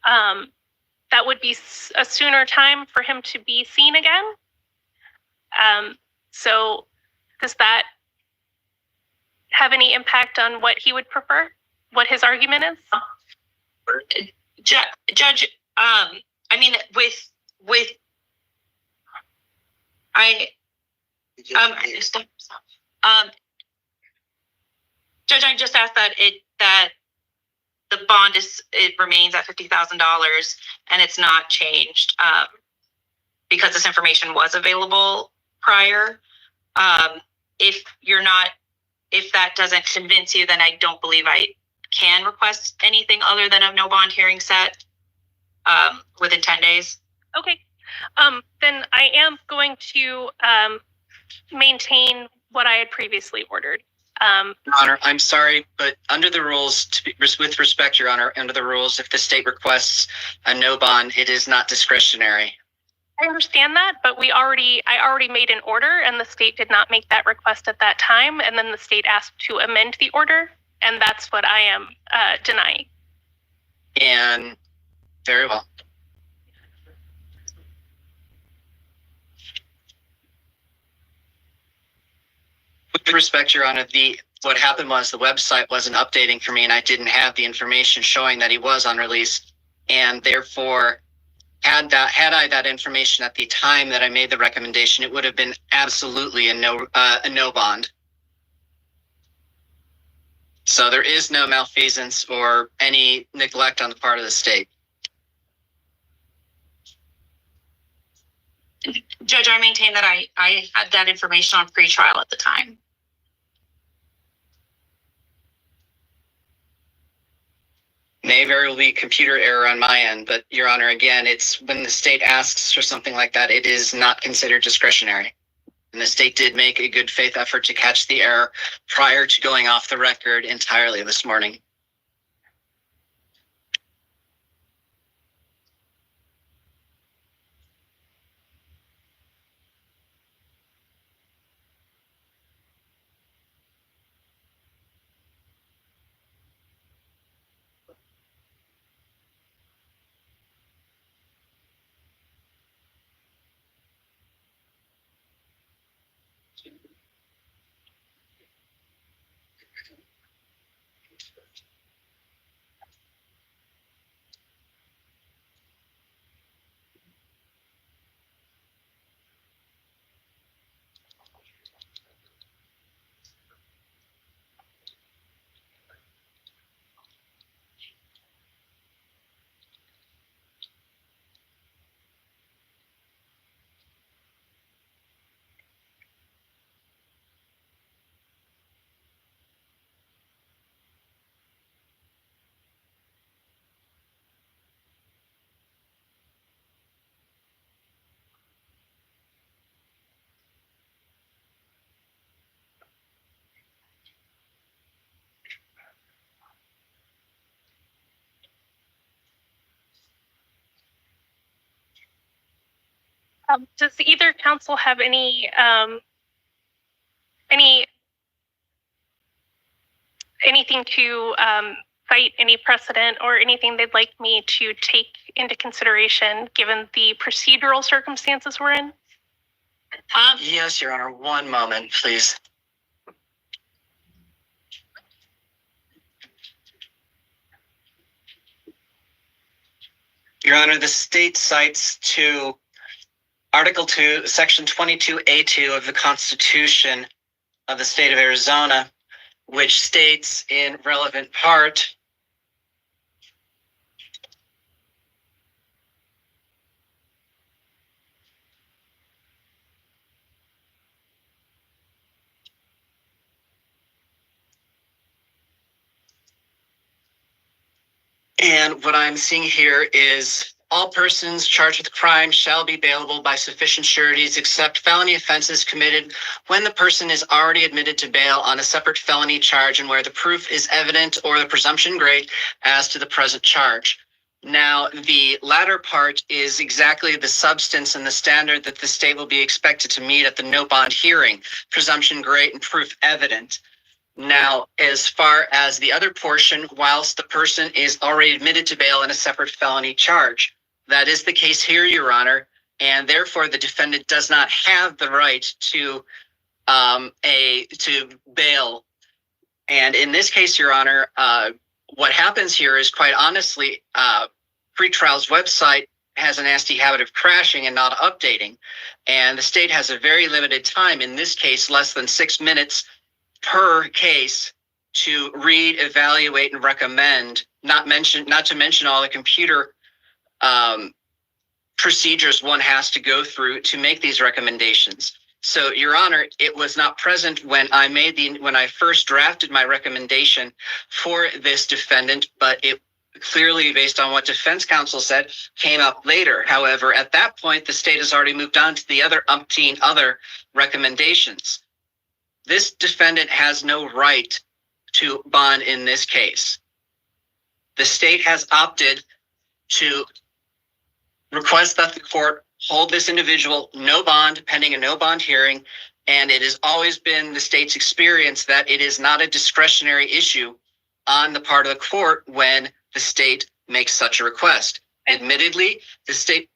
That would be a sooner time for him to be seen again. So does that have any impact on what he would prefer, what his argument is? Judge, I mean, Judge, I just asked that the bond remains at $50,000 and it's not changed because this information was available prior. If that doesn't convince you, then I don't believe I can request anything other than a no bond hearing set within 10 days. Okay, then I am going to maintain what I had previously ordered. Your Honor, I'm sorry, but under the rules, with respect, Your Honor, under the rules, if the state requests a no bond, it is not discretionary. I understand that, but I already made an order, and the state did not make that request at that time, and then the state asked to amend the order, and that's what I am denying. And very well. With respect, Your Honor, what happened was the website wasn't updating for me, and I didn't have the information showing that he was on release, and therefore, had I that information at the time that I made the recommendation, it would have been absolutely a no bond. So there is no malfeasance or any neglect on the part of the state. Judge, I maintain that I had that information on pretrial at the time. May very well be computer error on my end, but Your Honor, again, it's when the state asks for something like that, it is not considered discretionary. And the state did make a good faith effort to catch the error prior to going off the record entirely this morning. Does either council have anything to cite, any precedent or anything they'd like me to take into consideration given the procedural circumstances we're in? Yes, Your Honor. One moment, please. Your Honor, the state cites to Article 2, Section 22A2 of the Constitution of the State of Arizona, which states in relevant part And what I'm seeing here is all persons charged with crime shall be bailable by sufficient sureties except felony offenses committed when the person is already admitted to bail on a separate felony charge and where the proof is evident or the presumption great as to the present charge. Now, the latter part is exactly the substance and the standard that the state will be expected to meet at the no bond hearing, presumption great and proof evident. Now, as far as the other portion, whilst the person is already admitted to bail in a separate felony charge, that is the case here, Your Honor, and therefore the defendant does not have the right to bail. And in this case, Your Honor, what happens here is quite honestly, pretrial's website has a nasty habit of crashing and not updating, and the state has a very limited time. In this case, less than 6 minutes per case to read, evaluate, and recommend, not to mention all the computer procedures one has to go through to make these recommendations. So, Your Honor, it was not present when I first drafted my recommendation for this defendant, but it clearly, based on what defense counsel said, came up later. However, at that point, the state has already moved on to the other umpteen other recommendations. This defendant has no right to bond in this case. The state has opted to request that the court hold this individual no bond pending a no bond hearing, and it has always been the state's experience that it is not a discretionary issue on the part of the court when the state makes such a request. Admittedly, the state...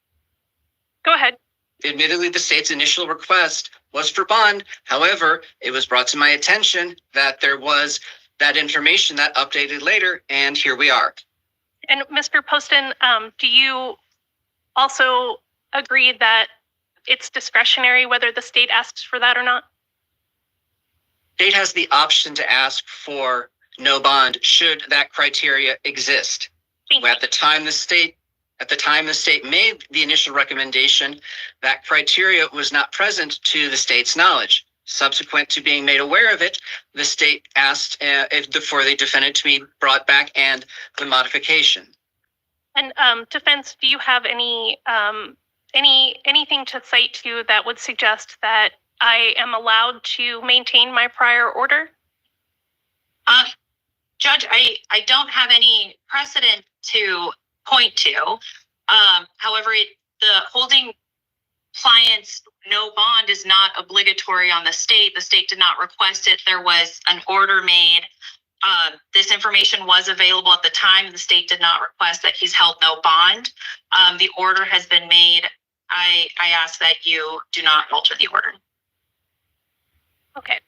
Go ahead. Admittedly, the state's initial request was for bond. However, it was brought to my attention that there was that information that updated later, and here we are. And Mr. Poston, do you also agree that it's discretionary whether the state asks for that or not? State has the option to ask for no bond should that criteria exist. At the time the state made the initial recommendation, that criteria was not present to the state's knowledge. Subsequent to being made aware of it, the state asked for the defendant to be brought back and the modification. And defense, do you have anything to cite to that would suggest that I am allowed to maintain my prior order? Judge, I don't have any precedent to point to. However, the holding clients no bond is not obligatory on the state. The state did not request it. There was an order made. This information was available at the time. The state did not request that he's held no bond. The order has been made. I ask that you do not alter the order. Okay.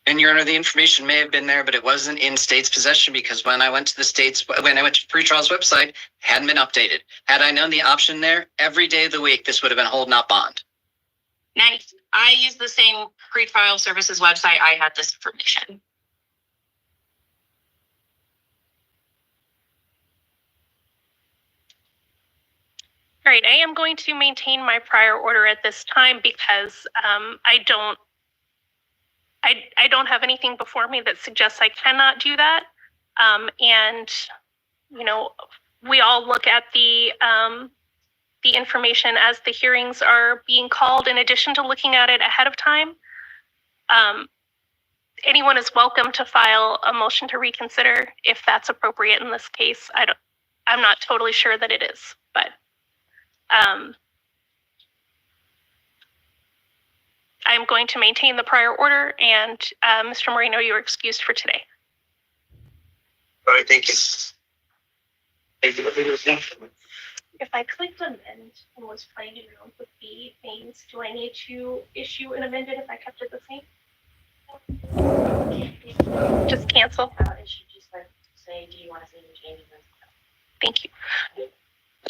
And Your Honor, the information may have been there, but it wasn't in state's possession because when I went to pretrial's website, it hadn't been updated. Had I known the option there, every day of the week, this would have been hold not bond. Next, I use the same pretrial services website. I had this information. All right, I am going to maintain my prior order at this time because I don't have anything before me that suggests I cannot do that. And you know, we all look at the information as the hearings are being called, in addition to looking at it ahead of time. Anyone is welcome to file a motion to reconsider if that's appropriate in this case. I'm not totally sure that it is, but I'm going to maintain the prior order, and Mr. Moreno, you're excused for today. All right, thank you. Thank you. If I clicked amend and was playing around with the things, do I need to issue an amended if I kept it the same? Just cancel. It should just like say, do you want to see any changes? Thank you.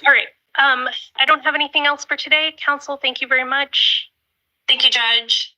All right. I don't have anything else for today. Council, thank you very much. Thank you, Judge.